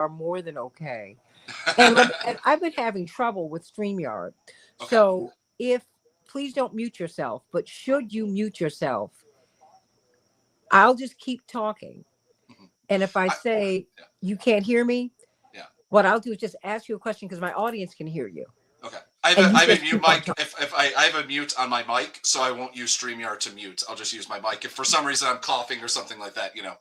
are more than okay. And I've been having trouble with StreamYard. Okay. So if please don't mute yourself, but should you mute yourself, I'll just keep talking. Mhm. And if I I, say yeah. you can't hear me, Yeah. what I'll do is just ask you a question because my audience can hear you. Okay. And I you have a just mute keep on mic. talking. If I have a mute on my mic, so I won't use StreamYard to mute. I'll just use my mic. If for some reason I'm coughing or something like that, you know.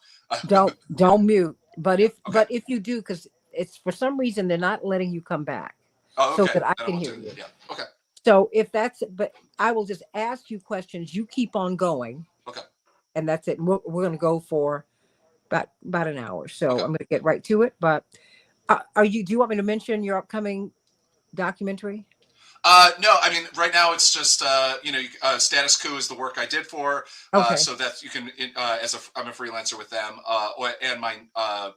Don't mute. But Yeah. if Okay. but if you do, because it's for some reason they're not letting you come back Oh, so okay. that I Then I can won't hear do it. you. Yeah. Okay. So if that's but I will just ask you questions. You keep on going, Okay. and that's it. And we're going to go for about an hour. So Okay. I'm going to get right to it. But are you? Do you want me to mention your upcoming documentary? No, I mean, right now it's just, Status Quo is the work I did for, Okay. so that you can, I'm a freelancer with them, and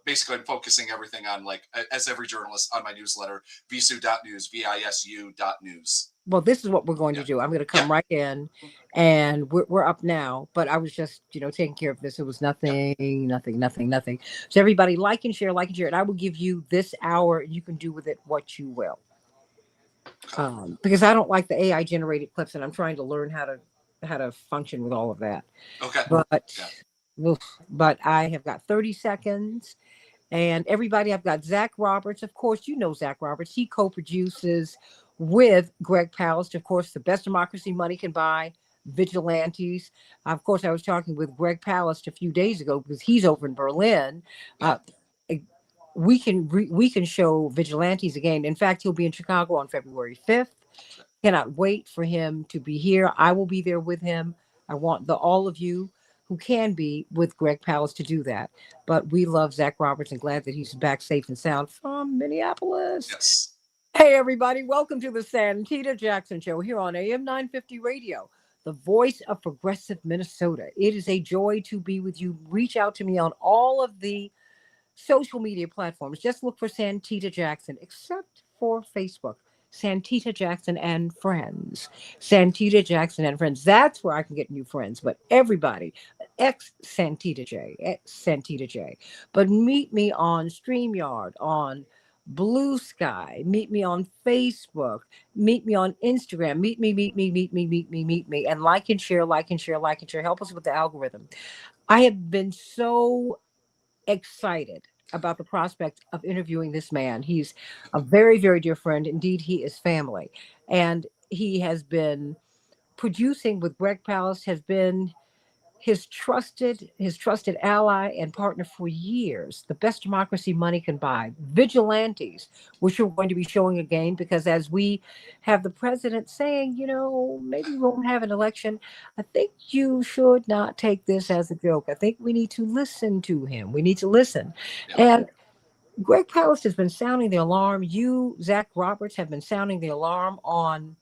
basically I'm focusing everything on, like, as every journalist, on my newsletter, visu.news, visu.news. Well, this is what we're going Yeah. to do. I'm going to Yeah. come right in, and we're up now. But I was just, taking care of this. It was Yeah. nothing, nothing, nothing, nothing. So everybody, like and share, and I will give you this hour, and you can do with it what you will. Okay. Because I don't like the AI generated clips, and I'm trying to learn how to function with all of that. Okay. But Yeah. oof, but I have got 30 seconds. And everybody, I've got Zach Roberts. Of course, you know Zach Roberts. He co-produces with Greg Palast, of course, The Best Democracy Money Can Buy, Vigilantes. Of course, I was talking with Greg Palast a few days ago because he's over in Berlin. Yeah. Uh, we can show Vigilantes again. In fact, he'll be in Chicago on February 5th. Cannot wait for him to be here. I will be there with him. I want all of you who can be with Greg Palast to do that. But we love Zach Roberts and glad that he's back safe and sound from Minneapolis. Yes. Hey, everybody. Welcome to the Santita Jackson Show here on AM 950 Radio, the voice of progressive Minnesota. It is a joy to be with you. Reach out to me on all of the social media platforms. Just look for Santita Jackson, except for Facebook. Santita Jackson and Friends. Santita Jackson and Friends. That's where I can get new friends. But everybody, ex Santita J, ex Santita J. But meet me on StreamYard, on Blue Sky. Meet me on Facebook. Meet me on Instagram. Meet me. And like and share, like and share, like and share. Help us with the algorithm. I have been so excited about the prospect of interviewing this man. He's a very, very dear friend. Indeed, he is family. And he has been producing with Greg Palast, has been his trusted ally and partner for years. The Best Democracy Money Can Buy, Vigilantes, which we're going to be showing again because as we have the president saying, maybe we won't have an election, I think you should not take this as a joke. I think we need to listen to him. We need to listen. Yeah. And Greg Palast has been sounding the alarm. You, Zach Roberts, have been sounding the alarm on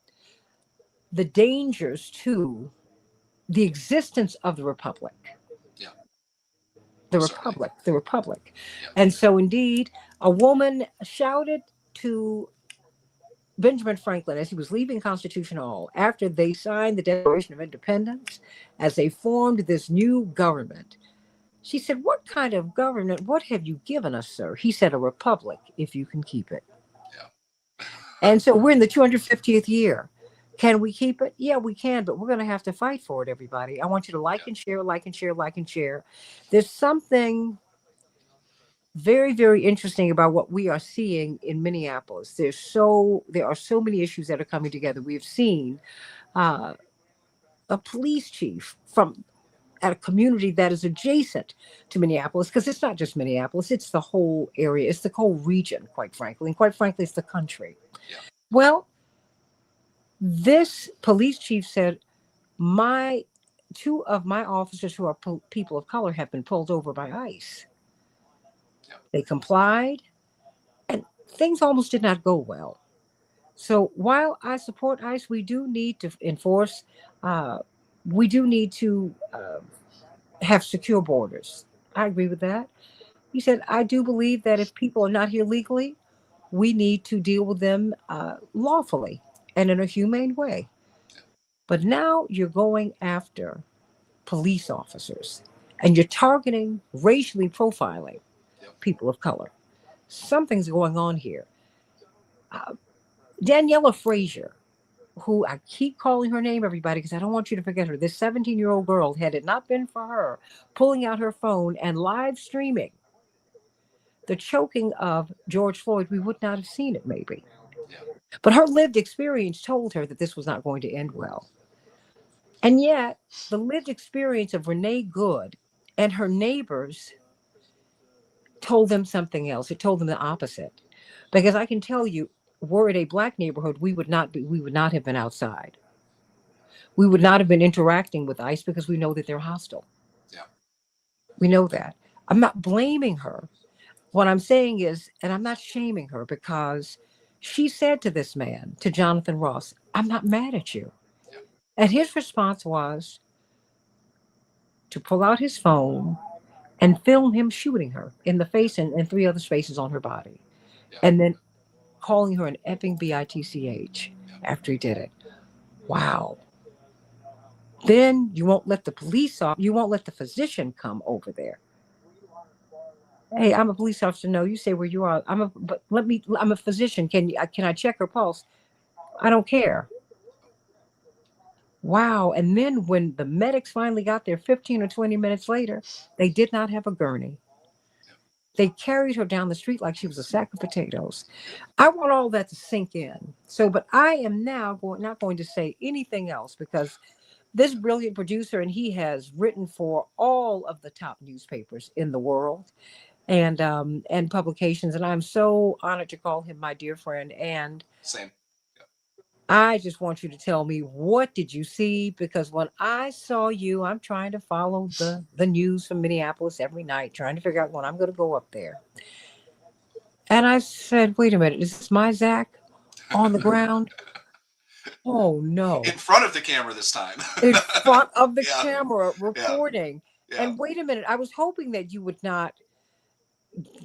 the dangers to the existence of the republic. Yeah. The Most certainly. republic, the republic. Yeah. And so, indeed, a woman shouted to Benjamin Franklin as he was leaving Constitution Hall after they signed the Declaration of Independence, as they formed this new government. She said, "What kind of government? What have you given us, sir?" He said, "A republic, if you can keep it." Yeah. And so we're in the 250th year. Can we keep it? Yeah, we can, but we're going to have to fight for it, everybody. I want you to like Yeah. and share, like and share, like and share. There's something very, very interesting about what we are seeing in Minneapolis. There are so many issues that are coming together. We have seen uh, a police chief from at a community that is adjacent to Minneapolis, because it's not just Minneapolis, it's the whole area, it's the whole region, quite frankly, and quite frankly, it's the country. Yeah. Well, this police chief said, "My two of my officers who are people of color have been pulled over by ICE." Yeah. They complied, and things almost did not go well. So while I support ICE, we do need to enforce, uh, we do need to have secure borders. I agree with that. He said, "I do believe that if people are not here legally, we need to deal with them lawfully and in a humane way." But now you're going after police officers and you're targeting racially profiling Yeah. people of color. Something's going on here. Uh, Daniela Frazier, who I keep calling her name, everybody, because I don't want you to forget her. This 17-year-old girl, had it not been for her pulling out her phone and live streaming the choking of George Floyd, we would not have seen it, maybe. Yeah. But her lived experience told her that this was not going to end well. And yet, the lived experience of Renee Good and her neighbors told them something else. It told them the opposite. Because I can tell you, were it a black neighborhood, we would not have been outside. We would not have been interacting with ICE because we know that they're hostile. Yeah. We know that. I'm not blaming her. What I'm saying is, and I'm not shaming her, because she said to this man, to Jonathan Ross, I'm not mad at you. Yeah. And his response was to pull out his phone and film him shooting her in the face and three other spaces on her body. Yeah. And then calling her an effing bitch Yeah. after he did it. Wow. Then you won't let the you won't let the physician come over there. Hey, I'm a police officer. No, you say where you are. But I'm a physician. Can I check her pulse? I don't care. Wow. And then when the medics finally got there 15 or 20 minutes later, they did not have a gurney. Yeah. They carried her down the street like she was a sack of potatoes. Yeah. I want all that to sink in. So, but I am now not going to say anything else, because this brilliant producer, and he has written for all of the top newspapers in the world, and publications, and I'm so honored to call him my dear friend. And Same. Yeah. I just want you to tell me, what did you see? Because when I saw you, I'm trying to follow the news from Minneapolis every night, trying to figure out when I'm going to go up there. And I said, wait a minute, is this my Zach on the ground? Oh In no. front of the camera this time. In front of the Yeah. camera Yeah. reporting. Yeah. And wait a minute, I was hoping that you would not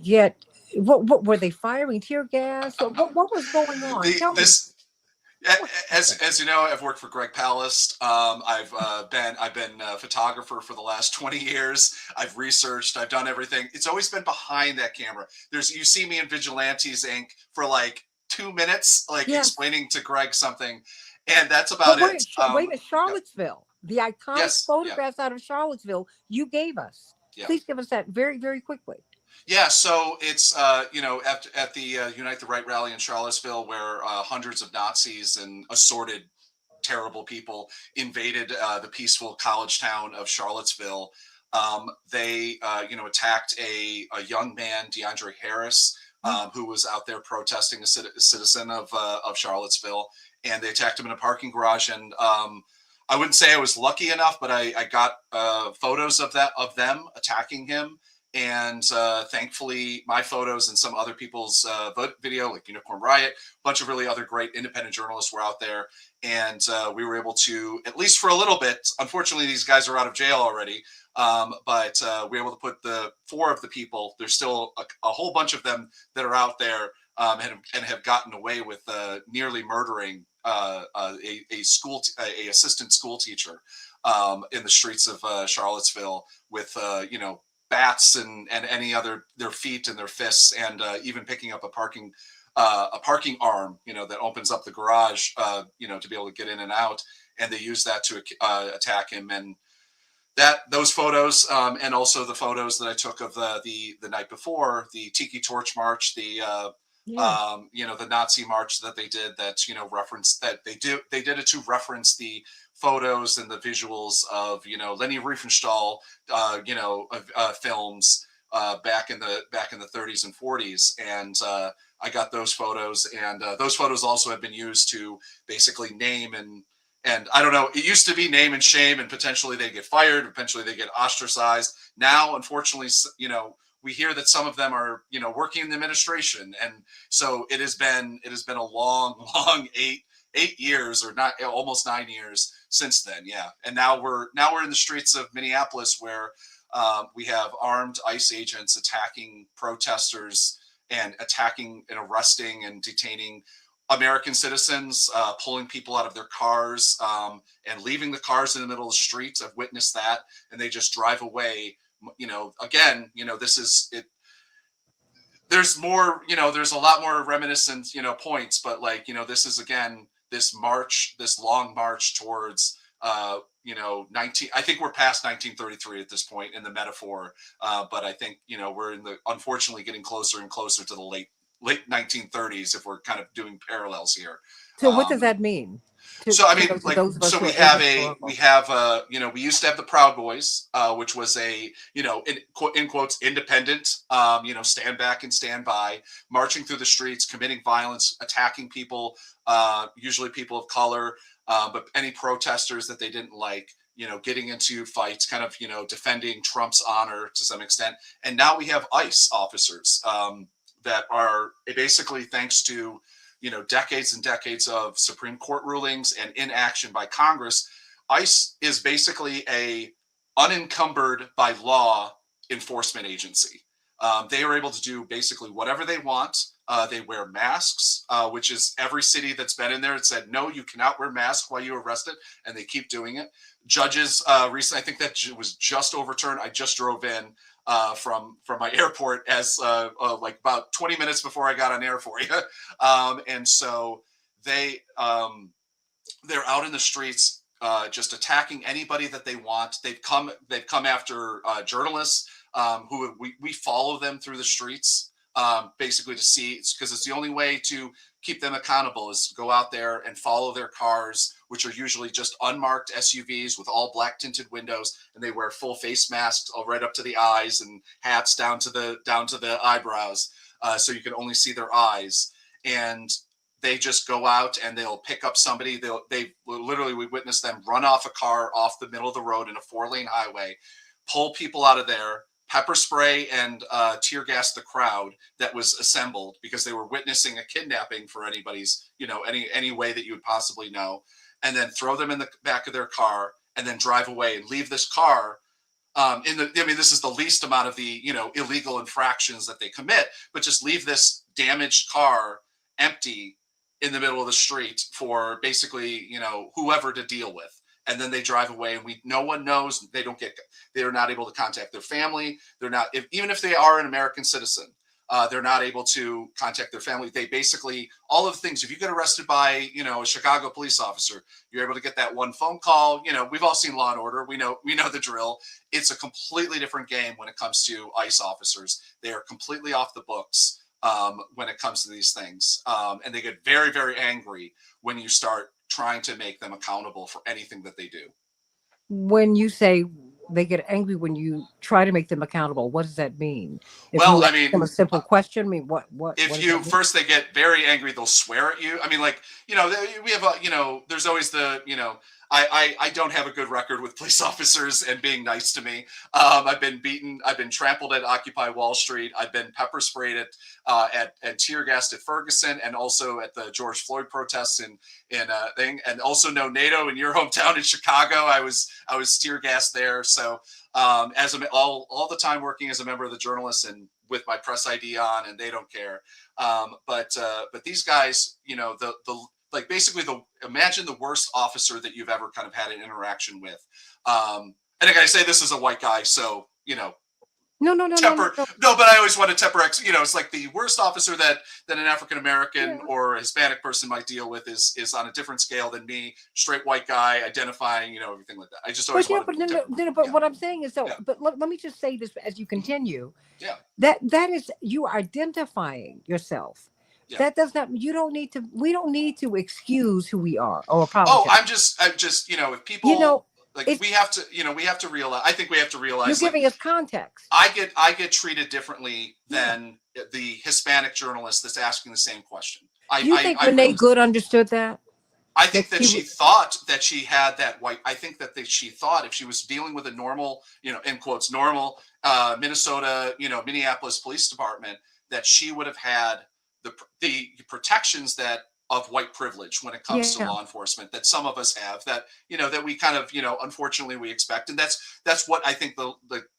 get, what were they firing tear gas? What was going on? the Tell me. this What as you know, I've worked for Greg Palast. I've been a photographer for the last 20 years. I've researched. I've done everything. It's always been behind that camera. You see me in Vigilantes Inc. for like 2 minutes, like Yes. explaining to Greg something, and that's But about wait, it. wait a Yeah. Charlottesville, the iconic Yes. Yeah. photographs out of Charlottesville you gave us. Yeah. Please give us that very, very quickly. Yeah, so it's at the Unite the Right rally in Charlottesville, where hundreds of Nazis and assorted terrible people invaded the peaceful college town of Charlottesville. They attacked a young man, DeAndre Harris, who was out there protesting, a citizen of Charlottesville, and they attacked him in a parking garage. And I wouldn't say I was lucky enough, but I got photos of them attacking him. And thankfully, my photos and some other people's video, like Unicorn Riot, a bunch of really other great independent journalists were out there. And we were able to, at least for a little bit, unfortunately, these guys are out of jail already. But we were able to put the four of the people, there's still a whole bunch of them that are out there, and have gotten away with nearly murdering a assistant school teacher in the streets of Charlottesville with bats and any other, their feet and their fists, and even picking up a parking arm, that opens up the garage, to be able to get in and out. And they use that to attack him. And those photos, and also the photos that I took of the night before, the Tiki Torch March, Yes. the Nazi march that they did, that reference that they did it to reference the photos and the visuals of Leni Riefenstahl films back in the 30s and 40s. And I got those photos, and those photos also have been used to basically name and I don't know, it used to be name and shame, and potentially they get fired, potentially they get ostracized. Now, unfortunately, we hear that some of them are, working in the administration. And so it has been a long, long 8 years, or not, almost 9 years since then. Yeah. And now we're in the streets of Minneapolis, where we have armed ICE agents attacking protesters, and attacking and arresting and detaining American citizens, pulling people out of their cars, and leaving the cars in the middle of the streets. I've witnessed that, and they just drive away. Again, this is it. there's more, there's a lot more reminiscent, points, but like, this is again, this long march towards, 19, I think we're past 1933 at this point in the metaphor. But I think, we're unfortunately getting closer and closer to the late 1930s if we're kind of doing parallels here. So what does that mean? So I mean, To those of us so who are we used to have the Proud Boys, which was a, in quotes, independent, stand back and stand by, marching through the streets, committing violence, attacking people, usually people of color, but any protesters that they didn't like, getting into fights, kind of, defending Trump's honor to some extent. And now we have ICE officers, that are basically, thanks to, decades and decades of Supreme Court rulings and inaction by Congress, ICE is basically a unencumbered by law enforcement agency. They are able to do basically whatever they want. They wear masks, which is every city that's been in there. It said, no, you cannot wear masks while you're arrested, and they keep doing it. Judges recently, I think that was just overturned. I just drove in from my airport as like about 20 minutes before I got on air for you. And so they're out in the streets, just attacking anybody that they want. They've come after journalists, who we follow them through the streets, basically to see, because it's the only way to keep them accountable is to go out there and follow their cars, which are usually just unmarked SUVs with all black tinted windows, and they wear full face masks all right up to the eyes and hats down to the eyebrows, so you can only see their eyes. And they just go out and they'll pick up somebody. We witnessed them run off a car off the middle of the road in a 4-lane highway, pull people out of there, pepper spray and tear gas the crowd that was assembled because they were witnessing a kidnapping for anybody's, any way that you would possibly know, and then throw them in the back of their car and then drive away and leave this car. This is the least amount of the, illegal infractions that they commit, but just leave this damaged car empty in the middle of the street for basically, whoever to deal with. And then they drive away, and no one knows. They're not able to contact their family. They're not, even if they are an American citizen, they're not able to contact their family. They basically, all of the things, if you get arrested by, a Chicago police officer, you're able to get that one phone call. We've all seen Law and Order. We know the drill. It's a completely different game when it comes to ICE officers. They are completely off the books when it comes to these things. And they get very, very angry when you start trying to make them accountable for anything that they do. When you say they get angry when you try to make them accountable, what does that mean? If well, you ask them a simple question, I mean, what? If you first, they get very angry, they'll swear at you. I mean, like, we have there's always the, I don't have a good record with police officers and being nice to me. I've been beaten. I've been trampled at Occupy Wall Street. I've been pepper sprayed at tear gassed at Ferguson, and also at the George Floyd protests and also no NATO in your hometown in Chicago. I was tear gassed there. So all the time working as a member of the journalists and with my press ID on, and they don't care. But these guys, imagine the worst officer that you've ever kind of had an interaction with. And I gotta say, this is a white guy, so No, but I always want to temper. It's like the worst officer that an African American or a Hispanic person might deal with is on a different scale than me, straight white guy, identifying, everything like that. I just always want to. But what I'm saying is, but let me just say this as you continue. Yeah. That is you identifying yourself. Yeah. That does not. We don't need to excuse who we are or apologize. Oh, I'm just, if people. We have to realize. I think we have to realize. You're giving us context. I get treated differently than the Hispanic journalist that's asking the same question. You think Renee Good understood that? I think that she thought that she had that white. I think that she thought if she was dealing with a normal, in quotes, normal Minnesota, Minneapolis police department, that she would have had the protections of white privilege when it comes to law enforcement that some of us have, that we kind of unfortunately we expect. And that's what I think the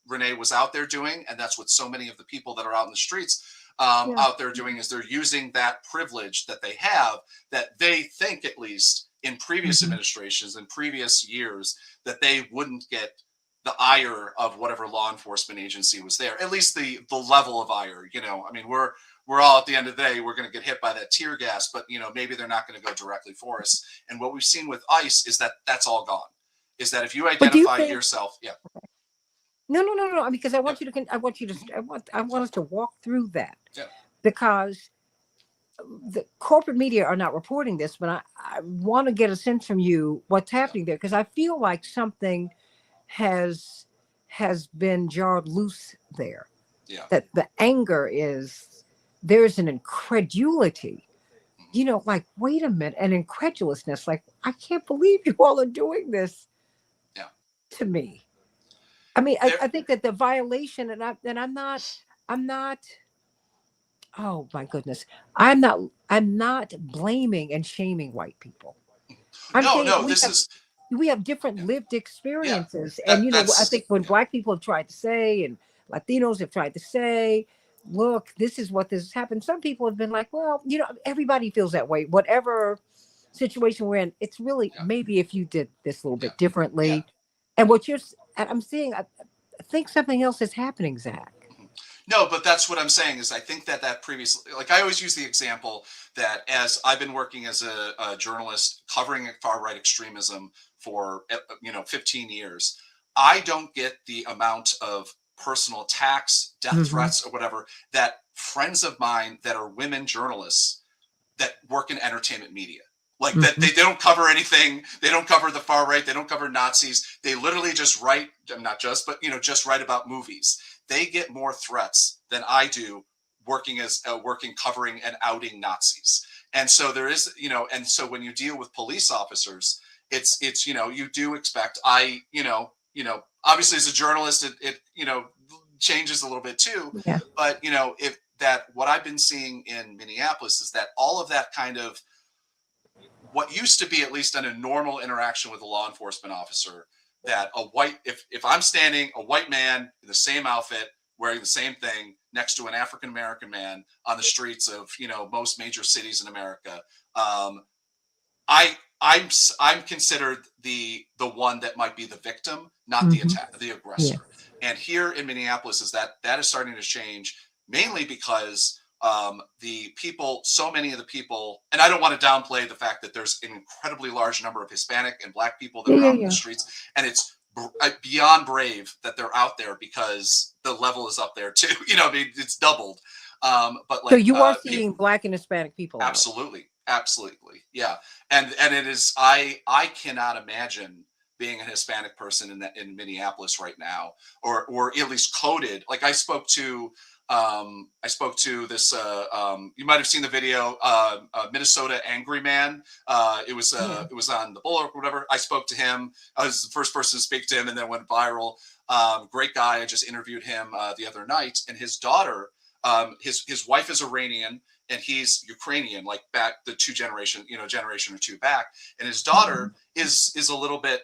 Renee was out there doing, and that's what so many of the people that are out in the streets out there doing, is they're using that privilege that they have, that they think, at least in previous administrations and previous years, that they wouldn't get the ire of whatever law enforcement agency was there, at least the level of ire. I mean, we're all, at the end of the day, we're going to get hit by that tear gas, but maybe they're not going to go directly for us. And what we've seen with ICE is that that's all gone. Is that if you But do you identify think? yourself, yeah, No, no, no, no. Because I yeah, want you to. I want you to. I want us to walk through that, yeah, because the corporate media are not reporting this, but I want to get a sense from you what's yeah, happening there, because I feel like something has has been jarred loose there. yeah. That the anger is, there's an incredulity, Mhm. like, wait a minute, an incredulousness, like, I can't believe you all are doing this Yeah. to me. I mean, There, I think that the violation, I'm not, oh my goodness, I'm not blaming and shaming white people. I'm no, saying no, this is, we have different yeah, lived yeah. experiences, and I That's, think when yeah, black people have tried to say, and Latinos have tried to say, look, this is what this has happened, some people have been like, well, everybody feels that way, whatever situation we're in. It's really, yeah, maybe if you did this a little yeah, bit yeah. differently. And what and I'm seeing, I think something else is happening, Zach. Mhm. No, but that's what I'm saying is I think that previously, like I always use the example that as I've been working as a journalist covering far right extremism for 15 years, I don't get the amount of personal attacks, death Hmm. threats, or whatever that friends of mine that are women journalists that work in entertainment media. Like that, Hmm. they don't cover anything. They don't cover the far right. They don't cover Nazis. They literally just write, not just, but just write about movies. They get more threats than I do working covering and outing Nazis. And so there is, and so when you deal with police officers, it's you do expect obviously as a journalist it changes a little bit too, Yeah. but if that what I've been seeing in Minneapolis is that all of that kind of what used to be at least in a normal interaction with a law enforcement officer, that a white if I'm standing a white man in the same outfit wearing the same thing next to an African American man on the streets of most major cities in America, um, I'm considered the one that might be the victim, not the Hmm. attack, the Yeah. aggressor. And here in Minneapolis, is that is starting to change, mainly because the people, so many of the people, and I don't want to downplay the fact that there's an incredibly large number of Hispanic and Black people that Yeah. are Yeah. out in the Yeah. streets, and it's beyond brave that they're out there because the level is up there too. I mean, it's doubled. But So like you are people. seeing Black and Hispanic people out. Absolutely, absolutely, yeah. And it is, I cannot imagine being a Hispanic person in Minneapolis right now, or at least coded. Like I spoke to this. You might have seen the video, Minnesota Angry Man. Yeah. It was on the Bulwark or whatever. I spoke to him. I was the first person to speak to him, and then went viral. Great guy. I just interviewed him the other night, and his daughter. His wife is Iranian and he's Ukrainian, like back the generation or two back. And his daughter is a little bit,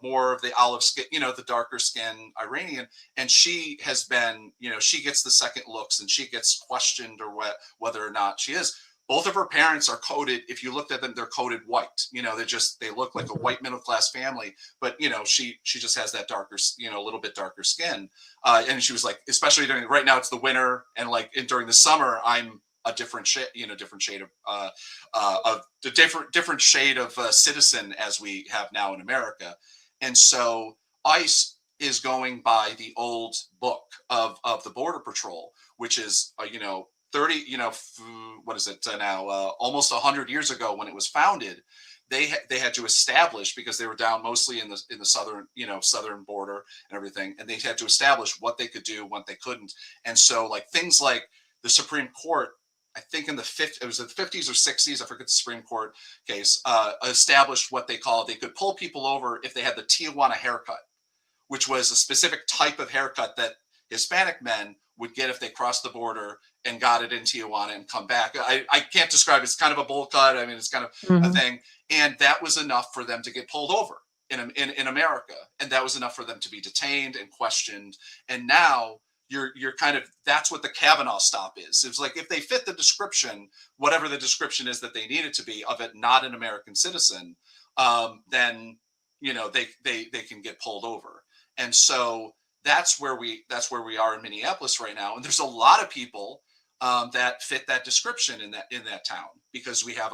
more of the olive skin, the darker skin Iranian. And she has been, she gets the second looks and she gets questioned or whether or not she is. Both of her parents are coded. If you looked at them, they're coded white. They look like a white middle class family, but she just has that darker, a little bit darker skin. And she was like, especially right now, it's the winter, and during the summer, I'm a different shade, different shade of the different shade of citizen as we have now in America. And so ICE is going by the old book of the Border Patrol, which is 30, what is it now, almost 100 years ago when it was founded. They had to establish, because they were down mostly in the southern border and everything, and they had to establish what they could do, what they couldn't. And so like things like the Supreme Court, I think in it was the 50s or 60s, I forget the Supreme Court case, established what they could pull people over if they had the Tijuana haircut, which was a specific type of haircut that Hispanic men would get if they crossed the border and got it in Tijuana and come back. I can't describe it. It's kind of a bowl cut. I mean, it's kind of a Hmm. thing. And that was enough for them to get pulled over in America. And that was enough for them to be detained and questioned. And now you're kind of, that's what the Kavanaugh stop is. It's like if they fit the description, whatever the description is that they need it to be of it, not an American citizen, then they can get pulled over. And so that's where we are in Minneapolis right now. And there's a lot of people that fit that description in that town, because we have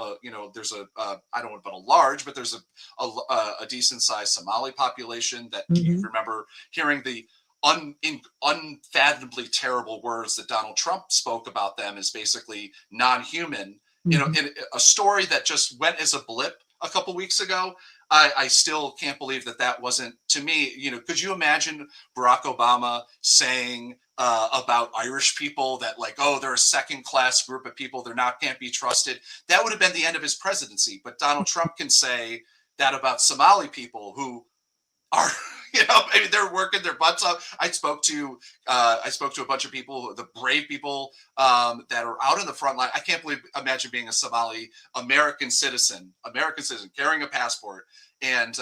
there's I don't want to put a large, but there's a decent sized Somali population that you Hmm. remember hearing the unfathomably terrible words that Donald Trump spoke about them as basically non-human. Hmm. In a story that just went as a blip a couple weeks ago. I still can't believe that wasn't, to me. Could you imagine Barack Obama saying about Irish people that, like, oh, they're a second class group of people, they're not, can't be trusted? That would have been the end of his presidency. But Donald Trump can say that about Somali people who are maybe they're working their butts off. I spoke to a bunch of people, the brave people that are out in the front line. I can't imagine being a Somali American citizen carrying a passport, and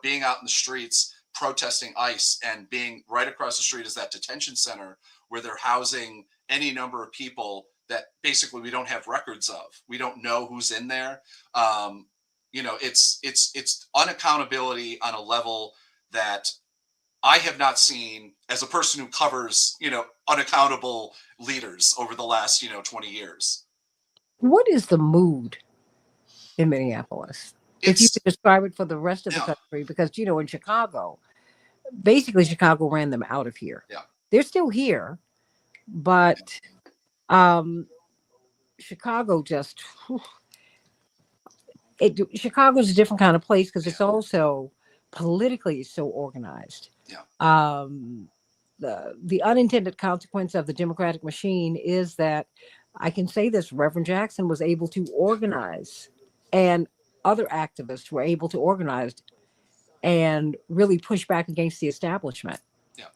being out in the streets protesting ICE, and being right across the street is that detention center where they're housing any number of people that basically we don't have records of. We don't know who's in there. It's unaccountability on a level that I have not seen as a person who covers unaccountable leaders over the last 20 years. What is the mood in Minneapolis, if you It's could describe it for the rest of the yeah, country? Because in Chicago, basically Chicago ran them out of here. yeah, They're still here, but um, Chicago just Chicago's a different kind of place because yeah, it's also politically so organized. yeah. Um, the unintended consequence of the Democratic machine is that I can say this: Reverend Jackson was able to organize, and other activists were able to organize and really push back against the establishment. Yeah.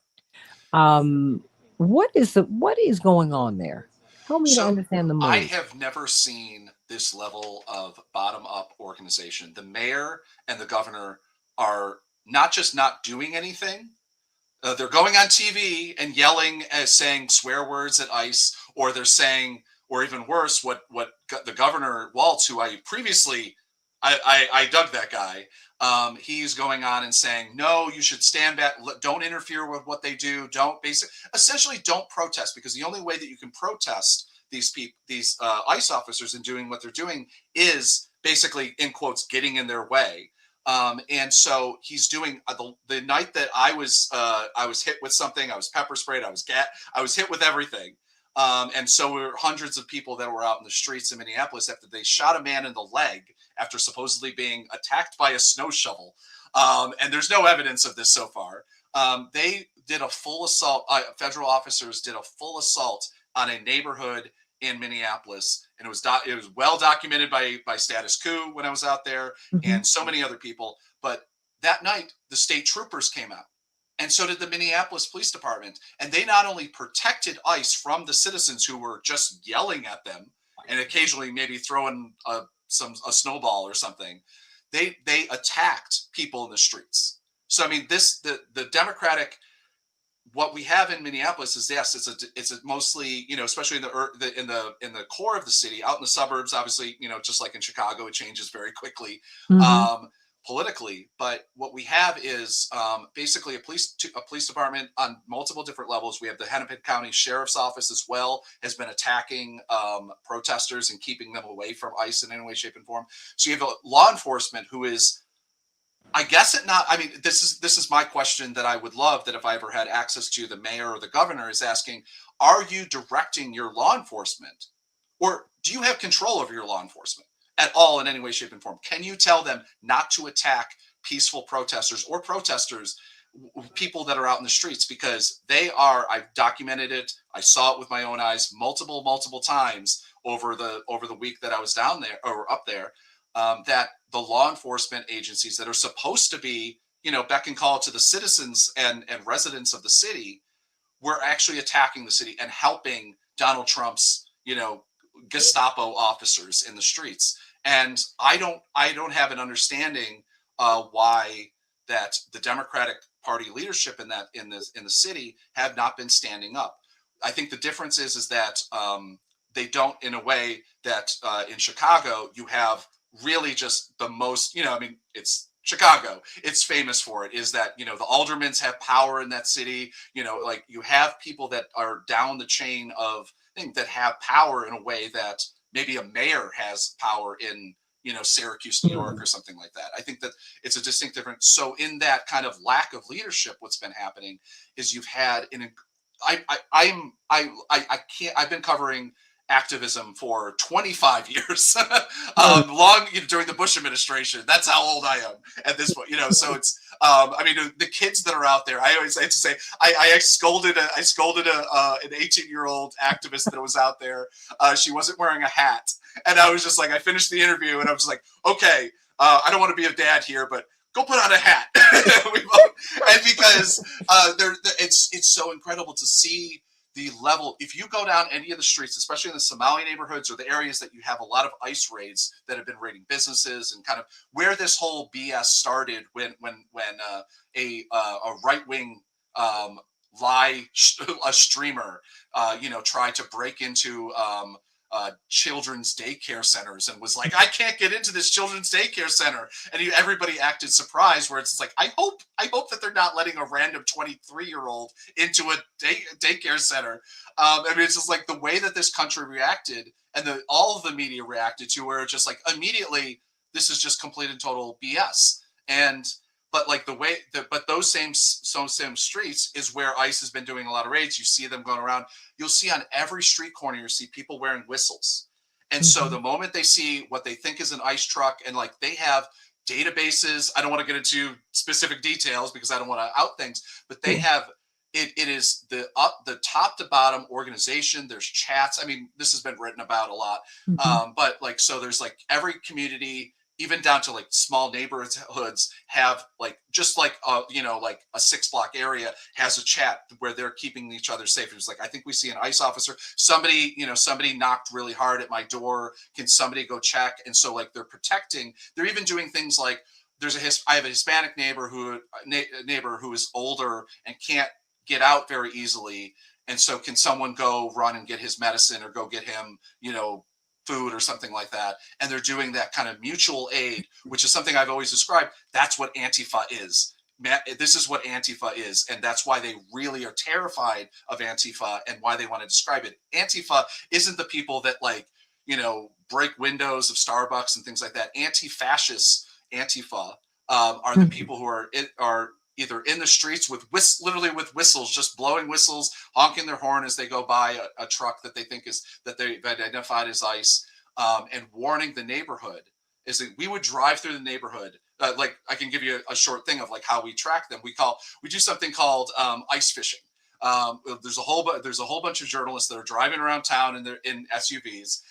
Um, what is going on there? Help me to So understand the I mood. have never seen this level of bottom up organization. The mayor and the governor are not just not doing anything. They're going on TV and yelling, as saying swear words at ICE, or they're saying, or even worse, the governor Waltz, who I previously, I dug that guy. He's going on and saying, no, you should stand back, don't interfere with what they do, essentially don't protest, because the only way that you can protest these people, these ICE officers, in doing what they're doing, is basically, in quotes, getting in their way. And so he's doing the night that I was hit with something. I was pepper sprayed. I was hit with everything. And so we were hundreds of people that were out in the streets in Minneapolis after they shot a man in the leg after supposedly being attacked by a snow shovel. And there's no evidence of this so far. They did a full assault. Federal officers did a full assault on a neighborhood in Minneapolis, and it was well documented by Status Quo when I was out there, Mhm. and so many other people. But that night, the state troopers came out, and so did the Minneapolis Police Department, and they not only protected ICE from the citizens who were just yelling at them and occasionally maybe throwing a snowball or something. They attacked people in the streets. So I mean, the Democratic, what we have in Minneapolis is, yes, it's a mostly, especially in the core of the city. Out in the suburbs, obviously, just like in Chicago, it changes very quickly Mhm. um, politically. But what we have is basically a police department on multiple different levels. We have the Hennepin County Sheriff's Office as well, has been attacking protesters and keeping them away from ICE in any way, shape, and form. So you have a law enforcement who is, I guess it not. I mean, this is my question that I would love, that if I ever had access to the mayor or the governor, is asking: are you directing your law enforcement, or do you have control over your law enforcement at all in any way, shape, and form? Can you tell them not to attack peaceful protesters or protesters, people that are out in the streets, because they are? I've documented it. I saw it with my own eyes multiple times over the week that I was down there or up there, that the law enforcement agencies that are supposed to be, beck and call to the citizens and residents of the city, were actually attacking the city and helping Donald Trump's, Gestapo officers in the streets. And I don't have an understanding why that the Democratic Party leadership in the city have not been standing up. I think the difference is that they don't, in a way that in Chicago you have really just the most, I mean, it's Chicago, it's famous for it, is that, you know, the aldermans have power in that city. You know, like you have people that are down the chain of things that have power in a way that maybe a mayor has power in, you know, Syracuse, New York, or something like that. I think that it's a distinct difference. So in that kind of lack of leadership, what's been happening is you've had an I can't, I've been covering activism for 25 years. Long, you know, during the Bush administration. That's how old I am at this point, you know. So it's I mean, the kids that are out there, I always like to say, I scolded an 18-year-old activist that was out there. She wasn't wearing a hat, and I was just like, I finished the interview and I was like, okay, I don't want to be a dad here, but go put on a hat. And because it's so incredible to see the level. If you go down any of the streets, especially in the Somali neighborhoods or the areas that you have a lot of ICE raids that have been raiding businesses, and kind of where this whole BS started when a right wing a streamer you know, tried to break into children's daycare centers and was like, I can't get into this children's daycare center, and everybody acted surprised. Where it's like, I hope that they're not letting a random 23-year-old into a daycare center. I mean, it's just like the way that this country reacted, and all of the media reacted to, where it's just like immediately, this is just complete and total BS. And but like the way that, but those same streets is where ICE has been doing a lot of raids. You see them going around. You'll see on every street corner, you see people wearing whistles. And so the moment they see what they think is an ICE truck, and like they have databases, I don't want to get into specific details because I don't want to out things, but they have it is the top to bottom organization. There's chats. I mean, this has been written about a lot. But like, so there's like every community, even down to like small neighborhoods, have like, just like you know, like a 6-block area has a chat where they're keeping each other safe. It's like, I think we see an ICE officer, somebody, you know, somebody knocked really hard at my door, can somebody go check? And so like they're protecting, they're even doing things like, I have a Hispanic neighbor who is older and can't get out very easily, and so can someone go run and get his medicine, or go get him, you know, food or something like that. And they're doing that kind of mutual aid, which is something I've always described. That's what Antifa is. This is what Antifa is. And that's why they really are terrified of Antifa, and why they want to describe it. Antifa isn't the people that, like, you know, break windows of Starbucks and things like that. Anti-fascist Antifa are the people who are either in the streets with literally with whistles, just blowing whistles, honking their horn as they go by a truck that they think is, that they've identified as ICE, and warning the neighborhood. Is that we would drive through the neighborhood. Like, I can give you a short thing of like how we track them. We do something called ice fishing. There's a whole bunch of journalists that are driving around town in SUVs,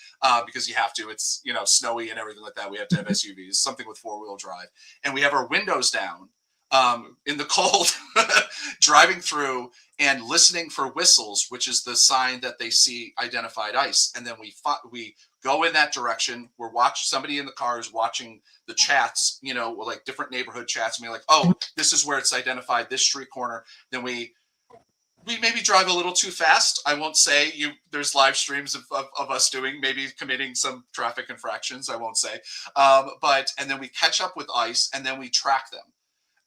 because you have to. It's, you know, snowy and everything like that. We have to have SUVs, something with 4-wheel drive, and we have our windows down in the cold, driving through and listening for whistles, which is the sign that they see identified ICE. And then we go in that direction. We're watching, somebody in the car is watching the chats, you know, like different neighborhood chats, and we're like, oh, this is where it's identified, this street corner. Then we maybe drive a little too fast. I won't say there's live streams of us maybe committing some traffic infractions. I won't say, and then we catch up with ICE, and then we track them.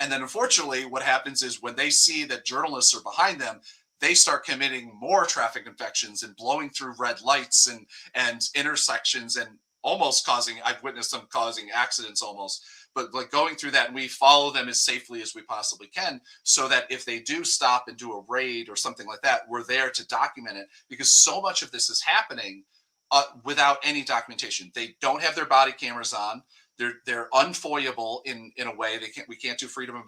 And then unfortunately, what happens is when they see that journalists are behind them, they start committing more traffic infractions and blowing through red lights and intersections, and almost I've witnessed them causing accidents almost. But like going through that, and we follow them as safely as we possibly can, so that if they do stop and do a raid or something like that, we're there to document it, because so much of this is happening without any documentation. They don't have their body cameras on. They're unfoyable in a way. We can't do freedom of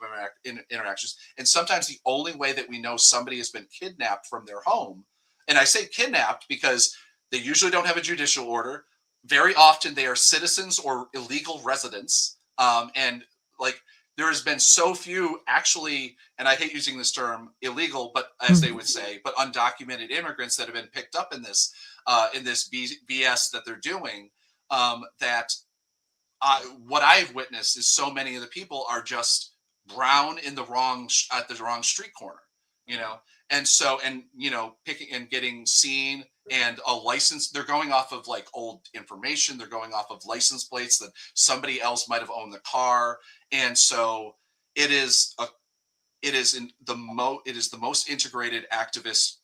interactions. And sometimes the only way that we know somebody has been kidnapped from their home, and I say kidnapped because they usually don't have a judicial order. Very often they are citizens or illegal residents. And like, there has been so few actually, and I hate using this term illegal, but as they would say, but undocumented immigrants that have been picked up in this BS that they're doing, that what I've witnessed is so many of the people are just brown at the wrong street corner, you know, and so, and you know, picking and getting seen and a license. They're going off of like old information. They're going off of license plates that somebody else might have owned the car. And so it is a it is the most integrated activist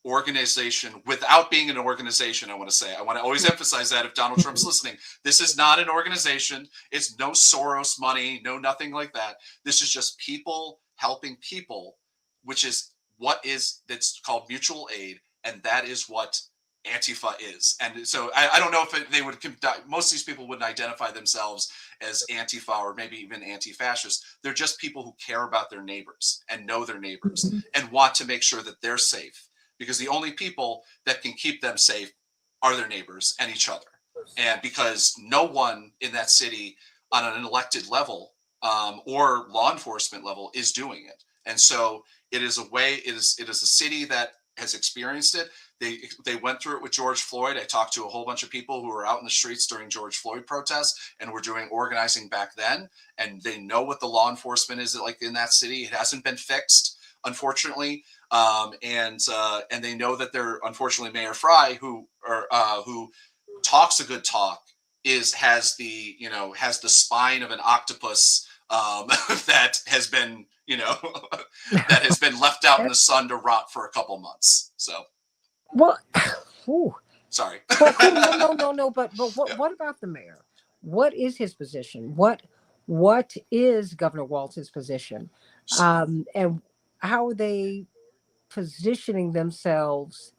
organization without being an organization. I want to always emphasize that if Donald Trump's listening, this is not an organization. It's no Soros money, no nothing like that. This is just people helping people, which is that's called mutual aid, and that is what Antifa is. And so I don't know if they would, most of these people wouldn't identify themselves as Antifa or maybe even anti-fascist. They're just people who care about their neighbors and know their neighbors and want to make sure that they're safe, because the only people that can keep them safe are their neighbors and each other. And because no one in that city on an elected level or law enforcement level is doing it. And so it is a city that has experienced it. They went through it with George Floyd. I talked to a whole bunch of people who were out in the streets during George Floyd protests and were doing organizing back then. And they know what the law enforcement is like in that city. It hasn't been fixed, unfortunately. And they know that they're, unfortunately, Mayor Fry, who talks a good talk, has the spine of an octopus that has been that has been left out in the sun to rot for a couple months. So, well, ooh. Sorry. No. But what about the mayor? What is his position? What is Governor Walz's position? And how are they positioning themselves?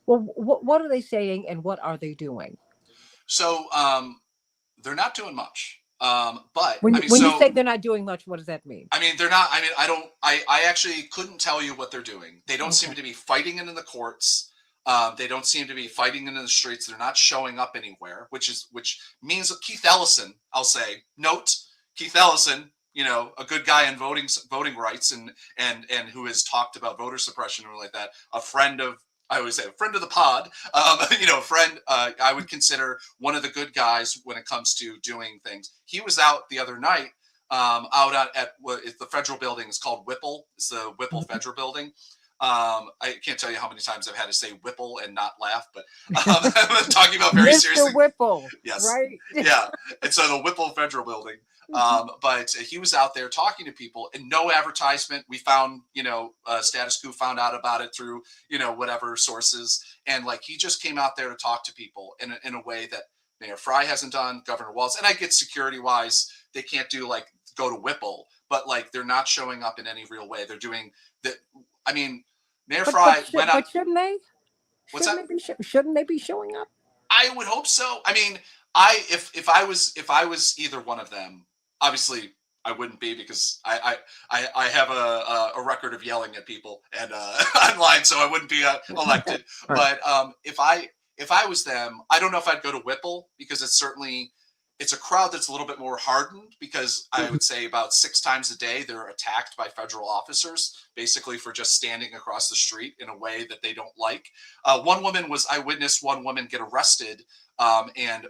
Well, what are they saying, and what are they doing? So they're not doing much. But when you say they're not doing much, what does that mean? I mean, they're not. I mean, I actually couldn't tell you what they're doing. They don't seem to be fighting it in the courts. They don't seem to be fighting it in the streets. They're not showing up anywhere, which means that Keith Ellison, I'll say, note Keith Ellison, a good guy in voting rights and who has talked about voter suppression and like that. I always say a friend of the pod, friend. I would consider one of the good guys when it comes to doing things. He was out the other night, out at the federal building. It's called Whipple. It's the Whipple Federal Building. I can't tell you how many times I've had to say Whipple and not laugh, but I'm talking about very seriously. Whipple, yes, right? Yeah, and so the Whipple Federal Building. But he was out there talking to people, and no advertisement. We found, Status Quo found out about it through, whatever sources, and like he just came out there to talk to people in a way that Mayor Fry hasn't done, Governor Walz, and I get security wise, they can't do like go to Whipple, but like they're not showing up in any real way. They're doing that. I mean, Mayor Fry went out. But shouldn't they? Shouldn't they be showing up? I would hope so. I mean, if I was either one of them, obviously I wouldn't be, because I have a record of yelling at people and online, so I wouldn't be elected. Right. But if I was them, I don't know if I'd go to Whipple, because it's a crowd that's a little bit more hardened, because I would say about 6 times a day they're attacked by federal officers, basically for just standing across the street in a way that they don't like. I witnessed one woman get arrested and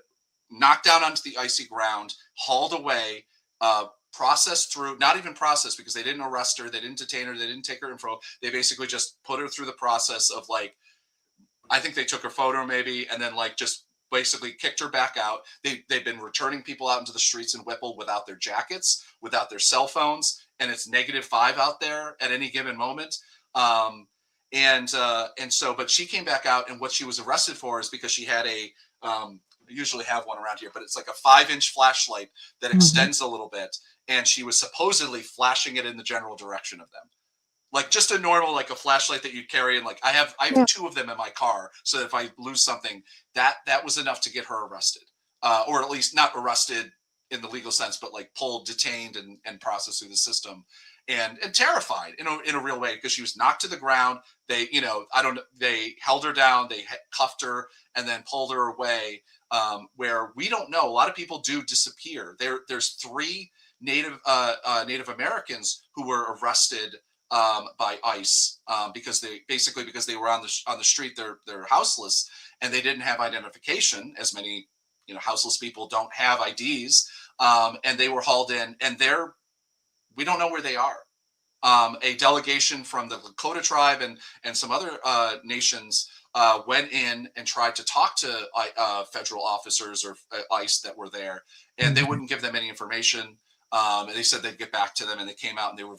knocked down onto the icy ground, hauled away, processed through, not even processed, because they didn't arrest her, they didn't detain her, they didn't take her info. They basically just put her through the process of like, I think they took her photo maybe, and then like just basically kicked her back out. They've been returning people out into the streets in Whipple without their jackets, without their cell phones, and it's -5 out there at any given moment. But she came back out, and what she was arrested for is because she had I usually have one around here, but it's like a 5-inch flashlight that extends a little bit, and she was supposedly flashing it in the general direction of them. Like just a normal, like a flashlight that you carry, and like I have 2 of them in my car, so that if I lose something, that was enough to get her arrested, or at least not arrested in the legal sense, but like pulled, detained, and processed through the system, and terrified in a real way, because she was knocked to the ground. They they held her down, they cuffed her, and then pulled her away. Where we don't know, a lot of people do disappear. There's 3 Native Americans who were arrested by ICE because they were on the street. They're houseless, and they didn't have identification, as many houseless people don't have IDs, and they were hauled in, and we don't know where they are. A delegation from the Lakota tribe and some other nations went in and tried to talk to federal officers or ICE that were there, and they Mhm. wouldn't give them any information. And they said they'd get back to them, and they came out and they were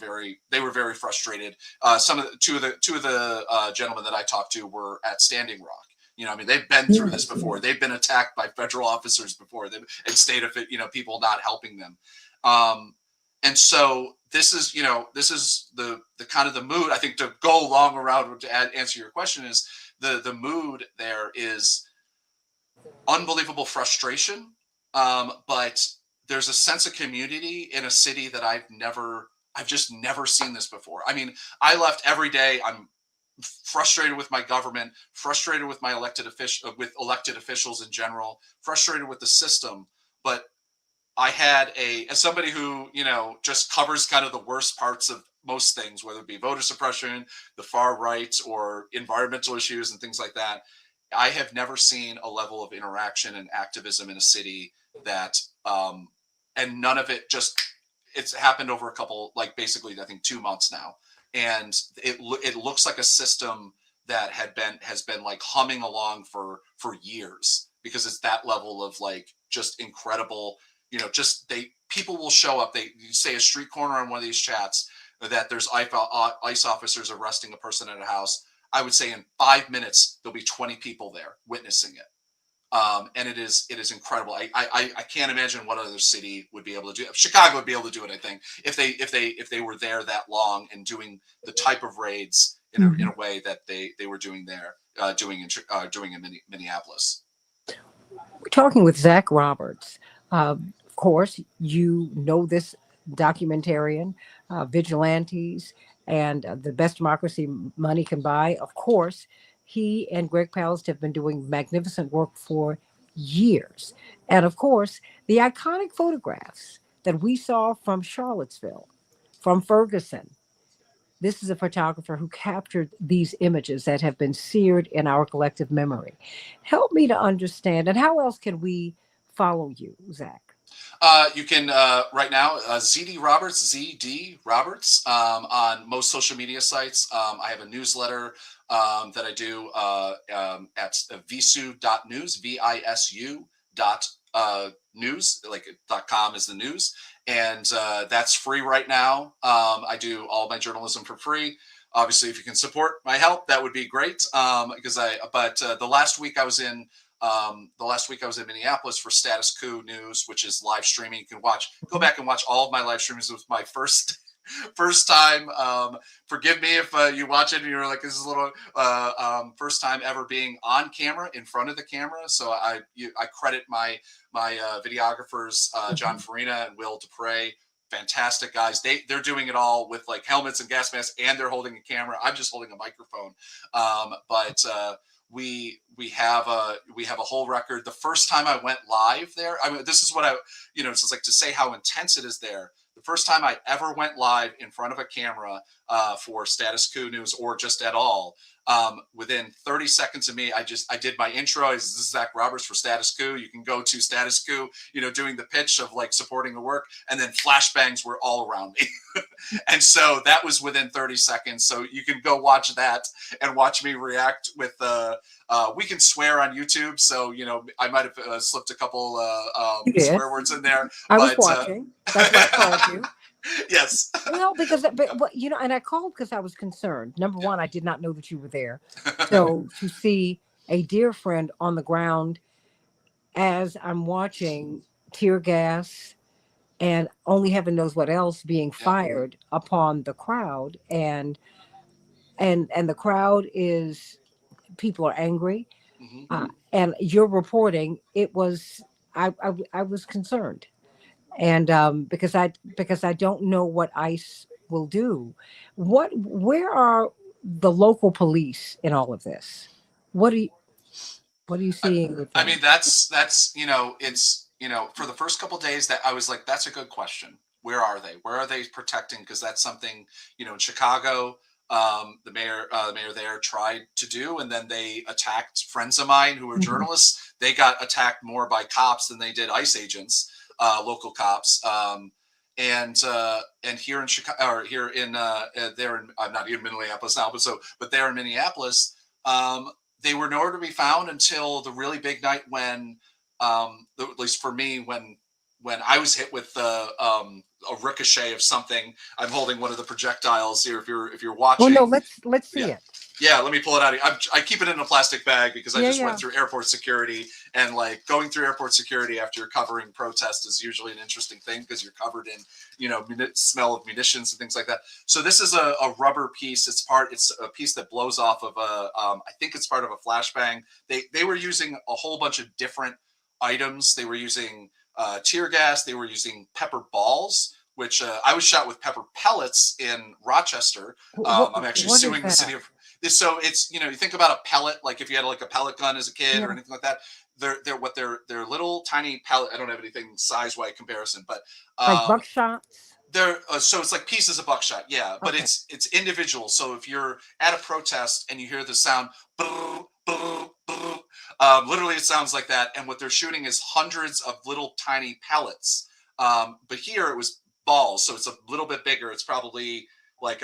very frustrated. Two of the gentlemen that I talked to were at Standing Rock. I mean, they've been through this before. They've been attacked by federal officers before, and state of it, people not helping them. And so this is the kind of the mood. I think to go long around to answer your question is the mood there is unbelievable frustration, but there's a sense of community in a city that I've just never seen this before. I mean, I left every day. I'm frustrated with my government, frustrated with my with elected officials in general, frustrated with the system. But I had as somebody who, just covers kind of the worst parts of most things, whether it be voter suppression, the far right, or environmental issues and things like that. I have never seen a level of interaction and activism in a city that, and none of it it's happened over a couple, like basically, I think 2 months now. And it looks like a system that has been like humming along for years, because it's that level of like just incredible, people will show up. You say a street corner on one of these chats that there's ICE officers arresting a person at a house. I would say in 5 minutes there'll be 20 people there witnessing it. And it is incredible. I can't imagine what other city would be able to do it. Chicago would be able to do it, I think, if they were there that long and doing the type of raids in a way that they were doing there, doing in Minneapolis. We're talking with Zach Roberts. Of course, you know this documentarian, Vigilantes, and The Best Democracy Money Can Buy. Of course, he and Greg Palast have been doing magnificent work for years. And of course, the iconic photographs that we saw from Charlottesville, from Ferguson. This is a photographer who captured these images that have been seared in our collective memory. Help me to understand, and how else can we follow you, Zach? You can right now ZD Roberts, ZD Roberts, on most social media sites. I have a newsletter that I do at visu.news, VISU dot news, like .com is the news, and that's free right now. I do all my journalism for free. Obviously, if you can support my help, that would be great. The last week I was in Minneapolis for Status Quo News, which is live streaming. You can go back and watch all of my live streams. It was my first time. Forgive me if you watch it and you're like, this is a little first time ever being on camera, in front of the camera. So I credit my videographers, John Farina and Will Dupre. Fantastic guys. They're doing it all with like helmets and gas masks, and they're holding a camera. I'm just holding a microphone. But we have a whole record. The first time I went live there, I mean, this is what it's just like to say how intense it is there. The first time I ever went live in front of a camera for Status Quo News, or just at all, within 30 seconds of me, I did my intro. This is Zach Roberts for Status Quo. You can go to Status Quo, doing the pitch of like supporting the work, and then flashbangs were all around me. And so that was within 30 seconds. So you can go watch that and watch me react with we can swear on YouTube, so I might have slipped a couple swear words in there. I was watching. That's why I called you. Yes. Well, and I called because I was concerned. Number one, I did not know that you were there. So to see a dear friend on the ground as I'm watching tear gas and only heaven knows what else being fired upon the crowd, and the crowd is, people are angry, and you're reporting. It was, I was concerned, and because I don't know what ICE will do. Where are the local police in all of this? What are you seeing with them? I mean, that's it's for the first couple of days that I was like, that's a good question. Where are they? Where are they protecting? Because that's something in Chicago, the mayor there tried to do, and then they attacked friends of mine who were journalists. They got attacked more by cops than they did ICE agents, local cops. And here in Chicago, or here in I'm not in Minneapolis now, but there in Minneapolis, they were nowhere to be found until the really big night when, at least for me, when I was hit with a ricochet of something. I'm holding one of the projectiles here. If you're Oh no, watching, let's see yeah, it. yeah. Let me pull it out. I keep it in a plastic bag because I Yeah, just went yeah. through airport security, and like going through airport security after you're covering protest is usually an interesting thing because you're covered in smell of munitions and things like that. So this is a rubber piece. It's a piece that blows off of a I think it's part of a flashbang. They were using a whole bunch of different items. They were using tear gas. They were using pepper balls, which I was shot with pepper pellets in Rochester. I'm actually What is suing the that? city of this. So it's, you think about a pellet, like if you had like a pellet gun as a kid or Yeah, anything like that. They're little tiny pellet. I don't have anything size wise comparison, but like um, buckshots. they're so it's like pieces of buckshot, yeah, but Okay. it's individual. So if you're at a protest and you hear the sound, brr, brr, brr, literally it sounds like that. And what they're shooting is hundreds of little tiny pellets. But here it was balls, so it's a little bit bigger. It's probably like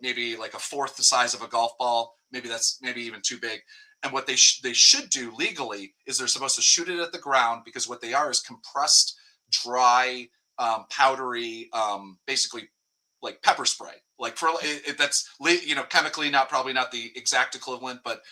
maybe like a fourth the size of a golf ball. Maybe that's maybe even too big. And what they should do legally is they're supposed to shoot it at the ground because what they are is compressed, dry, powdery, basically like pepper spray. Like that's chemically not probably not the exact equivalent, but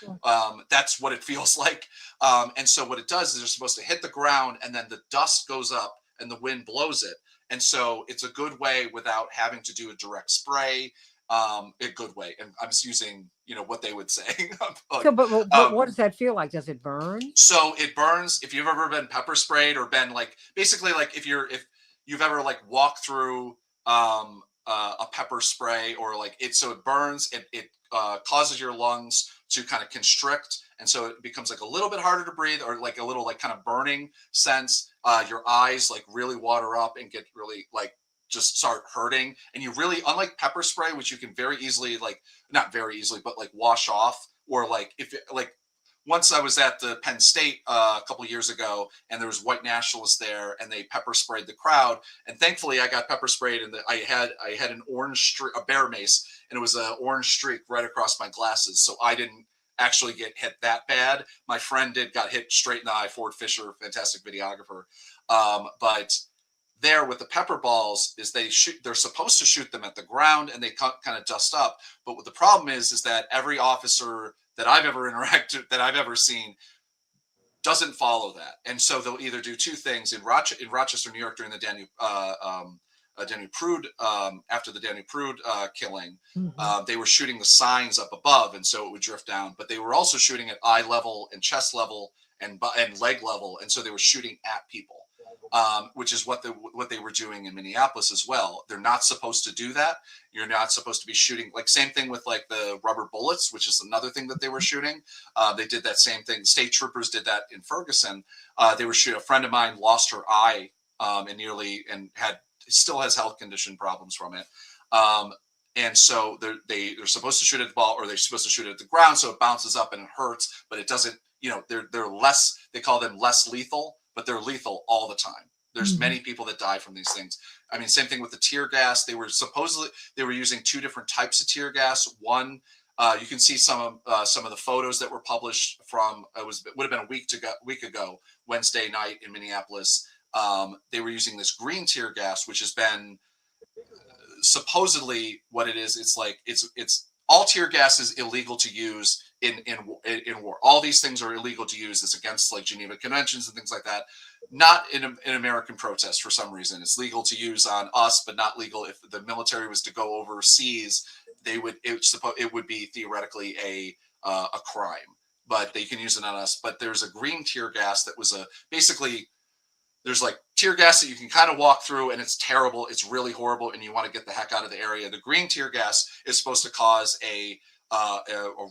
that's what it feels like. And so what it does is they're supposed to hit the ground, and then the dust goes up and the wind blows it. And so it's a good way without having to do a direct spray. A good way, and I'm just using what they would say. So, Like, but what does that feel like? Does it burn? so it burns. If you've ever been pepper sprayed or been like basically like if you've ever like walked through a pepper spray or like it, so it burns. It causes your lungs to kind of constrict, and so it becomes like a little bit harder to breathe, or like a little like kind of burning sense. Your eyes like really water up and get really like just start hurting, and you really, unlike pepper spray, which you can very easily like not very easily, but like wash off, or like if it, like once I was at the Penn State a couple years ago, and there was white nationalists there, and they pepper sprayed the crowd. And thankfully, I got pepper sprayed, and I had an orange streak, a bear mace, and it was an orange streak right across my glasses, so I didn't actually get hit that bad. My friend got hit straight in the eye. Ford Fisher, fantastic videographer, but there with the pepper balls is they're supposed to shoot them at the ground and they kind of dust up, but what the problem is that every officer that I've ever interacted that I've ever seen doesn't follow that, and so they'll either do two things in Rochester, New York, during the Danny Prude, after the Danny Prude killing. Hmm. They were shooting the signs up above, and so it would drift down. But they were also shooting at eye level and chest level and leg level, and so they were shooting at people, which is what they were doing in Minneapolis as well. They're not supposed to do that. You're not supposed to be shooting, like same thing with like the rubber bullets, which is another thing that they were shooting. They did that same thing. State troopers did that in Ferguson. They were shooting. A friend of mine lost her eye and still has health condition problems from it. And so they're supposed to shoot at the ball, or they're supposed to shoot it at the ground, so it bounces up and it hurts, but it doesn't. They're less. They call them less lethal, but they're lethal all the time. There's many people that die from these things. I mean, same thing with the tear gas. They were using two different types of tear gas. One, you can see some of the photos that were published from it would have been a week ago, Wednesday night in Minneapolis. They were using this green tear gas, which has been supposedly what it is. It's like it's all tear gas is illegal to use in war. All these things are illegal to use. It's against like Geneva Conventions and things like that. Not in American protest for some reason. It's legal to use on us, but not legal if the military was to go overseas. It would be theoretically a crime, but they can use it on us. But there's a green tear gas that was basically there's like tear gas that you can kind of walk through, and it's terrible. It's really horrible, and you want to get the heck out of the area. The green tear gas is supposed to cause a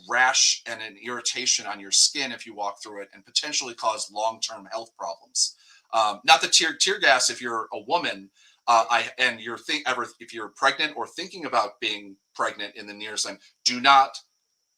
rash and an irritation on your skin if you walk through it, and potentially cause long-term health problems. Not the tear gas if you're a woman, if you're pregnant or thinking about being pregnant in the near time, do not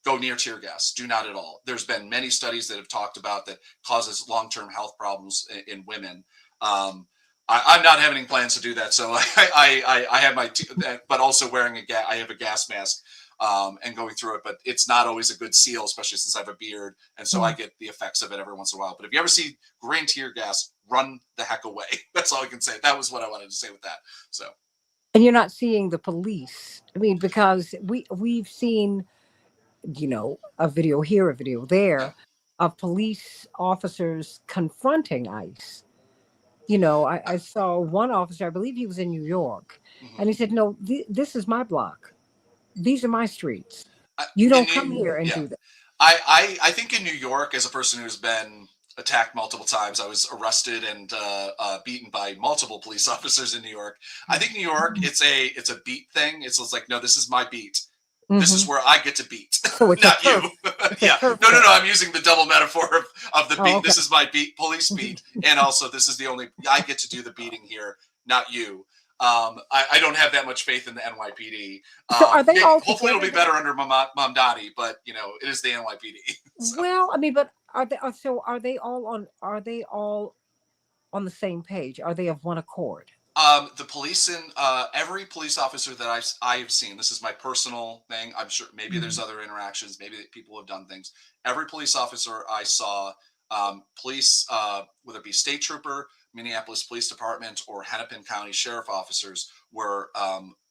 go near tear gas. Do not at all. There's been many studies that have talked about that causes long-term health problems in women. I'm not having any plans to do that, so I have but also wearing I have a gas mask. and going through it. But it's not always a good seal, especially since I have a beard, and so I get the effects of it every once in a while. But if you ever see green tear gas, run the heck away. That's all I can say. That was what I wanted to say with that. So. And you're not seeing the police. I mean, because we've seen, a video here, a video Yeah. there, of police officers confronting ICE. I saw one officer, I believe he was in New York, Mm-hmm. and he said, "No, this is my block. These are my streets. I, You don't in come here and yeah, do that." I think in New York, as a person who's been attacked multiple times, I was arrested and beaten by multiple police officers in New York. I think New York, it's a beat thing. It's like, no, this is my beat. This is Hmm. where I get to beat, So it's a not you. turf. It's a Yeah, turf no, no, no. war. I'm using the double metaphor of the Oh, beat. okay. This is my beat, police beat, and also this is the only I get to do the beating here, not you. I don't have that much faith in the NYPD. So are they all Hopefully, it'll together be then? better under Mamdani, but it is the NYPD. So. Well, I mean, but are they all on the same page? Are they of one accord? The police and every police officer that I've seen. This is my personal thing. I'm sure maybe there's Mhm. other interactions. Maybe people have done things. Every police officer I saw, police, whether it be state trooper, Minneapolis Police Department, or Hennepin County Sheriff officers,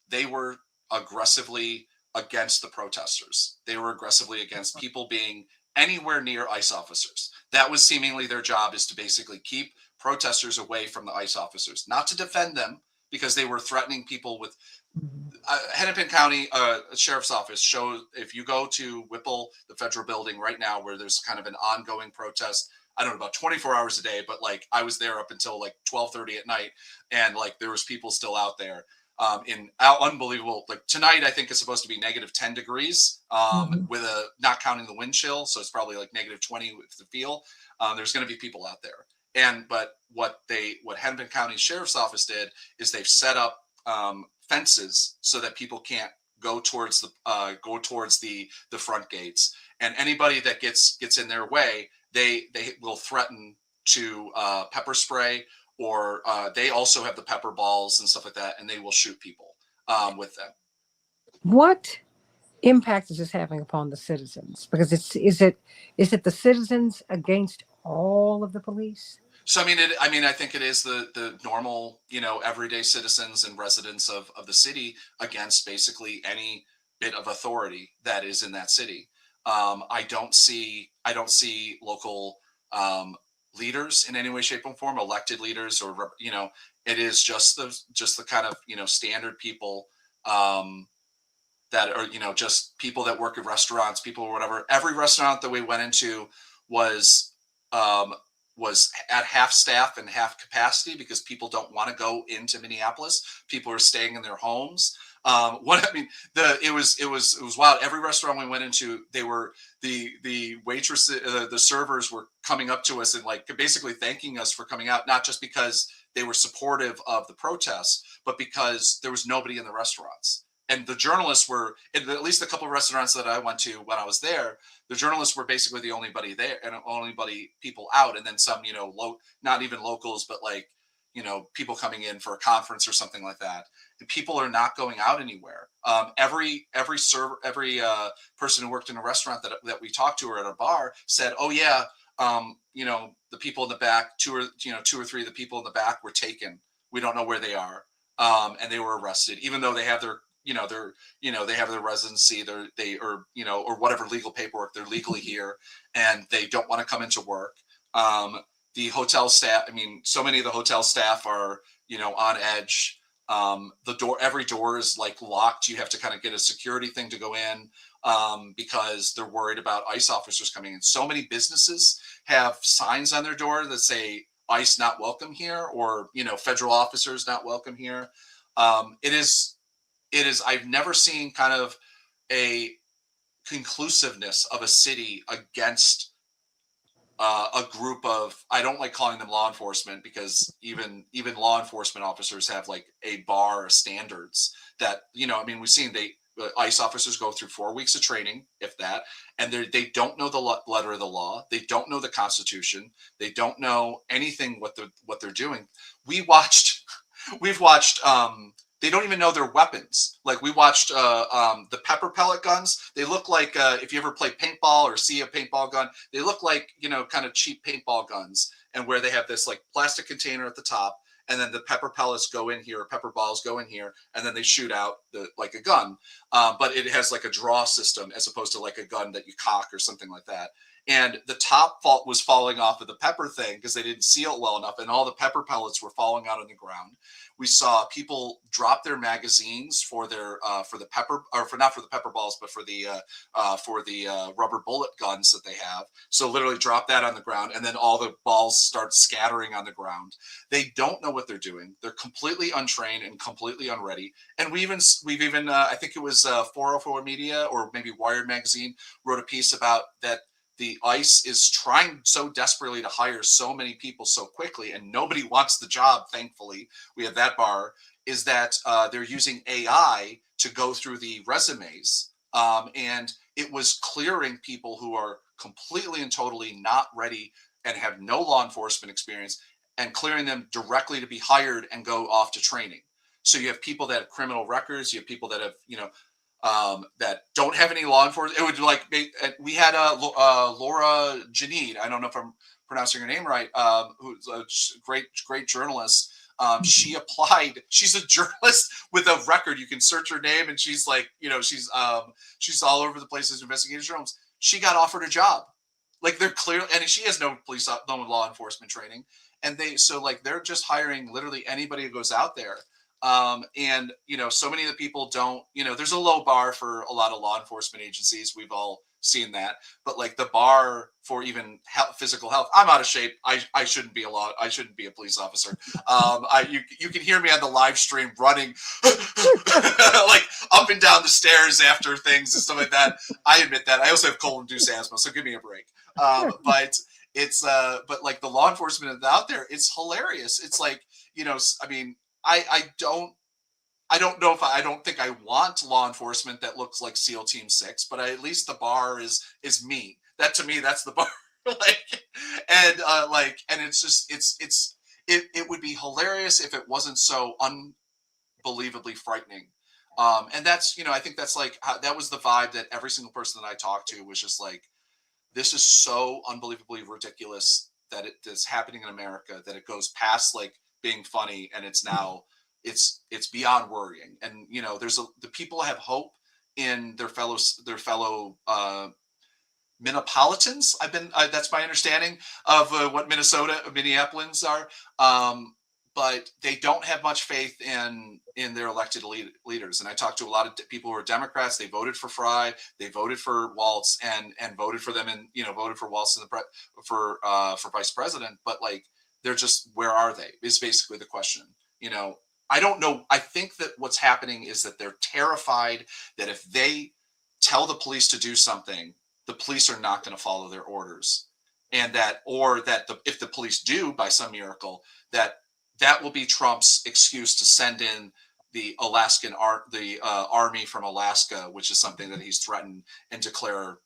they were aggressively against the protesters. They were aggressively against people being anywhere near ICE officers. That was seemingly their job, is to basically keep protesters away from the ICE officers, not to defend them, because they were threatening people with Mhm. Hennepin County Sheriff's Office shows, if you go to Whipple, the federal building right now, where there's kind of an ongoing protest. I don't know, about 24 hours a day, but like I was there up until like 12:30 at night, and like there was people still out there. In unbelievable, like tonight I think is supposed to be -10 degrees, Mhm. with a not counting the wind chill, so it's probably like -20 with the feel. There's going to be people out there, but what Hennepin County Sheriff's Office did is they've set up fences so that people can't go towards the front gates, and anybody that gets in their way, they will threaten to pepper spray, or they also have the pepper balls and stuff like that, and they will shoot people with them. What impact is this having upon the citizens? Because is it the citizens against all of the police? So I think it is the normal, everyday citizens and residents of the city against basically any bit of authority that is in that city. I don't see local leaders in any way, shape, or form, elected leaders, or it is just the kind of standard people, that are just people that work at restaurants, people or whatever. Every restaurant that we went into was um, was at half staff and half capacity, because people don't want to go into Minneapolis. People are staying in their homes. What I mean, it was wild. Every restaurant we went into, they were the waitresses, the servers were coming up to us and like basically thanking us for coming out, not just because they were supportive of the protests, but because there was nobody in the restaurants. And the journalists were, at least a couple of restaurants that I went to when I was there, the journalists were basically the only buddy there and only buddy people out, and then some, not even locals, but like, people coming in for a conference or something like that. And people are not going out anywhere. Every server, every person who worked in a restaurant that we talked to, or at a bar, said, "Oh yeah, the people in the back, two or three of the people in the back were taken. We don't know where they are." And they were arrested, even though they have they have their residency, or whatever legal paperwork, they're legally here, and they don't want to come into work. The hotel staff, I mean, so many of the hotel staff are on edge. Every door is like locked. You have to kind of get a security thing to go in, because they're worried about ICE officers coming in. So many businesses have signs on their door that say ICE not welcome here, or federal officers not welcome here. It is I've never seen kind of a conclusiveness of a city against a group of, I don't like calling them law enforcement, because even law enforcement officers have like a bar of standards that I mean, we've seen ICE officers go through 4 weeks of training, if that, and they don't know the letter of the law, they don't know the Constitution, they don't know anything what they're doing. We watched we've watched They don't even know their weapons. Like we watched the pepper pellet guns. They look like if you ever play paintball or see a paintball gun, they look like, you know, kind of cheap paintball guns, and where they have this like plastic container at the top, and then the pepper pellets go in here, or pepper balls go in here, and then they shoot out like a gun. But it has like a draw system as opposed to like a gun that you cock or something like that. And the top fault was falling off of the pepper thing because they didn't seal it well enough, and all the pepper pellets were falling out on the ground. We saw people drop their magazines for the pepper, or for not for the pepper balls, but for the rubber bullet guns that they have. So literally drop that on the ground, and then all the balls start scattering on the ground. They don't know what they're doing. They're completely untrained and completely unready. And we've even I think it was 404 Media or maybe Wired magazine wrote a piece about that. The ICE is trying so desperately to hire so many people so quickly, and nobody wants the job. Thankfully, we have that bar. Is that they're using AI to go through the resumes, and it was clearing people who are completely and totally not ready and have no law enforcement experience, and clearing them directly to be hired and go off to training. So you have people that have criminal records. You have people that have, you know, that don't have any law enforcement. It would like we had Laura Janine. I don't know if I'm pronouncing her name right. Who's a great journalist. She applied. She's a journalist with a record. You can search her name, and she's like, you know, she's all over the place as investigative journalist. She got offered a job. Like they're clear, and she has no law enforcement training, and they're just hiring literally anybody who goes out there. And you know, so many of the people don't, you know, there's a low bar for a lot of law enforcement agencies. We've all seen that, but like the bar for even physical health, I'm out of shape. I shouldn't be I shouldn't be a police officer. You can hear me on the live stream running like up and down the stairs after things and stuff like that. I admit that. I also have cold-induced asthma, so give me a break. But it's but like the law enforcement out there, it's hilarious. It's like, you know, I mean, I don't know if I don't think I want law enforcement that looks like SEAL Team 6, but at least the bar is me. That to me, that's the bar. And it's just it would be hilarious if it wasn't so unbelievably frightening. And that's, you know, I think that's like that was the vibe that every single person that I talked to was just like, this is so unbelievably ridiculous that it is happening in America, that it goes past like being funny, and it's now it's beyond worrying. And you know, the people have hope in their fellow Minneapolitans. That's my understanding of what Minneapolis are, but they don't have much faith in their elected leaders. And I talked to a lot of people who are Democrats. They voted for Fry, they voted for Waltz, and voted for them, and you know, voted for Waltz for vice president. But like, they're just, where are they? Is basically the question. You know, I don't know. I think that what's happening is that they're terrified that if they tell the police to do something, the police are not going to follow their orders, and if the police do by some miracle, that will be Trump's excuse to send in the army from Alaska, which is something that he's threatened, and declare,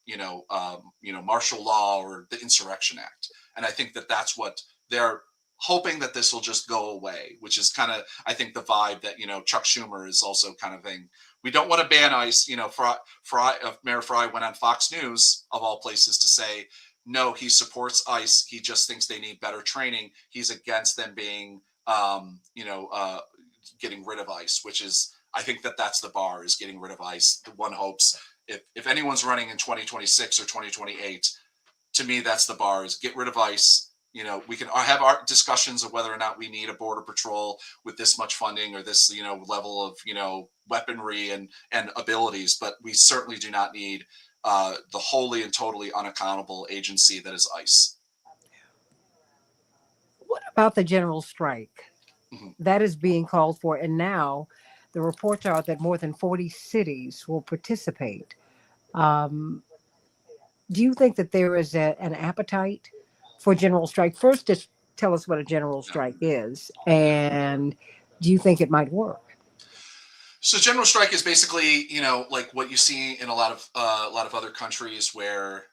martial law or the Insurrection Act. And I think that that's what they're hoping, that this will just go away, which is kind of, I think, the vibe that, you know, Chuck Schumer is also kind of thing. We don't want to ban ICE. You know, Mayor Fry went on Fox News, of all places, to say, no, he supports ICE. He just thinks they need better training. He's against them being, getting rid of ICE, which is, I think that's the bar, is getting rid of ICE. The one hopes, if anyone's running in 2026 or 2028, to me, that's the bar, is get rid of ICE. You know, we can have our discussions of whether or not we need a border patrol with this much funding or this, you know, level of, you know, weaponry and abilities, but we certainly do not need the wholly and totally unaccountable agency that is ICE. What about the general strike? Mm-hmm. That is being called for, and now the reports are that more than 40 cities will participate. Do you think that there is an appetite for general strike? First, just tell us what a general strike is, and do you think it might work? So general strike is basically, like what you see in a lot of other countries where,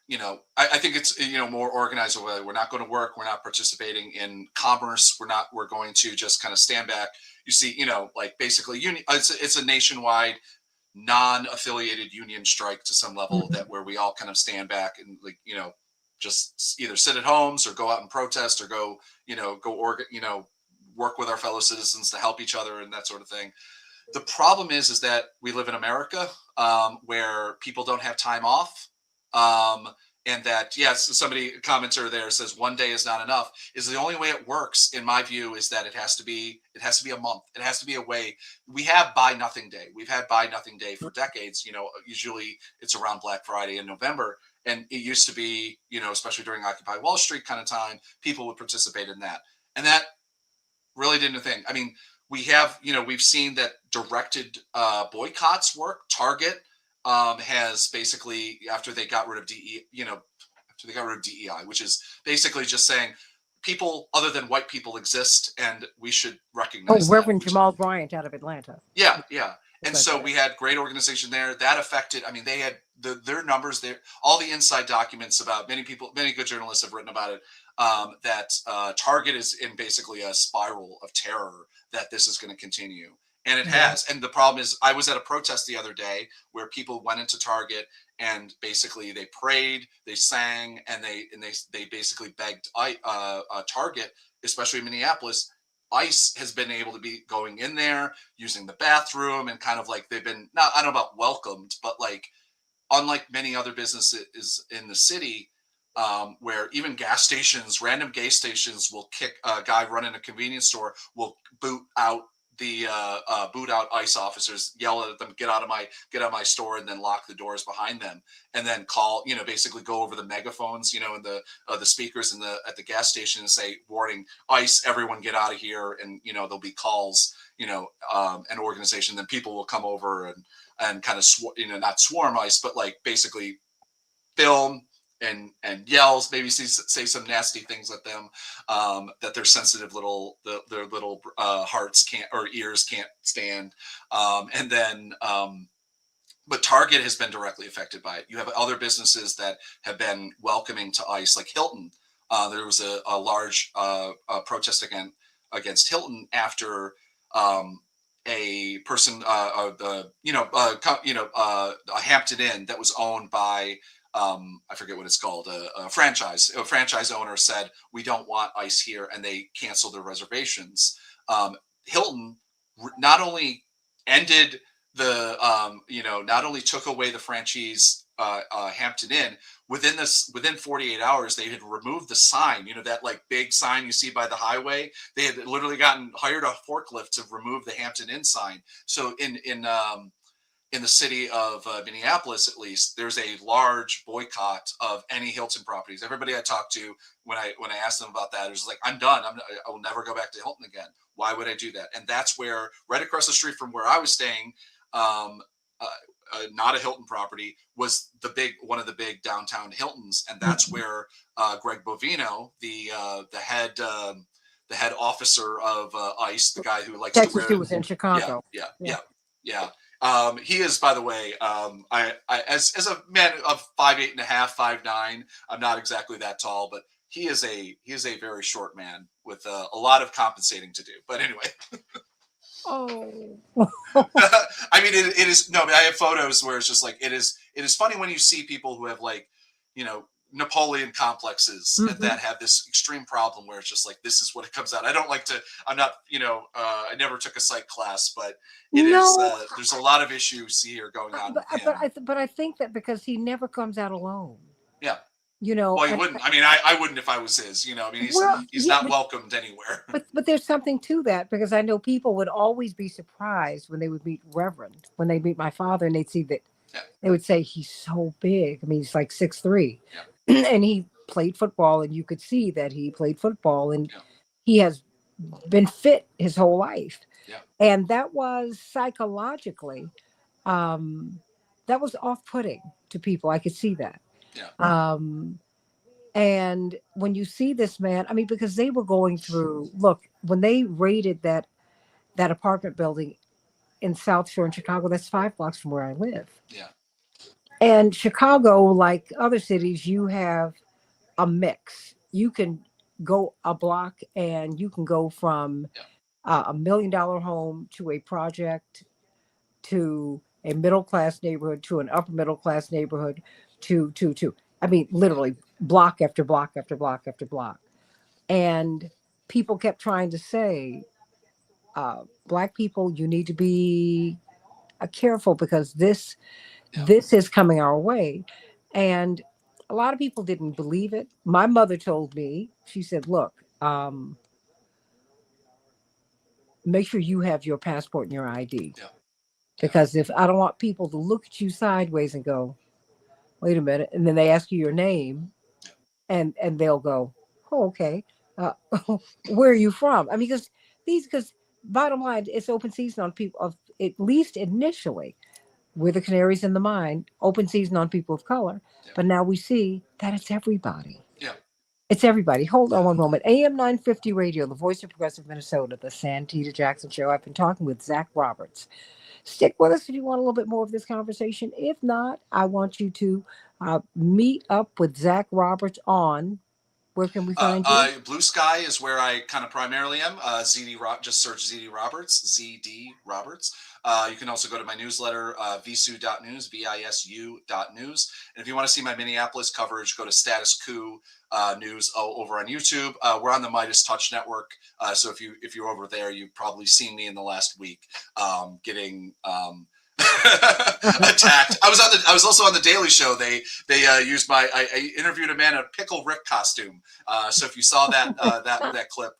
I think it's, more organized. Where we're not going to work, we're not participating in commerce, we're going to just kind of stand back. You see, like basically union, it's a nationwide non-affiliated union strike to some level, Mhm. that where we all kind of stand back and, like, just either sit at homes or go out and protest or go, work with our fellow citizens to help each other and that sort of thing. The problem is that we live in America, where people don't have time off, um, and that, yes, somebody commenter there says one day is not enough. Is the only way it works, in my view, is that it has to be a month. It has to be a way. We have Buy Nothing Day. We've had Buy Nothing Day for decades. Usually it's around Black Friday in November, and it used to be, especially during Occupy Wall Street kind of time, people would participate in that, and that really didn't a thing. I mean, we've seen that directed boycotts work. Target has basically, after they got rid of after they got rid of DEI, which is basically just saying people other than white people exist and we should Oh, recognize them. Reverend Jamal Bryant out of Atlanta. Yeah, yeah. And Said so that. we had great organization there that affected. I mean, they had their numbers there, all the inside documents about many people, many good journalists have written about it. That Target is in basically a spiral of terror, that this is going to continue. And it Yeah. has. And the problem is, I was at a protest the other day where people went into Target and basically they prayed, they sang, and they basically begged Target, especially in Minneapolis. ICE has been able to be going in there, using the bathroom, and kind of like they've been, not, I don't know about welcomed, but like, unlike many other businesses in the city, where even gas stations, random gas stations will kick a guy running a convenience store, will boot out ICE officers, yell at them, get out of my store, and then lock the doors behind them, and then call, basically go over the megaphones, and the speakers at the gas station, and say, warning, ICE, everyone get out of here, and there'll be calls, an organization, then people will come over and kind of not swarm ICE, but like basically film and yells, maybe say some nasty things at them, that their sensitive their little hearts can't, or ears can't stand, and then but Target has been directly affected by it. You have other businesses that have been welcoming to ICE, like Hilton. There was a large protest against Hilton after a person, a Hampton Inn that was owned by, I forget what it's called, a franchise. A franchise owner said, "We don't want ICE here," and they canceled their reservations. Hilton not only ended not only took away the franchise, Hampton Inn. Within 48 hours, they had removed the sign. That like big sign you see by the highway. They had literally hired a forklift to remove the Hampton Inn sign. So in the city of Minneapolis, at least, there's a large boycott of any Hilton properties. Everybody I talked to, when I asked them about that, it was like, I'm done. I will never go back to Hilton again. Why would I do that? And that's where, right across the street from where I was staying, um, not a Hilton property, was one of the big downtown Hiltons, and that's Mhm. where Greg Bovino, the head officer of ICE, the guy who likes to Texas, wear, who was in yeah, Chicago. yeah, Yeah. yeah, yeah. He is, by the way, as a man of 5'8.5", 5'9", I'm not exactly that tall, but he is a very short man with a lot of compensating to do. But anyway, Oh. I mean, it is no. But I have photos where it's just like it is funny when you see people who have, like, Napoleon complexes, and Hmm. that have this extreme problem where it's just like, this is what it comes out. I don't like to. I'm not. I never took a psych class, but it is. No, There's a lot of issues here going on with him. but I think that because he never comes out alone, Yeah. Well, he and wouldn't. I mean, I wouldn't if I was his. I mean, he's well, he's yeah, not welcomed anywhere. but there's something to that because I know people would always be surprised when they would meet Reverend, when they meet my father, and they'd see that Yeah. they would say he's so big. I mean, he's like 6'3", Yeah. and he played football, and you could see that he played football, and Yeah. he has been fit his whole life, Yeah. and that was psychologically, um, that was off-putting to people. I could see that. Yeah. Um, and when you see this man, I mean, because they were going through, look, when they raided that apartment building, in South Shore in Chicago. That's 5 blocks from where I live. Yeah. And Chicago, like other cities, you have a mix. You can go a block and you can go from Yeah. $1 million home to a project to a middle class neighborhood to an upper middle class neighborhood to I mean Yeah. literally block after block after block after block. And people kept trying to say, black people, you need to be careful because Yeah. this is coming our way. And a lot of people didn't believe it. My mother told me, she said, look, make sure you have your passport and your ID. Yeah. Yeah. Because if I don't want people to look at you sideways and go, wait a minute, and then they ask you your name and they'll go, oh, okay. Uh, where are you from? I mean, because bottom line, it's open season on people of, at least initially, we're the canaries in the mine, open season on people of color. Yeah. But now we see that it's everybody. Yeah. It's everybody. Hold on Yeah. one moment. AM 950 Radio, the voice of progressive Minnesota, the Santita Jackson Show. I've been talking with Zach Roberts. Stick with us if you want a little bit more of this conversation. If not, I want you to meet up with Zach Roberts on, where can we find you? Blue Sky is where I kind of primarily am. Just search ZD Roberts, ZD Roberts. You can also go to my newsletter, visu.news, visu.news. And if you want to see my Minneapolis coverage, go to Status Coup News over on YouTube. We're on the Midas Touch Network, so if you're over there, you've probably seen me in the last week getting. Attacked. I was also on the Daily Show. They used I interviewed a man in a Pickle Rick costume. So if you saw that clip,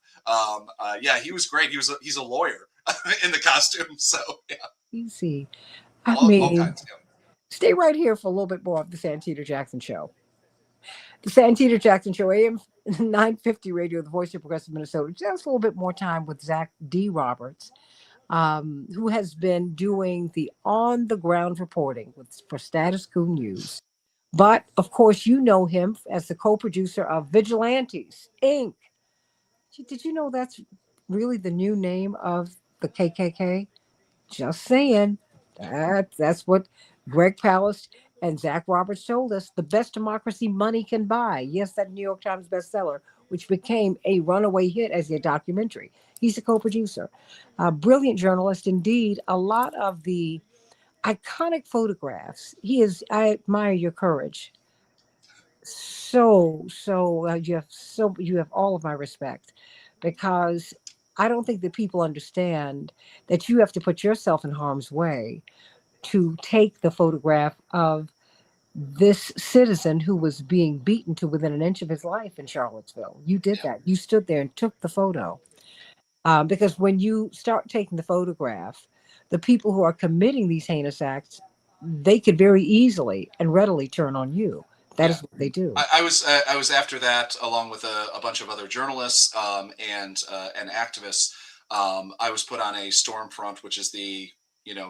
yeah, he was great. He's a lawyer in the costume. So yeah, Easy. I all mean, kinds. Yeah. stay right here for a little bit more of the Santita Jackson Show. The Santita Jackson Show, AM 950 Radio, the voice of progressive Minnesota. Just a little bit more time with Zach D. Roberts, who has been doing the on the ground reporting for Status Quo News. But of course, you know him as the co producer of Vigilantes Inc. Did you know that's really the new name of the KKK? Just saying. That's what Greg Palast and Zach Roberts told us. The best democracy money can buy. Yes, that New York Times bestseller, which became a runaway hit as a documentary. He's a co-producer, a brilliant journalist indeed. A lot of the iconic photographs. He is. I admire your courage. You have all of my respect, because I don't think that people understand that you have to put yourself in harm's way to take the photograph of this citizen who was being beaten to within an inch of his life in Charlottesville. You did Yeah. that. You stood there and took the photo. Because when you start taking the photograph, the people who are committing these heinous acts, they could very easily and readily turn on you. That Yeah. is what they do. I was after that along with a bunch of other journalists and activists. I was put on a Stormfront, which is the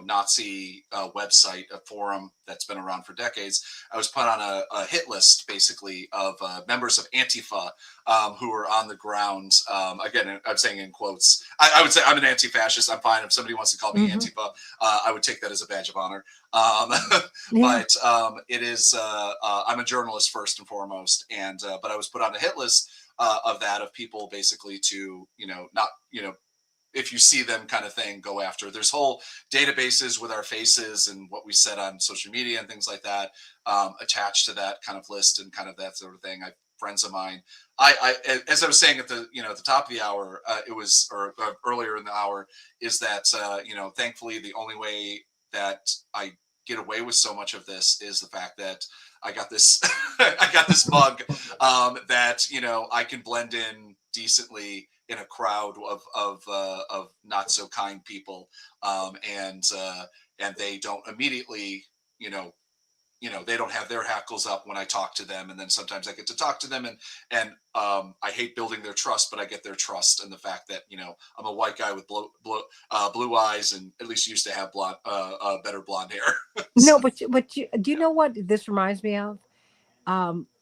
Nazi website, a forum that's been around for decades. I was put on a hit list basically of members of Antifa who were on the ground. Again, I'm saying in quotes. I would say I'm an anti-fascist. I'm fine if somebody wants to call me Antifa. I would take that as a badge of honor. Yeah. But it is. I'm a journalist first and foremost, and but I was put on a hit list of people basically to not if you see them kind of thing, go after. There's whole databases with our faces and what we said on social media and things like that attached to that kind of list and kind of that sort of thing. I friends of mine. As I was saying at the at the top of the hour, it was or earlier in the hour, is that thankfully the only way that I get away with so much of this is the fact that I got this I got this mug that I can blend in decently in a crowd of not so kind people, and they don't immediately they don't have their hackles up when I talk to them, and then sometimes I get to talk to them, and I hate building their trust, but I get their trust, and the fact that I'm a white guy with blue eyes, and at least used to have blonde better blonde hair. No, but do you know what this reminds me of?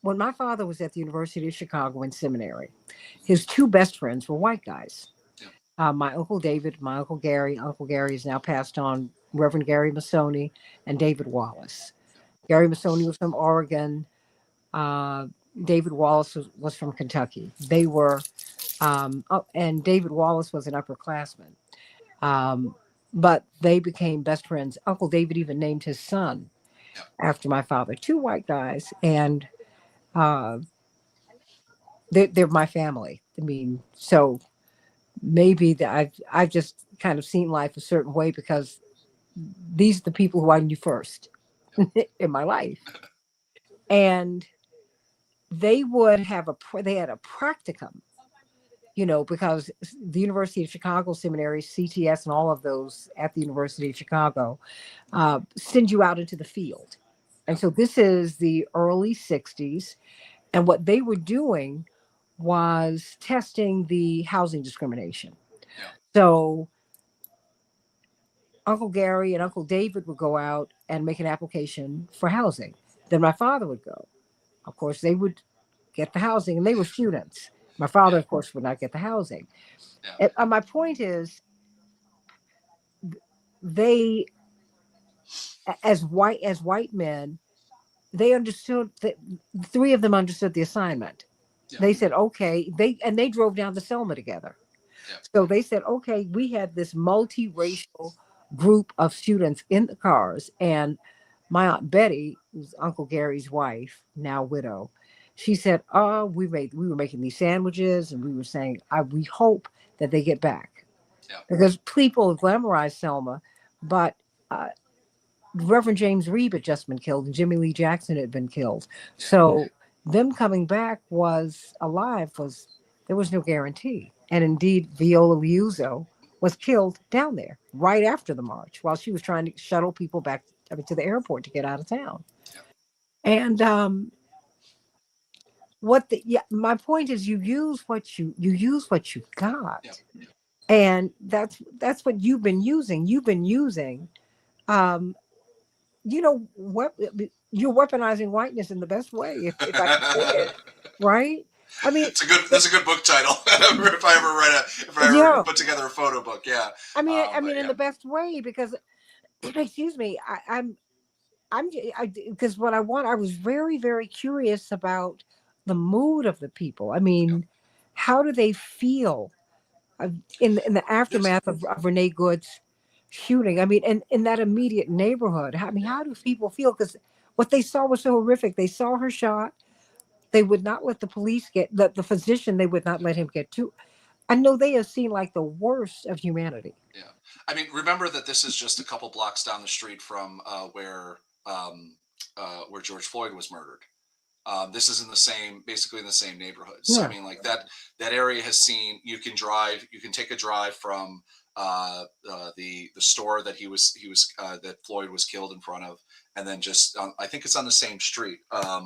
When my father was at the University of Chicago in seminary, his two best friends were white guys. Yeah. My Uncle David, my Uncle Gary. Uncle Gary is now passed on, Reverend Gary Masoni and David Wallace. Gary Masoni was from Oregon. Uh, David Wallace was from Kentucky. They were, and David Wallace was an upperclassman. Um, but they became best friends. Uncle David even named his son Yeah. after my father. Two white guys, and uh, they're my family. I mean, so maybe that I've just kind of seen life a certain way because these are the people who I knew first in my life, and they would have they had a practicum, because the University of Chicago seminary, CTS, and all of those at the University of Chicago send you out into the field. And Yep. so this is the early 60s. And what they were doing was testing the housing discrimination. Yeah. So Uncle Gary and Uncle David would go out and make an application for housing. Then my father would go. Of course, they would get the housing, and they were students. My father, Yeah. of course, would not get the housing. Yeah. And my point is, they, as white men, they understood that three of them understood the assignment. Yeah. They said, okay, they drove down to Selma together. Yeah. So they said, okay, we had this multiracial group of students in the cars. And my Aunt Betty, who's Uncle Gary's wife, now widow, she said, oh, we were making these sandwiches, and we were saying, we hope that they get back. Yeah. Because people glamorize Selma, but uh, Reverend James Reeb had just been killed, and Jimmy Lee Jackson had been killed. Yeah. So them coming back was alive was there was no guarantee. And indeed, Viola Liuzzo was killed down there right after the march while she was trying to shuttle people back, I mean, to the airport to get out of town. Yeah. And my point is, you use what you Yeah. got, and that's what you've been using. You've been using. Um, what you're weaponizing whiteness in the best way, if I can say it, right? I mean, It's a good. That's a good book title. If I ever yeah. put together a photo book, yeah. I mean, I But mean, in yeah. the best way because, excuse me, because what I want, I was very, very curious about the mood of the people. I Yeah. mean, how do they feel uh, in the There's aftermath of Renee Good's shooting? I mean, in that immediate neighborhood, I mean, yeah. how do people feel? Because what they saw was so horrific. They saw her shot. They would not let the police get the physician. They would not let him get to. I know they have seen like the worst of humanity. Yeah. I mean, remember that this is just a couple blocks down the street from where George Floyd was murdered. This is in the same, basically in the same neighborhood. So I Yeah. mean, like that area has seen. You can drive. You can take a drive from the store that that Floyd was killed in front of, and then just I think it's on the same street.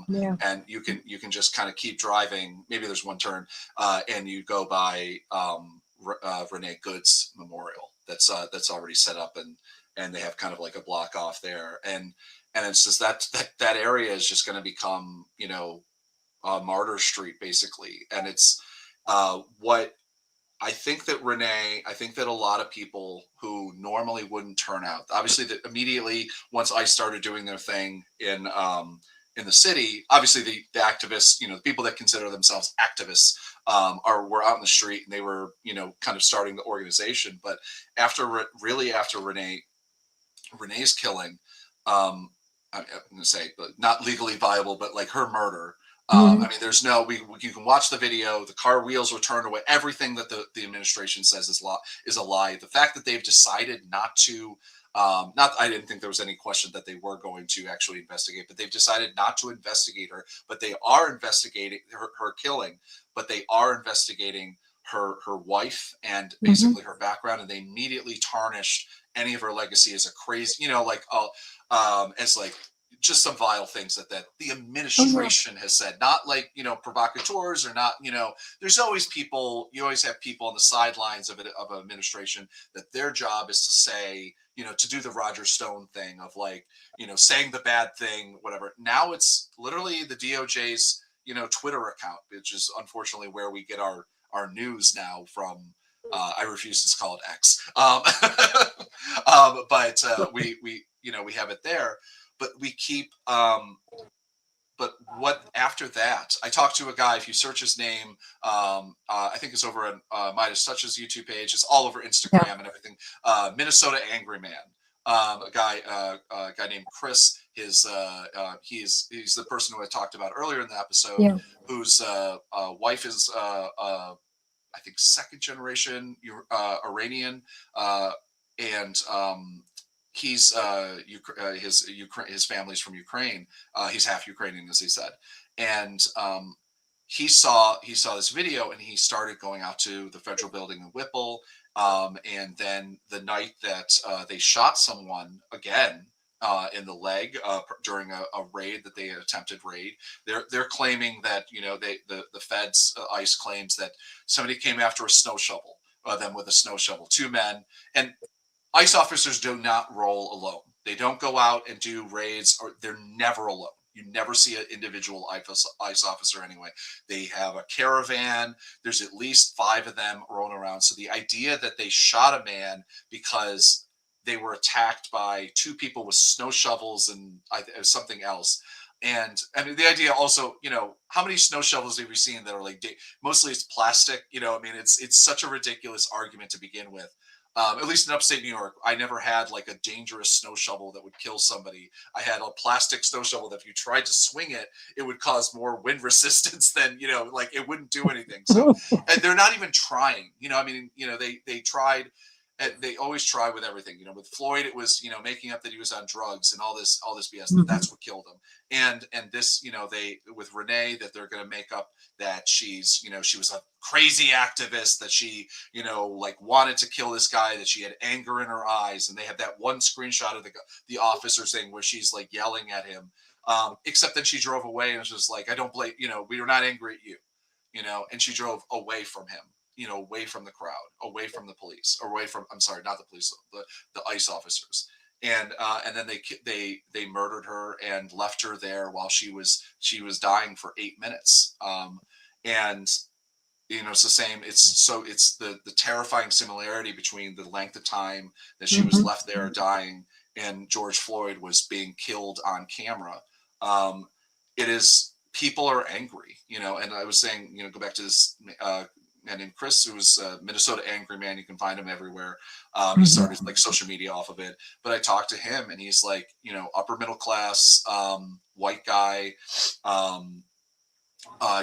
Yeah. And you can just kind of keep driving. Maybe there's one turn, and you go by Renee Good's memorial. That's already set up, and they have kind of like a block off there, and it's just that area is just going to become martyr street basically. And it's what I think that a lot of people who normally wouldn't turn out, obviously, that immediately once I started doing their thing in the city, obviously the activists, the people that consider themselves activists, were out in the street, and they were kind of starting the organization. But really after Renee's killing, um, I'm going to say, but not legally viable, but like her murder. Mhm. I mean, there's no, you can watch the video, the car wheels were turned away. Everything that the administration says is a lie. The fact that they've decided not to, I didn't think there was any question that they were going to actually investigate, but they've decided not to investigate her, but they are investigating her killing, but they are investigating her wife and Mhm. basically her background. And they immediately tarnished any of her legacy as a crazy, as like just some vile things that the Oh yeah. administration has said, not like provocateurs, or not. There's always people. You always have people on the sidelines of an administration that their job is to say, to do the Roger Stone thing of like, saying the bad thing, whatever. Now it's literally the DOJ's Twitter account, which is unfortunately where we get our news now from I refuse to call it X. But we have it there. But we keep. But what after that? I talked to a guy. If you search his name, I think it's over on Midas Touch's YouTube page. It's all over Yeah. Instagram and everything. Minnesota Angry Man. A guy named Chris. He's the person who I talked about earlier in the episode, Yeah. whose wife is I think second generation Iranian, and he's his family's from Ukraine. He's half Ukrainian, as he said, and he saw this video and he started going out to the federal building in Whipple. And then the night that they shot someone again in the leg during a raid that they attempted raid, they're claiming that the feds ICE claims that somebody came after a snow shovel, them with a snow shovel, two men, and ICE officers do not roll alone. They don't go out and do raids, or they're never alone. You never see an individual ICE officer anyway. They have a caravan. There's at least 5 of them rolling around. So the idea that they shot a man because they were attacked by 2 people with snow shovels and something else. And I mean, the idea also, how many snow shovels have you seen that are like, mostly it's plastic, I mean, it's such a ridiculous argument to begin with. At least in upstate New York, I never had like a dangerous snow shovel that would kill somebody. I had a plastic snow shovel that if you tried to swing it, it would cause more wind resistance than, like it wouldn't do anything. So, and they're not even trying, I mean, they tried, and they always try with everything. With Floyd, it was, making up that he was on drugs and all this BS. Mhm. That's what killed him. And this, they, with Renee, that they're going to make up that she's, she was a crazy activist, that she, like wanted to kill this guy, that she had anger in her eyes. And they have that one screenshot of the officer saying where she's like yelling at him. Except that she drove away and was just like, I don't blame, we were not angry at you, and she drove away from him, away from the crowd, away from the police, away from, I'm sorry, not the police, the ICE officers. And then they murdered her and left her there while she was dying for 8 minutes. And it's the same. It's the terrifying similarity between the length of time that she was Mhm. left there dying and George Floyd was being killed on camera. It is, people are angry, and I was saying, go back to this man named Chris, who was a Minnesota Angry Man. You can find him everywhere. He started like social media off of it, but I talked to him and he's like, upper middle class, white guy,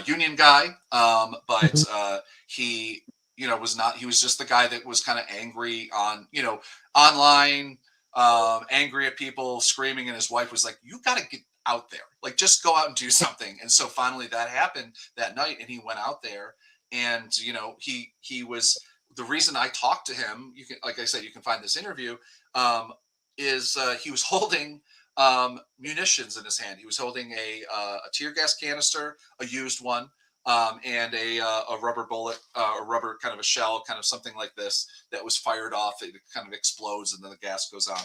union guy. But Mhm. he, was not, he was just the guy that was kind of angry on, online, angry at people screaming. And his wife was like, you got to get out there, like, just go out and do something. And so finally that happened that night and he went out there and, he was, the reason I talked to him, you can, like I said, you can find this interview, is he was holding munitions in his hand. He was holding a tear gas canister, a used one, and a rubber bullet, a rubber kind of a shell, kind of something like this that was fired off. It kind of explodes and then the gas goes on.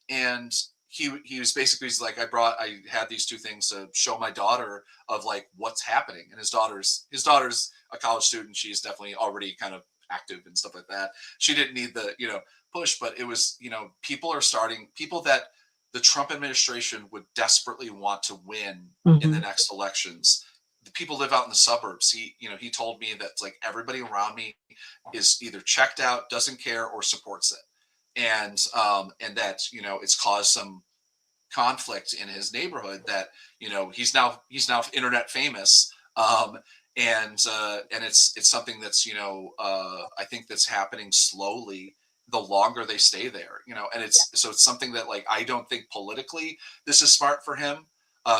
And he was basically, he's like, I had these 2 things to show my daughter of like what's happening. And his daughter's a college student. She's definitely already kind of active and stuff like that. She didn't need the push, but it was, people that the Trump administration would desperately want to win in the Mhm. next elections. The people live out in the suburbs. He told me that like everybody around me is either checked out, doesn't care, or supports it. And that, it's caused some conflict in his neighborhood that, he's now internet famous. And it's something that's, I think that's happening slowly the longer they stay there, and it's something that, like, I don't think politically this is smart for him,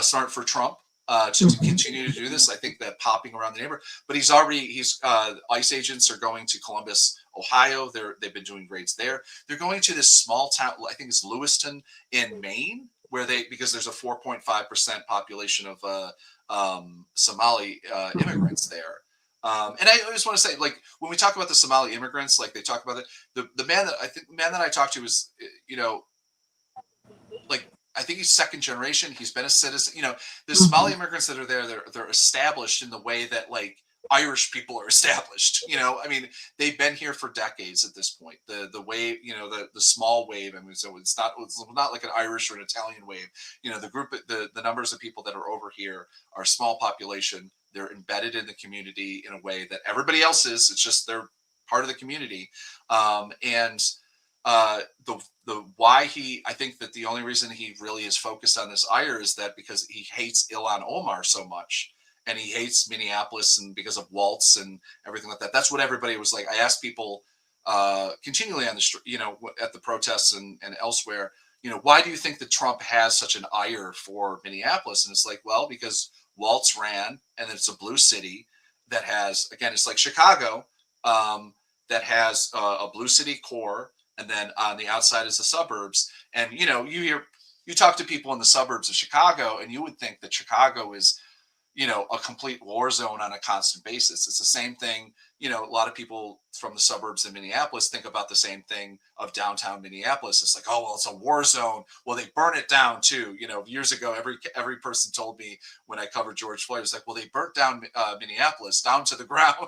smart for Trump, to Mhm. continue to do this. I think that popping around the neighborhood, but he's ICE agents are going to Columbus, Ohio. They've been doing raids there. They're going to this small town, I think it's Lewiston in Maine, where because there's a 4.5% population of Somali Mhm. immigrants there. And I just want to say, like, when we talk about the Somali immigrants, like they talk about it, the man that I talked to was, like, I think he's second generation. He's been a citizen. The Somali Mhm. immigrants that are there, they're established in the way that, like, Irish people are established. I mean, they've been here for decades at this point. The wave, the small wave. I mean, so it's not like an Irish or an Italian wave. The numbers of people that are over here are small population. They're embedded in the community in a way that everybody else is. It's just they're part of the community, and the why I think that the only reason he really is focused on this ire is that because he hates Ilhan Omar so much, and he hates Minneapolis, and because of Waltz and everything like that. That's what everybody was like. I asked people continually on the street, at the protests and elsewhere, why do you think that Trump has such an ire for Minneapolis? And it's like, well, because Waltz ran, and it's a blue city that has, again, it's like Chicago, that has a blue city core, and then on the outside is the suburbs. And you talk to people in the suburbs of Chicago, and you would think that Chicago is a complete war zone on a constant basis. It's the same thing. A lot of people from the suburbs in Minneapolis think about the same thing of downtown Minneapolis. It's like, oh, well, it's a war zone. Well, they burn it down too. Years ago, every person told me when I covered George Floyd, it's like, well, they burnt down Minneapolis down to the ground.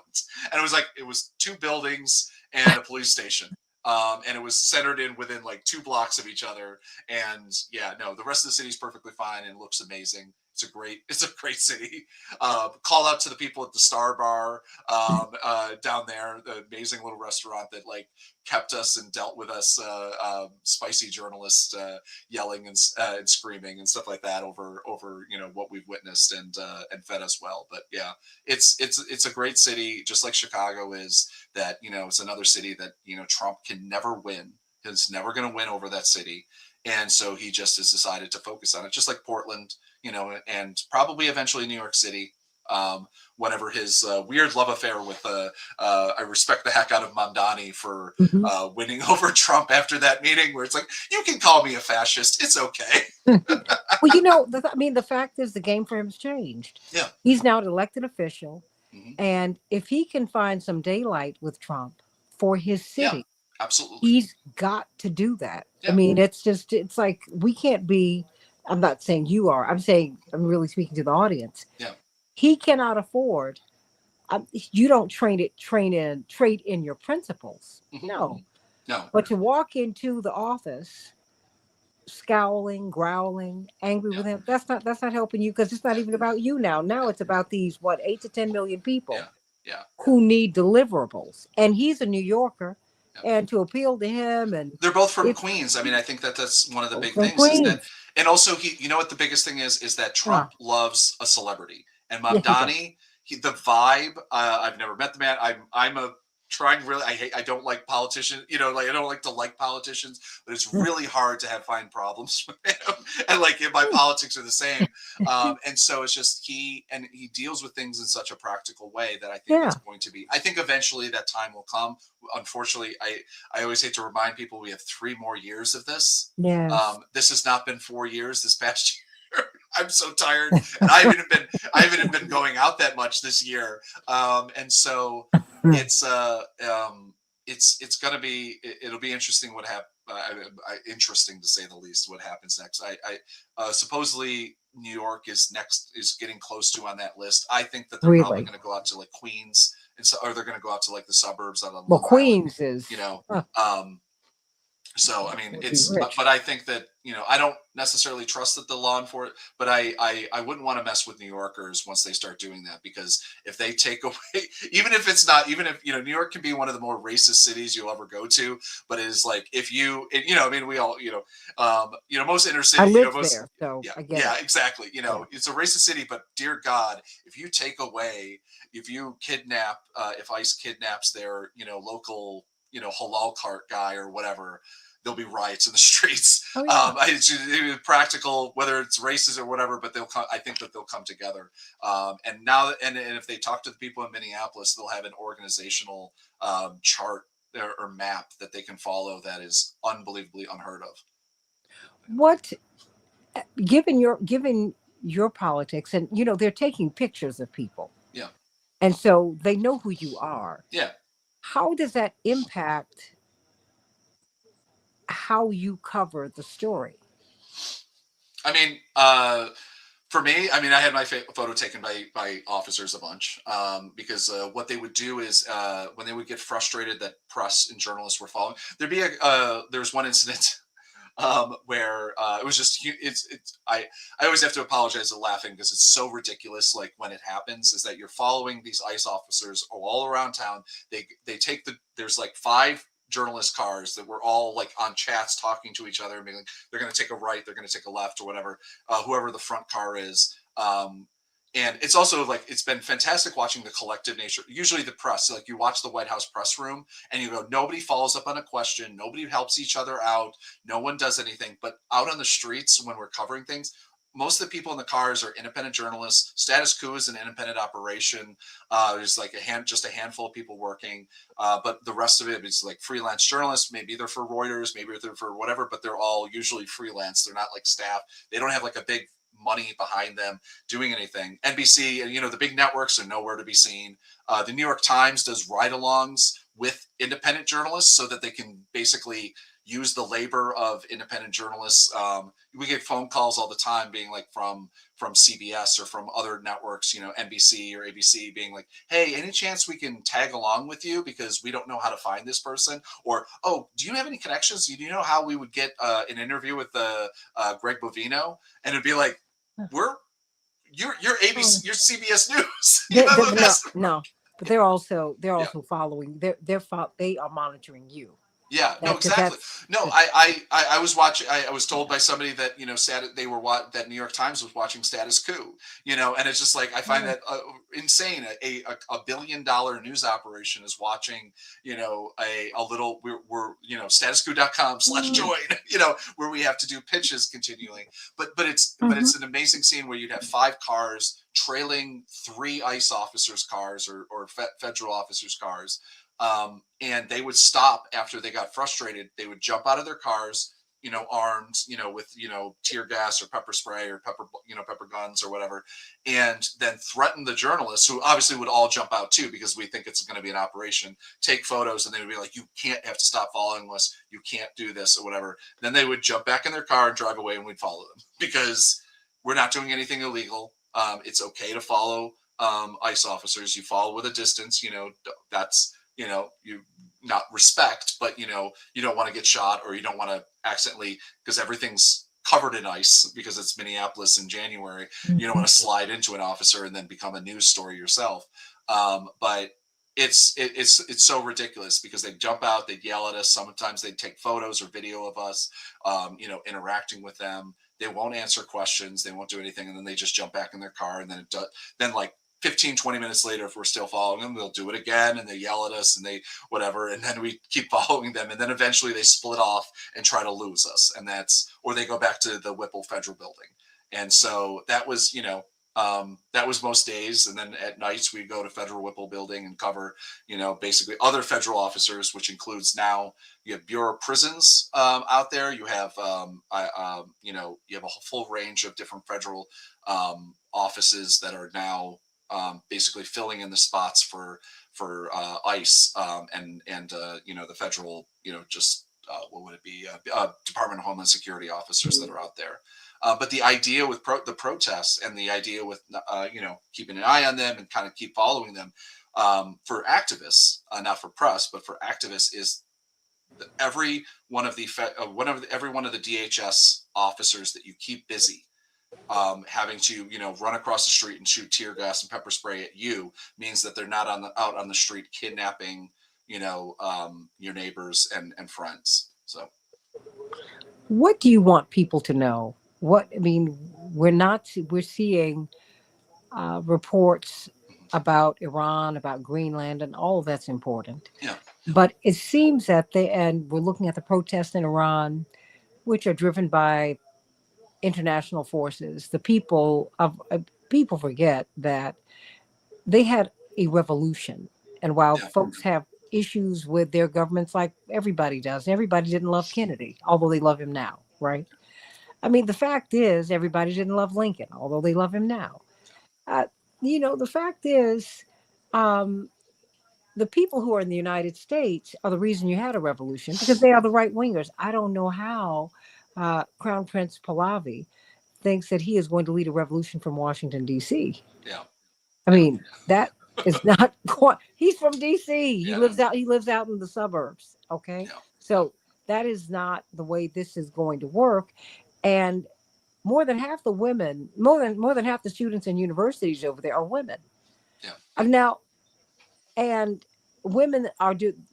And it was two buildings and a police station. And it was centered within like 2 blocks of each other. And yeah, no, the rest of the city is perfectly fine and looks amazing. It's a great city. Call out to the people at the Star Bar down there, the amazing little restaurant that like kept us and dealt with us, spicy journalists yelling and screaming and stuff like that over what we've witnessed, and fed us well. But yeah, it's a great city, just like Chicago is. That it's another city that Trump can never win. He's never going to win over that city, and so he just has decided to focus on it, just like Portland. And probably eventually New York City, whenever his weird love affair with, I respect the heck out of Mamdani for winning over Trump after that meeting, where it's like, you can call me a fascist. It's okay. Well, the fact is the game for him has changed. Yeah. He's now an elected official. Mm-hmm. And if he can find some daylight with Trump for his city, yeah, absolutely, he's got to do that. Yeah. I mean, it's like, we can't be, I'm not saying you are. I'm really speaking to the audience. Yeah. He cannot afford. You don't trade in your principles. Mm-hmm. No. But to walk into the office, scowling, growling, angry with him, that's not helping you, because it's not even about you now. Now it's about these 8 to 10 million people. Yeah. Who need deliverables, and he's a New Yorker. And to appeal to him, and they're both from Queens. I mean, I think that's one of the big things. Is that, and also what the biggest thing is that Trump loves a celebrity, and Mamdani, the vibe. I've never met the man. I'm a trying really. I don't like politicians. I don't like to like politicians, but it's really hard to find problems with him. And my politics are the same. And so it's just he deals with things in such a practical way that I think it's going to be. I think eventually that time will come. Unfortunately, I always hate to remind people we have 3 more years of this. Yes. This has not been 4 years this past year. I'm so tired, and I haven't been going out that much this year. And so it's gonna be, it'll be interesting what happens. Interesting to say the least, what happens next. I supposedly New York is getting close to on that list. I think that they're probably going to go out to Queens, or they're going to go out to the suburbs on Well, Queens is, so I mean, but I think that I don't necessarily trust that the law enforcement, but I wouldn't want to mess with New Yorkers once they start doing that, because if they take away, even if New York can be one of the more racist cities you'll ever go to, but it is like, if I mean, we all most inner city, I live there, so yeah, exactly. It's a racist city, but dear God, if you kidnap, if ICE kidnaps their local halal cart guy or whatever, there'll be riots in the streets. Oh, yeah. It's practical, whether it's races or whatever, but I think that they'll come together. And now, and if they talk to the people in Minneapolis, they'll have an organizational chart or map that they can follow that is unbelievably unheard of. What, given your politics, and they're taking pictures of people. Yeah. And so they know who you are. Yeah. How does that impact how you cover the story? I mean, For me, I mean, I had my photo taken by officers a bunch, because what they would do is when they would get frustrated that press and journalists were following, there was one incident where it was just I always have to apologize for laughing because it's so ridiculous. Like when it happens, is that you're following these ICE officers all around town. They take there's like 5 journalist cars that were all like on chats talking to each other and being like they're going to take a right, they're going to take a left or whatever, whoever the front car is. And it's also like it's been fantastic watching the collective nature. Usually the press, like you watch the White House press room and you go, nobody follows up on a question, nobody helps each other out, no one does anything. But out on the streets when we're covering things, most of the people in the cars are independent journalists. Status Quo is an independent operation. There's like just a handful of people working, but the rest of it is like freelance journalists. Maybe they're for Reuters, maybe they're for whatever, but they're all usually freelance. They're not like staff. They don't have like a big money behind them doing anything. NBC and the big networks are nowhere to be seen. The New York Times does ride-alongs with independent journalists so that they can basically use the labor of independent journalists. We get phone calls all the time being like from CBS or from other networks, NBC or ABC being like, hey, any chance we can tag along with you because we don't know how to find this person? Or, oh, do you have any connections? Do you know how we would get an interview with Greg Bovino? And it'd be like, you're ABC, you're CBS News. No, but they're also Yeah. following. They are monitoring you. Yeah, no, exactly. No, I was watching. I was told by somebody that that New York Times was watching Status Quo. And it's just like I find that insane. A $1 billion news operation is watching. A little we're statusquo.com/join. Where we have to do pitches continually. But it's an amazing scene where you'd have 5 cars trailing 3 ICE officers' cars or federal officers' cars. And they would stop after they got frustrated. They would jump out of their cars, armed, with, tear gas or pepper spray or pepper guns or whatever, and then threaten the journalists who obviously would all jump out too, because we think it's going to be an operation, take photos. And they would be like, you can't have to stop following us. You can't do this or whatever. Then they would jump back in their car and drive away and we'd follow them because we're not doing anything illegal. It's okay to follow ICE officers. You follow with a distance, that's, you not respect, but you don't want to get shot or you don't want to accidentally, because everything's covered in ice because it's Minneapolis in January. You don't want to slide into an officer and then become a news story yourself. But it's so ridiculous because they jump out, they yell at us. Sometimes they take photos or video of us, interacting with them. They won't answer questions. They won't do anything. And then they just jump back in their car. And then like 15-20 minutes later, if we're still following them, they'll do it again and they yell at us and they whatever, and then we keep following them, and then eventually they split off and try to lose us, and or they go back to the Whipple Federal Building. And so that was that was most days, and then at nights we go to Federal Whipple Building and cover basically other federal officers, which includes now you have Bureau of Prisons out there. You have you have a full range of different federal offices that are now basically filling in the spots for ICE and the federal what would it be Department of Homeland Security officers that are out there. But the idea with the protests and the idea with keeping an eye on them and kind of keep following them for activists, not for press, but for activists, is every one of the DHS officers that you keep busy having to run across the street and shoot tear gas and pepper spray at you means that they're not out on the street kidnapping your neighbors and friends. So what do you want people to know? We're seeing reports about Iran, about Greenland, and all of that's important. Yeah. But it seems that we're looking at the protests in Iran, which are driven by international forces. The people forget that they had a revolution, and while folks have issues with their governments, like everybody does, everybody didn't love Kennedy, although they love him now, right? I mean, the fact is, everybody didn't love Lincoln, although they love him now. The fact is, the people who are in the United States are the reason you had a revolution, because they are the right wingers. I don't know how Crown Prince Pahlavi thinks that he is going to lead a revolution from Washington, D.C. Yeah. I Yeah. mean, that is not quite, he's from D.C. Yeah. No. He lives out in the suburbs. Okay. Yeah. Yeah. So that is not the way this is going to work. And more than half the women, more than half the students in universities over there are women. Yeah. Now, and women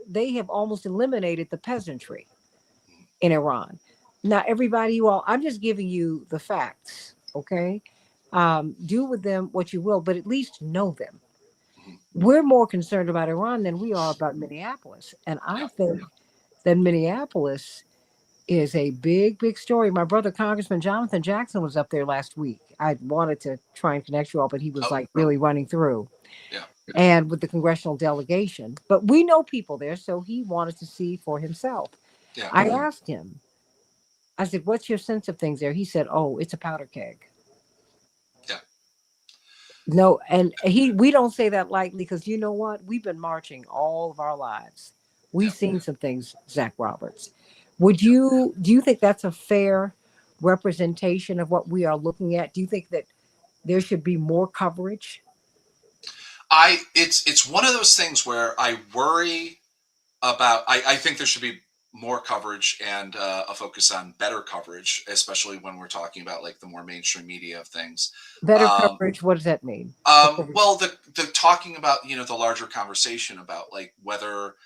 they have almost eliminated the peasantry Mhm. in Iran. Now, everybody, well, I'm just giving you the facts, okay? Do with them what you will, but at least know them. Mhm. We're more concerned about Iran than we are about Minneapolis. And I Yeah. think that Minneapolis is a big, big story. My brother, Congressman Jonathan Jackson, was up there last week. I wanted to try and connect you all, but he was Oh. like really running through Yeah. and with the congressional delegation. But we know people there, so he wanted to see for himself. Yeah. I asked him, I said, "What's your sense of things there?" He said, "Oh, it's a powder keg." Yeah. No, and we don't say that lightly because you know what? We've been marching all of our lives. We've Yeah. seen some things, Zach Roberts. Do you think that's a fair representation of what we are looking at? Do you think that there should be more coverage? It's one of those things where I worry about. I think there should be more coverage and a focus on better coverage, especially when we're talking about like the more mainstream media of things. Better Um, coverage, what does that mean? well, the talking about the larger conversation about like whether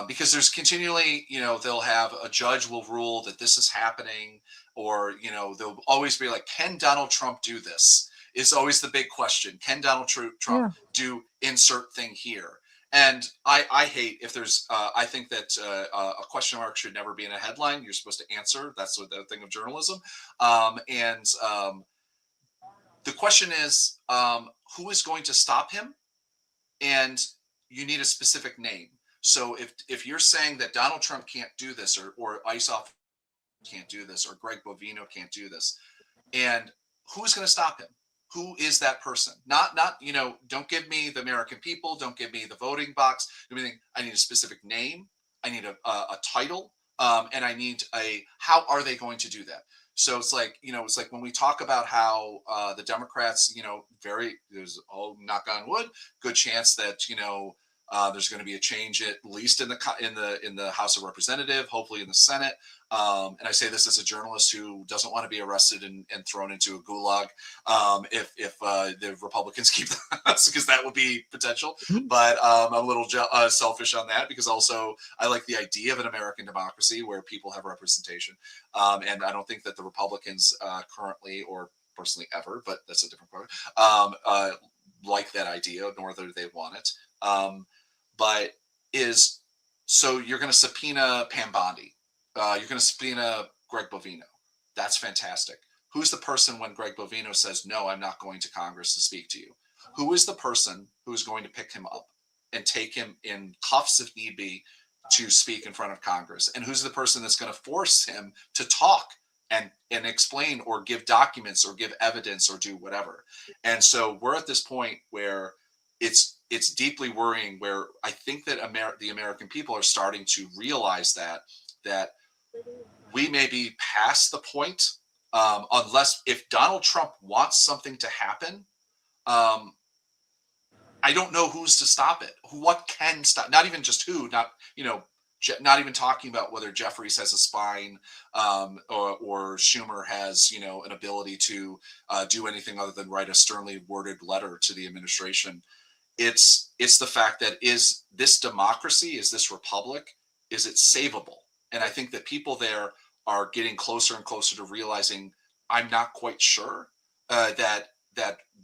because there's continually they'll have a judge will rule that this is happening, or they'll always be like, can Donald Trump do this? Is always the big question. Can Donald Trump Yeah. do insert thing here? And I hate if there's I think that a question mark should never be in a headline. You're supposed to answer. That's the thing of journalism. And the question is, who is going to stop him? And you need a specific name. So if you're saying that Donald Trump can't do this, or ICE officer can't do this, or Greg Bovino can't do this, and who's going to stop him? Who is that person? Not don't give me the American people, don't give me the voting box, everything. I need a specific name. I need a title, and I need a how are they going to do that? So it's like when we talk about how the Democrats, there's knock on wood, good chance that there's going to be a change at least in the House of Representative, hopefully in the Senate. And I say this as a journalist who doesn't want to be arrested and thrown into a gulag if the Republicans keep us, because that would be potential. Mhm. But I'm a little selfish on that, because also I like the idea of an American democracy where people have representation. And I don't think that the Republicans currently, or personally ever, but that's a different part, like that idea, nor do they want it. But is so you're going to subpoena Pam Bondi. You're going to subpoena Greg Bovino. That's fantastic. Who's the person when Greg Bovino says, no, I'm not going to Congress to speak to you? Who is the person who is going to pick him up and take him in cuffs if need be to speak in front of Congress? And who's the person that's going to force him to talk and explain or give documents or give evidence or do whatever? And so we're at this point where it's deeply worrying, where I think that the American people are starting to realize that we may be past the point, unless if Donald Trump wants something to happen. um, I don't know who's to stop it. What can stop? Not even just who. Not even talking about whether Jeffries has a spine, or Schumer has an ability to do anything other than write a sternly worded letter to the administration. It's the fact that, is this democracy, is this republic, is it savable? And I think that people there are getting closer and closer to realizing, I'm not quite sure that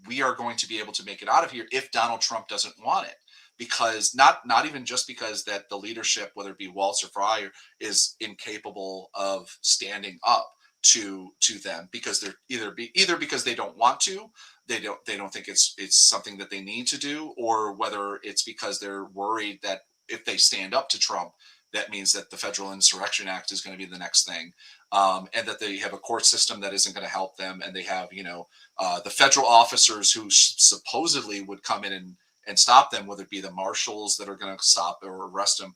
we are going to be able to make it out of here if Donald Trump doesn't want it. Because not even just because that the leadership, whether it be Waltz or Fryer, is incapable of standing up to them, because they're either because they don't want to, they don't think it's something that they need to do, or whether it's because they're worried that if they stand up to Trump, that means that the Federal Insurrection Act is going to be the next thing, and that they have a court system that isn't going to help them, and they have the federal officers who supposedly would come in and stop them, whether it be the marshals that are going to stop or arrest them,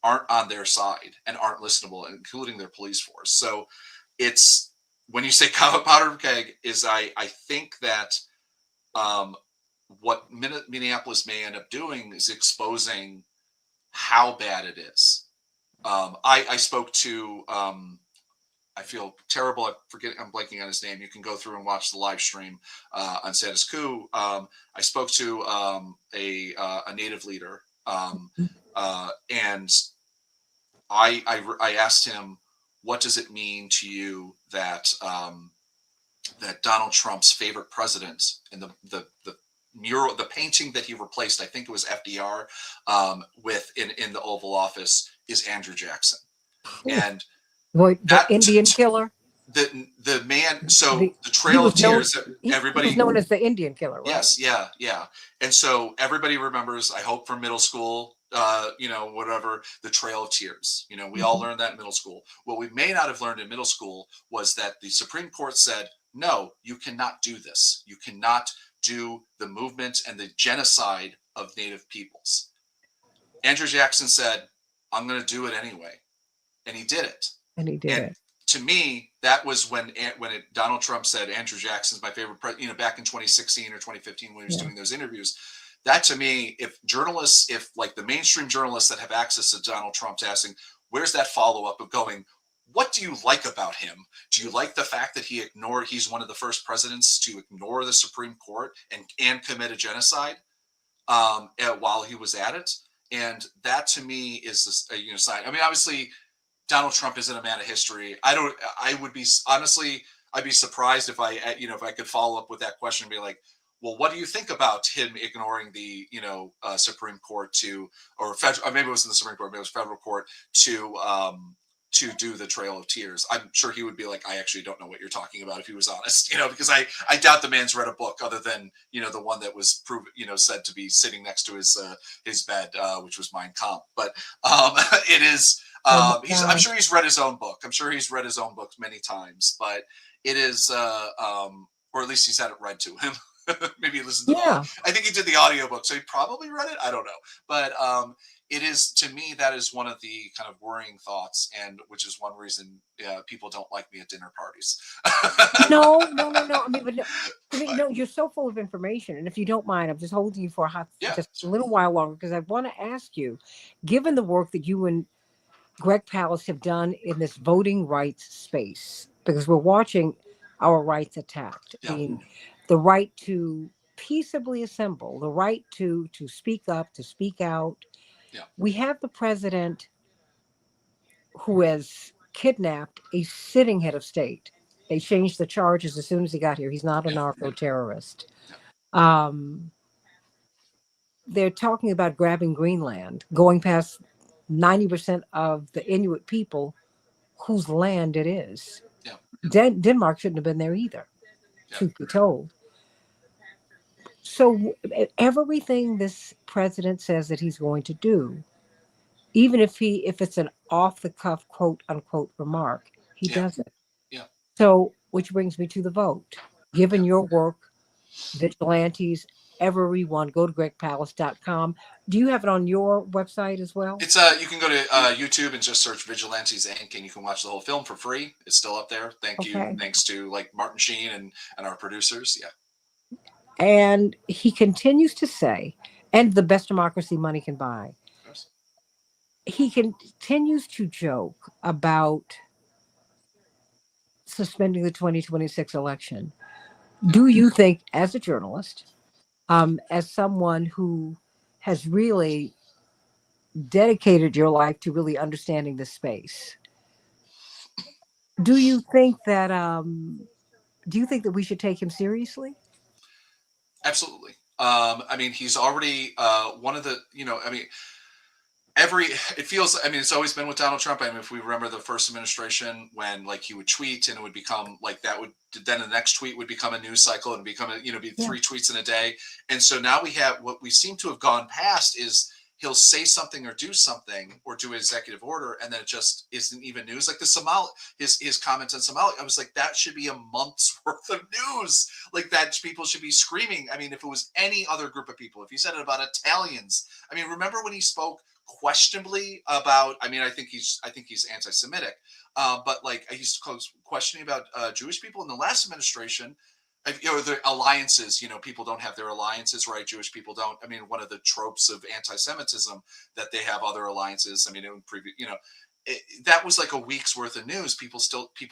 aren't on their side and aren't listenable, including their police force. So it's when you say powder keg, is I think that what Minneapolis may end up doing is exposing how bad it is. I spoke to I feel terrible. I'm blanking on his name. You can go through and watch the live stream on Status Coup. I spoke to a native leader, and I asked him, what does it mean to you that that Donald Trump's favorite president and the mural, the painting that he replaced, I think it was FDR, with in the Oval Office, is Andrew Jackson. And the Indian killer. The man. So the Trail of Tears. Everybody he was known as the Indian killer, right? Yes, yeah. And so everybody remembers, I hope, from middle school, whatever, the Trail of Tears. We all learned that in middle school. What we may not have learned in middle school was that the Supreme Court said, no, you cannot do this. You cannot do the movement and the genocide of Native peoples. Andrew Jackson said, I'm going to do it anyway. And he did it. And to me, that was when Donald Trump said Andrew Jackson's my favorite president, back in 2016 or 2015 when he was doing those interviews. That, to me, if like the mainstream journalists that have access to Donald Trump's asking, where's that follow-up of going, what do you like about him? Do you like the fact that he's one of the first presidents to ignore the Supreme Court and commit a genocide while he was at it? And that, to me, is a sign. I mean, obviously, Donald Trump isn't a man of history. I'd be surprised if I could follow up with that question and be like, well, what do you think about him ignoring the, Supreme Court or maybe it wasn't the Supreme Court, maybe it was federal court to do the Trail of Tears? I'm sure he would be like, I actually don't know what you're talking about, if he was honest, because I doubt the man's read a book other than, the one that was said to be sitting next to his bed, which was Mein Kampf. But it is, I'm sure he's read his own book. I'm sure he's read his own books many times, but it is, or at least he's had it read to him. Maybe he listened to it. I think he did the audiobook, so he probably read it. I don't know. But it is, to me, that is one of the kind of worrying thoughts, and which is one reason people don't like me at dinner parties. No. No, you're so full of information. And if you don't mind, I'm just holding you for just a little while longer, because I want to ask you, given the work that you and Greg Palast have done in this voting rights space, because we're watching our rights attacked. I mean, the right to peaceably assemble, the right to speak up, to speak out. Yeah. We have the president who has kidnapped a sitting head of state. They changed the charges as soon as he got here. He's not a narco-terrorist. They're talking about grabbing Greenland, going past 90% of the Inuit people whose land it is. Yeah. Denmark shouldn't have been there either, truth be told. So everything this president says that he's going to do, even if it's an off-the-cuff, quote-unquote remark, he does it. Yeah. So, which brings me to the vote. Given your work, vigilantes, everyone, go to gregpalast.com. Do you have it on your website as well? It's you can go to YouTube and just search Vigilantes Inc. and you can watch the whole film for free. It's still up there. Thank you. Thanks to Martin Sheen and our producers. Yeah. And he continues to say, and the best democracy money can buy. He continues to joke about suspending the 2026 election. Do you think, as a journalist, as someone who has really dedicated your life to really understanding the space, do you think that we should take him seriously? Absolutely. I mean, he's already one of the, it's always been with Donald Trump. I mean, if we remember the first administration, when he would tweet and it would become then the next tweet would become a news cycle and become be 3 tweets in a day. And so now we have, what we seem to have gone past is he'll say something or do something or do an executive order, and then it just isn't even news. Like his comments on Somalia, I was like, that should be a month's worth of news. Like, that people should be screaming. I mean, if it was any other group of people, if he said it about Italians, I mean, remember when he spoke questionably about. I mean, I think he's anti-Semitic, but like he's questioning about Jewish people in the last administration. The alliances, people don't have their alliances, right? Jewish people don't. I mean, one of the tropes of anti-Semitism that they have other alliances. I mean, in previous, that was like a week's worth of news. People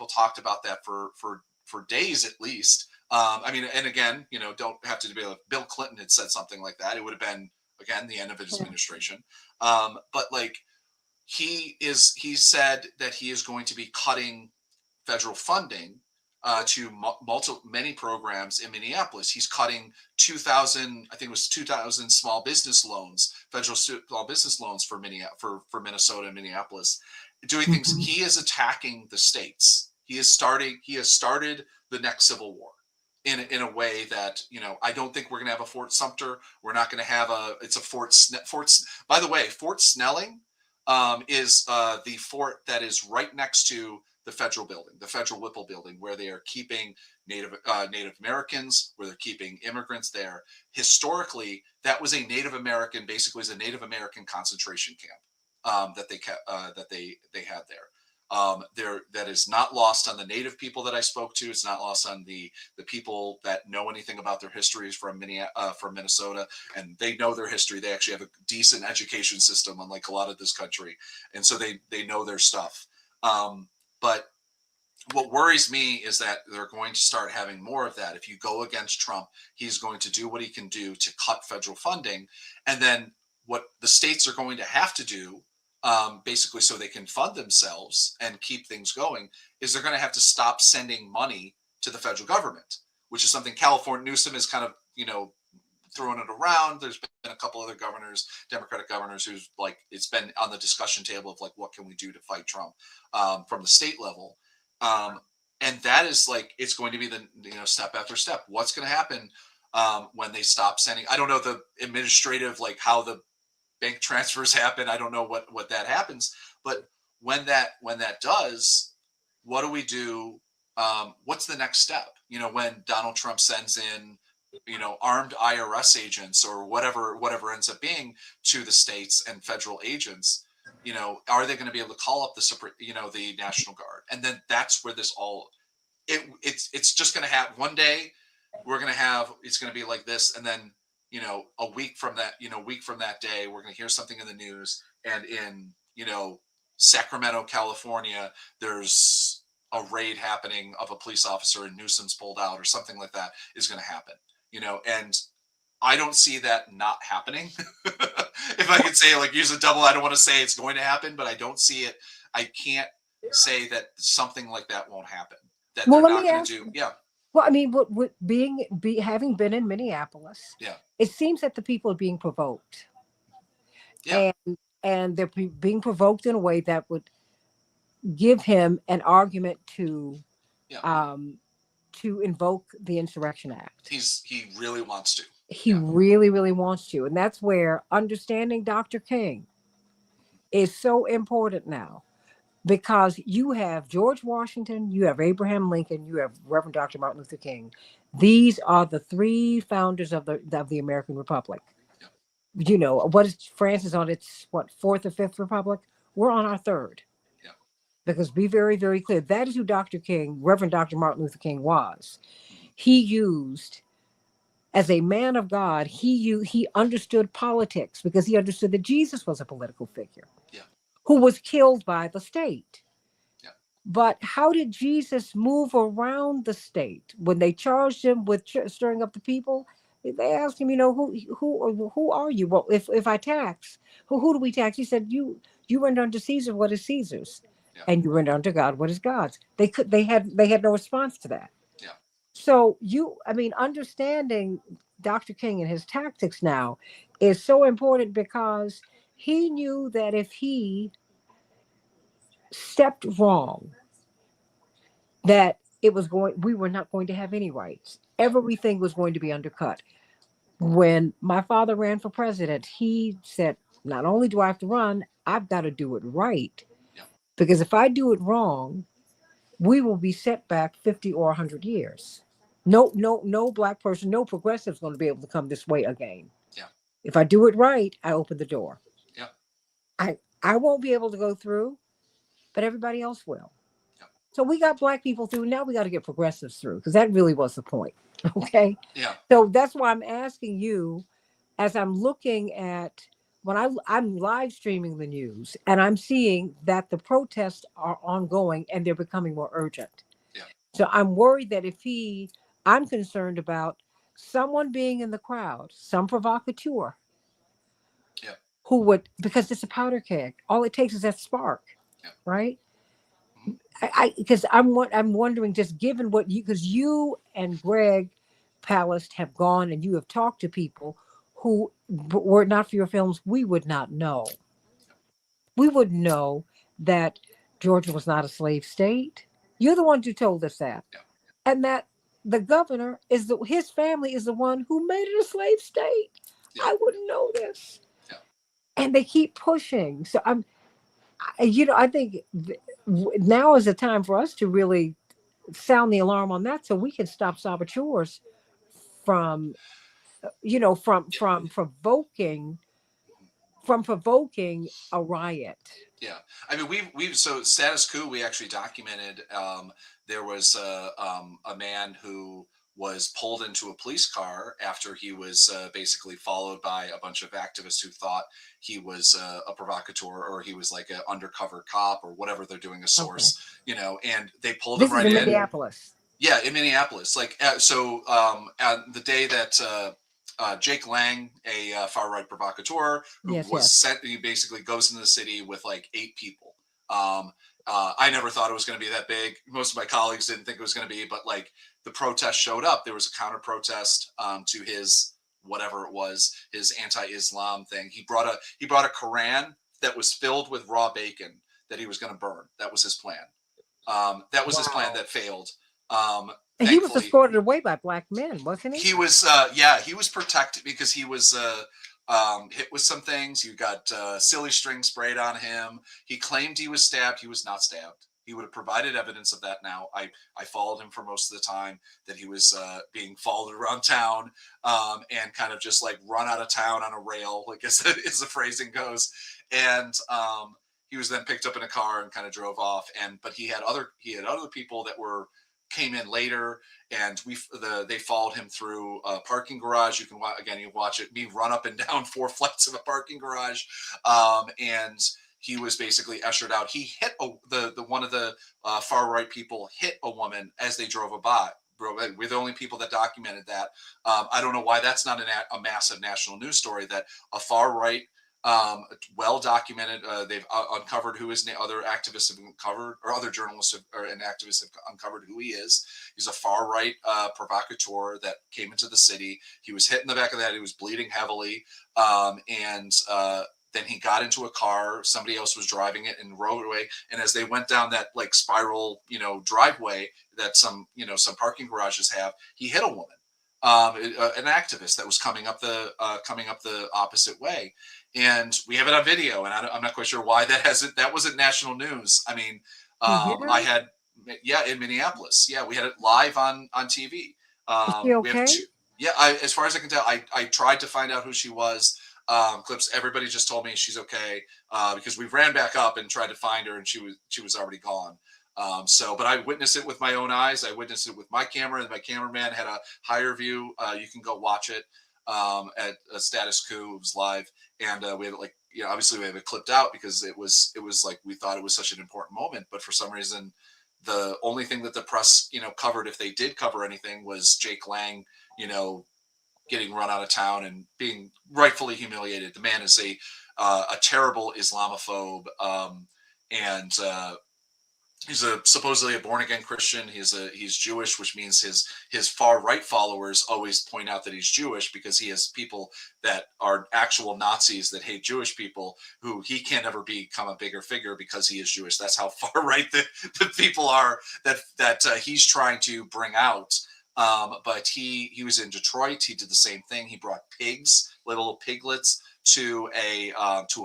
talked about that for days at least. I mean, and again, don't have to be like Bill Clinton had said something like that. It would have been again the end of his administration. But like he said that he is going to be cutting federal funding to many programs in Minneapolis. He's cutting 2,000, I think it was 2,000 small business loans, federal small business loans for Minnesota and Minneapolis. Doing things, he is attacking the states. He has started the next civil war in a way that I don't think we're going to have a Fort Sumter. We're not going to have it's a Fort. By the way, Fort Snelling is the fort that is right next to the federal building, the federal Whipple building, where they are keeping Native Americans, where they're keeping immigrants there. Historically, that was a Native American, basically, is a Native American concentration camp that they kept, that they had there. That is not lost on the Native people that I spoke to. It's not lost on the people that know anything about their histories from Minnesota, and they know their history. They actually have a decent education system, unlike a lot of this country, and so they know their stuff. But what worries me is that they're going to start having more of that. If you go against Trump, he's going to do what he can do to cut federal funding. And then what the states are going to have to do, basically so they can fund themselves and keep things going, is they're going to have to stop sending money to the federal government, which is something California Newsom is kind of, throwing it around. There's been a couple other governors, Democratic governors, who's like, it's been on the discussion table of like, what can we do to fight Trump from the state level? And that is like, it's going to be the, step after step. What's going to happen when they stop sending? I don't know the administrative, like how the bank transfers happen. I don't know what that happens, but when that does, what do we do? What's the next step? When Donald Trump sends in, armed IRS agents or whatever ends up being to the states and federal agents, are they going to be able to call up the National Guard? And then that's where this all, it's just going to have one day it's going to be like this. And then, a week from that day, we're going to hear something in the news, and in, Sacramento, California, there's a raid happening of a police officer and Newsom's pulled out or something like that is going to happen, and I don't see that not happening. If I could say, like, use a double, I don't want to say it's going to happen, but I don't see it. I can't say that something like that won't happen. That they're not going to do. Yeah. Well, I mean, having been in Minneapolis, yeah, it seems that the people are being provoked. Yeah. And they're being provoked in a way that would give him an argument to invoke the Insurrection Act. He really wants to. He really, really wants to. And that's where understanding Dr. King is so important now, because you have George Washington, you have Abraham Lincoln, you have Reverend Dr. Martin Luther King. These are the three founders of the American Republic. What is France is on its fourth or fifth republic? We're on our third. Because be very, very clear, that is who Dr. King, Reverend Dr. Martin Luther King, was. He used, as a man of God, he understood politics, because he understood that Jesus was a political figure who was killed by the state. But how did Jesus move around the state? When they charged him with stirring up the people, they asked him, who are you? Well, if I tax, who do we tax? He said, you render unto Caesar what is Caesar's, and you render unto God what is God's. They had no response to that. So understanding Dr. King and his tactics now is so important, because he knew that if he stepped wrong, that we were not going to have any rights. Everything was going to be undercut. When my father ran for president, he said, not only do I have to run, I've got to do it right. Because if I do it wrong, we will be set back 50 or 100 years. No black person, no progressive is going to be able to come this way again. If I do it right, I open the door. I won't be able to go through, but everybody else will. Yeah. So we got black people through. Now we got to get progressives through because that really was the point. Okay. Yeah. So that's why I'm asking you, as I'm looking at when I'm live streaming the news and I'm seeing that the protests are ongoing and they're becoming more urgent. Yeah. So I'm worried that I'm concerned about someone being in the crowd, some provocateur Yeah. who would, because it's a powder keg. All it takes is that spark, Yeah. right? Mhm. Because I'm wondering, just given what you, because you and Greg Palast have gone and you have talked to people who were it not for your films, we would not know. We would know that Georgia was not a slave state. You're the ones who told us that, Yeah. and that the governor his family is the one who made it a slave state. Yeah. I wouldn't know this, Yeah. and they keep pushing. So I think now is the time for us to really sound the alarm on that, so we can stop saboteurs from, Yeah. from provoking a riot. Yeah, I mean, we've so status coup. We actually documented. There was a man who was pulled into a police car after he was basically followed by a bunch of activists who thought he was a provocateur or he was like an undercover cop or whatever they're doing a Okay. source, and they pulled him This is right in in. Minneapolis. Yeah, in Minneapolis. Like, the day that Jake Lang, a far right provocateur who Yes, was yes. sent, he basically goes into the city with like 8 people. I never thought it was going to be that big. Most of my colleagues didn't think it was going to be, but like the protest showed up. There was a counter protest to his whatever it was, his anti-Islam thing. He brought a Quran that was filled with raw bacon that he was going to burn. That was his plan. That was his plan Wow. that failed. And he was Thankfully, escorted away by black men, wasn't he? he was protected because he was hit with some things. You got silly string sprayed on him. He claimed he was stabbed. He was not stabbed. He would have provided evidence of that. Now, I followed him for most of the time that he was being followed around town and kind of just like run out of town on a rail, like as the phrasing goes. And he was then picked up in a car and kind of drove off. But he had other people that came in later, and they followed him through a parking garage. You watch it, me run up and down 4 flights of a parking garage, and he was basically ushered out. He hit the one of the far right people hit a woman as they drove by. We're the only people that documented that. I don't know why that's not a massive national news story that a far right, well documented. They've uncovered who other activists have uncovered, or other journalists and activists have uncovered who he is. He's a far right provocateur that came into the city. He was hit in the back of the head. He was bleeding heavily, and then he got into a car. Somebody else was driving it and rode away. And as they went down that like spiral, driveway that some parking garages have, he hit a woman. An activist that was coming up the opposite way, and we have it on video. And I'm not quite sure why that wasn't national news. I mean, He hit her. I had, yeah, in Minneapolis, yeah, we had it live on TV. Is she We have okay? two, yeah. As far as I can tell, I tried to find out who she was. Clips. Everybody just told me she's okay because we ran back up and tried to find her, and she was already gone. But I witnessed it with my own eyes. I witnessed it with my camera, and my cameraman had a higher view. You can go watch it at a Status Coup. It was live, and we have it like, obviously we have it clipped out because it was like we thought it was such an important moment, but for some reason, the only thing that the press covered, if they did cover anything, was Jake Lang, getting run out of town and being rightfully humiliated. The man is a terrible Islamophobe, and he's supposedly a born again Christian. He's Jewish, which means his far right followers always point out that he's Jewish because he has people that are actual Nazis that hate Jewish people who he can never become a bigger figure because he is Jewish. That's how far right the people are that he's trying to bring out. But he was in Detroit. He did the same thing. He brought pigs, little piglets, to a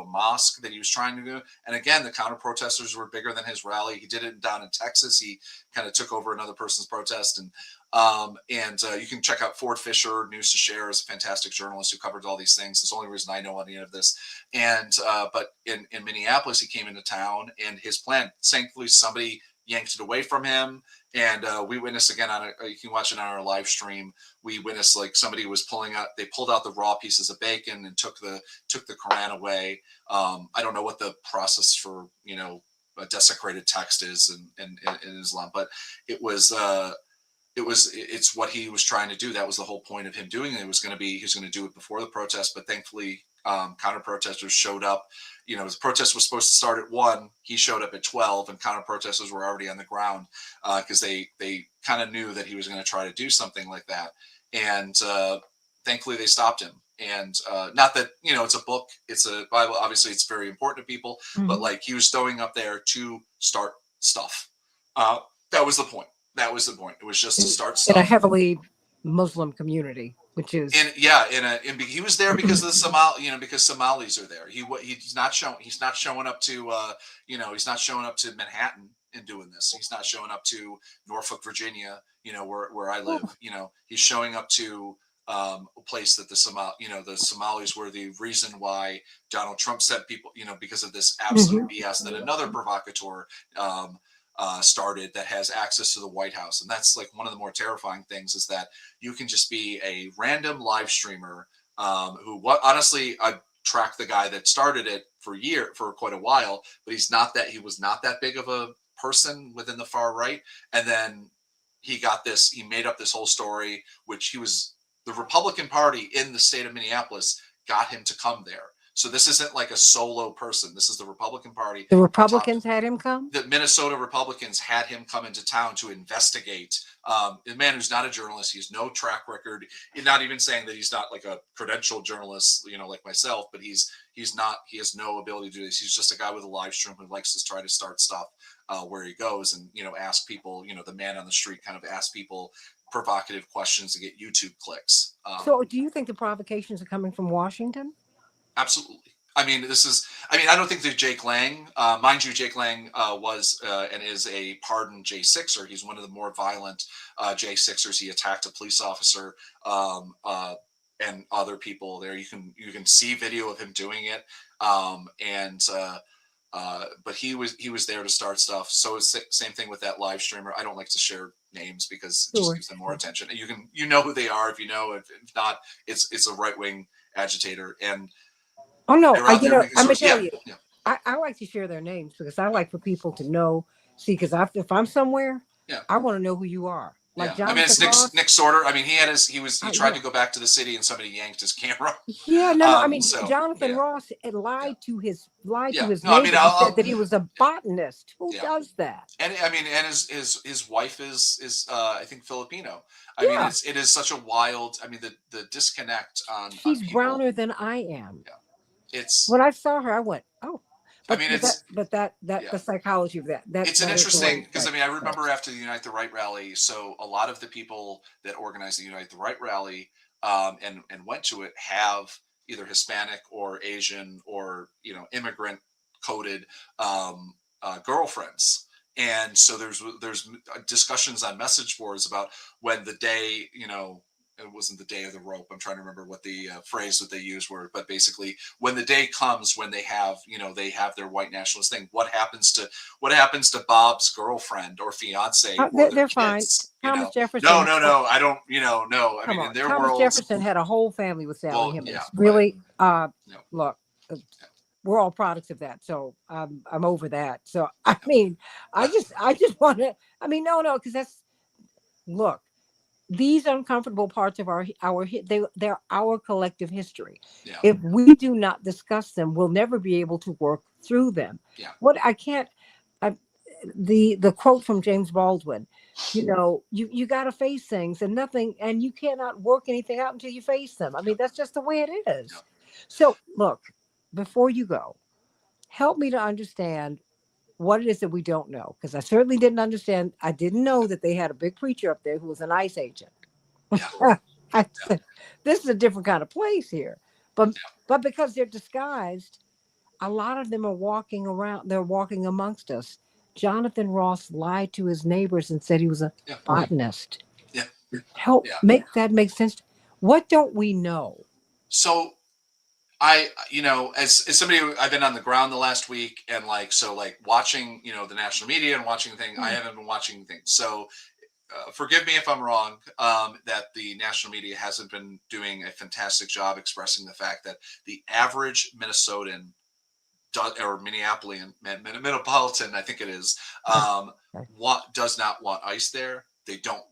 mosque that he was trying to do. And again, the counter protesters were bigger than his rally. He did it down in Texas. He kind of took over another person's protest. And you can check out Ford Fisher, News to Share, is a fantastic journalist who covered all these things. It's the only reason I know any of this. And but in Minneapolis, he came into town, and his plan, thankfully, somebody yanked it away from him. And we witnessed again you can watch it on our live stream. We witnessed like somebody was they pulled out the raw pieces of bacon and took the Quran away. I don't know what the process for a desecrated text is in Islam, but it's what he was trying to do. That was the whole point of him doing it. He was going to do it before the protest, but thankfully counter protesters showed up. The protest was supposed to start at 1. He showed up at 12, and counter protesters were already on the ground because they kind of knew that he was going to try to do something like that. And thankfully they stopped him. And not that, it's a book, it's a Bible. Obviously it's very important to people, but like he was showing up there to start stuff. That was the point. It was just to start stuff. In a heavily Muslim community, which is he was there because of the because Somalis are there. He's not showing up to he's not showing up to Manhattan and doing this. He's not showing up to Norfolk, Virginia, where I live. He's showing up to a place that the Somalis were the reason why Donald Trump said people, because of this absolute BS that another provocateur started that has access to the White House. And that's like one of the more terrifying things, is that you can just be a random live streamer honestly, I tracked the guy that started it for quite a while, but he was not that big of a person within the far right. And then he made up this whole story, which the Republican Party in the state of Minneapolis got him to come there. So this isn't like a solo person. This is the Republican Party. The Republicans had him come? The Minnesota Republicans had him come into town to investigate. A man who's not a journalist. He has no track record. He's not even saying that he's not like a credentialed journalist, like myself, but he has no ability to do this. He's just a guy with a live stream who likes to try to start stuff where he goes and, ask people, the man on the street kind of ask people provocative questions to get YouTube clicks. So do you think the provocations are coming from Washington? Absolutely. I don't think that Jake Lang, mind you, Jake Lang was and is a pardoned J6er. He's one of the more violent J6ers. He attacked a police officer and other people there. You can see video of him doing it. But he was there to start stuff. So it's the same thing with that live streamer. I don't like to share names because it just gives them more attention. You know who they are if you know. If not, it's a right-wing agitator. And oh no, I'm gonna tell you. Yeah. I like to share their names because I like for people to know. See, because if I'm somewhere, I want to know who you are. Like Jonathan it's Ross. Nick Sorter. He tried to go back to the city and somebody yanked his camera. Yeah, no, Jonathan Ross lied to his neighbor. He said that he was a botanist. Who does that? And his wife is I think Filipino. It is such a wild. The disconnect on. She's browner than I am. Yeah. It's when I saw her, I went, oh. The psychology of that. It's an interesting because I remember after the Unite the Right rally, so a lot of the people that organized the Unite the Right rally and went to it have either Hispanic or Asian or immigrant coded girlfriends. And so there's discussions on message boards about when the day, it wasn't the day of the rope. I'm trying to remember what the phrase that they used were, but basically when the day comes when they have their white nationalist thing, what happens to Bob's girlfriend or fiance? They're fine. Thomas Jefferson. No. I don't. No. In their Thomas world, Jefferson had a whole family with Sally Hemings. Really, look. We're all products of that, so I'm over that. So I just want to. No, because that's look. These uncomfortable parts of they're our collective history. Yeah. If we do not discuss them, we'll never be able to work through them. Yeah. The quote from James Baldwin, you got to face things and you cannot work anything out until you face them. That's just the way it is. Yeah. So look, before you go, help me to understand what it is that we don't know, because I certainly didn't understand. I didn't know that they had a big preacher up there who was an ICE agent. Yeah. I said, this is a different kind of place here. But But because they're disguised, a lot of them are walking around, they're walking amongst us. Jonathan Ross lied to his neighbors and said he was a Yeah, botanist. yeah, Help yeah. make that make sense. What don't we know? So as somebody I've been on the ground the last week, and like, so like watching, the national media and watching the thing, I Mm. haven't been watching things. So forgive me if I'm wrong, that the national media hasn't been doing a fantastic job expressing the fact that the average Minnesotan or Minneapolitan, I think it is, Okay. does not want ICE there. They don't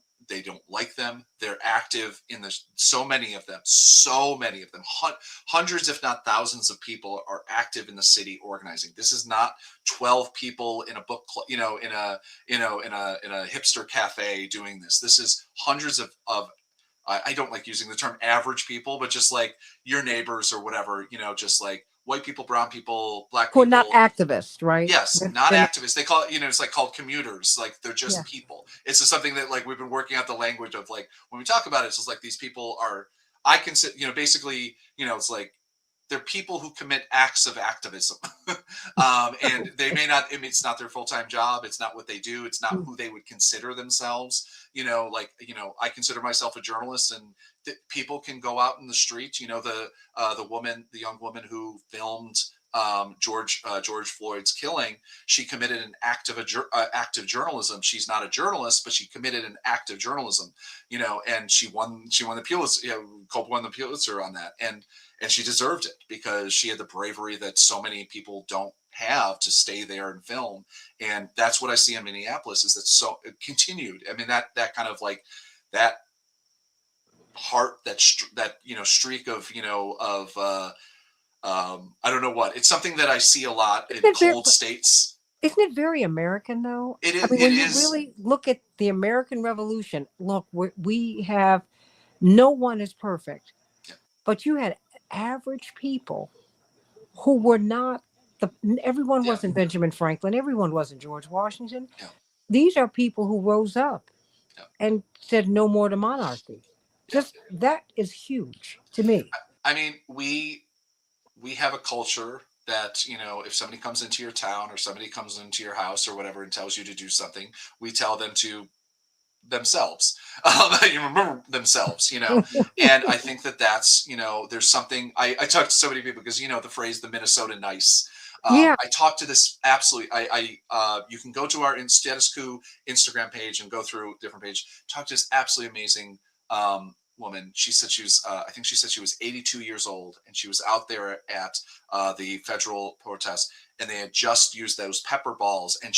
like them. They're active in the so many of them, hundreds, if not thousands of people are active in the city organizing. This is not 12 people in a book club, in a hipster cafe doing this. This is hundreds of I don't like using the term average people, but just like your neighbors or whatever, just like white people, brown people, black Who are not people. activists, right? Yes, not They're not, activists. They call it, it's like called commuters. Like they're yeah. just people. It's just something that like we've been working out the language of, like when we talk about it, it's just like these people are, I consider, basically, it's like they're people who commit acts of activism. And they may not, it's not their full-time job. It's not what they do. It's not Mm. who they would consider themselves. I consider myself a journalist, and people can go out in the street, the young woman who filmed George Floyd's killing. She committed an act of journalism. She's not a journalist, but she committed an act of journalism, and she won the Pulitzer, Cope won the Pulitzer on that. And she deserved it because she had the bravery that so many people don't have to stay there and film. And that's what I see in Minneapolis, is that so it continued. I mean, that kind of like that heart, that streak of I don't know what, it's something that I see a lot Isn't in it very, cold states. isn't it very American though? It I is. mean, It when you is. really look at the American Revolution, look, we have no one is perfect, Yeah. but you had average people who were not the everyone Yeah. wasn't Benjamin Franklin, everyone wasn't George Washington. Yeah. These are people who rose up Yeah. and said no more to monarchy. Yeah. Just that is huge to me. I mean, we have a culture that, if somebody comes into your town or somebody comes into your house or whatever and tells you to do something, we tell them to themselves. You remember themselves, and I think that's, there's something, I talk to so many people because, the phrase, the Minnesota nice. Yeah. I talk to this absolutely, you can go to our Status Quo Instagram page and go through different page, talk to this absolutely amazing woman. She said she was, I think she said she was 82 years old, and she was out there at the federal protest, and they had just used those pepper balls. And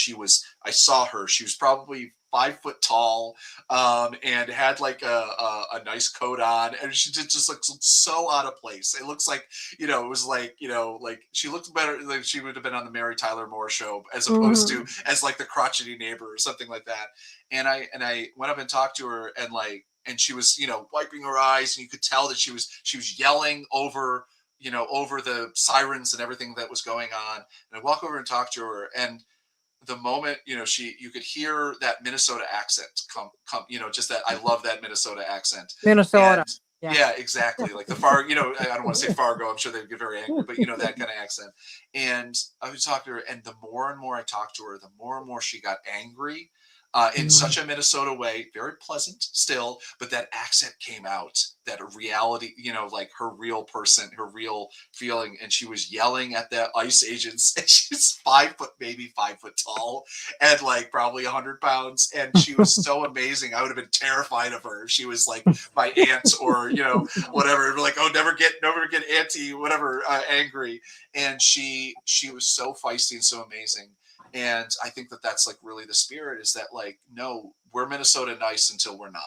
I saw her, she was probably 5 foot tall, and had like a nice coat on, and she did just look so out of place. It looks like, it was like, like she looked better, like she would have been on the Mary Tyler Moore show, as opposed to Mhm. as like the crotchety neighbor or something like that. And I went up and talked to her, and she was, wiping her eyes, and you could tell that she was yelling over the sirens and everything that was going on. And I walk over and talk to her, and the moment, you could hear that Minnesota accent come, just that, I love that Minnesota accent. Minnesota. And Yeah. yeah, exactly. Like I don't want to say Fargo, I'm sure they'd get very angry, but that kind of accent. And I would talk to her, and the more and more I talked to her, the more and more she got angry, in Mhm. such a Minnesota way, very pleasant still, but that accent came out, that reality, like her real person, her real feeling. And she was yelling at the ICE agents, and she's 5 foot, maybe 5 foot tall, and like probably 100 pounds. And she was so amazing. I would have been terrified of her if she was like my aunt, or, whatever, like, oh, never get auntie, whatever, angry. And she was so feisty and so amazing. And I think that that's like really the spirit, is that like, no, we're Minnesota nice until we're not.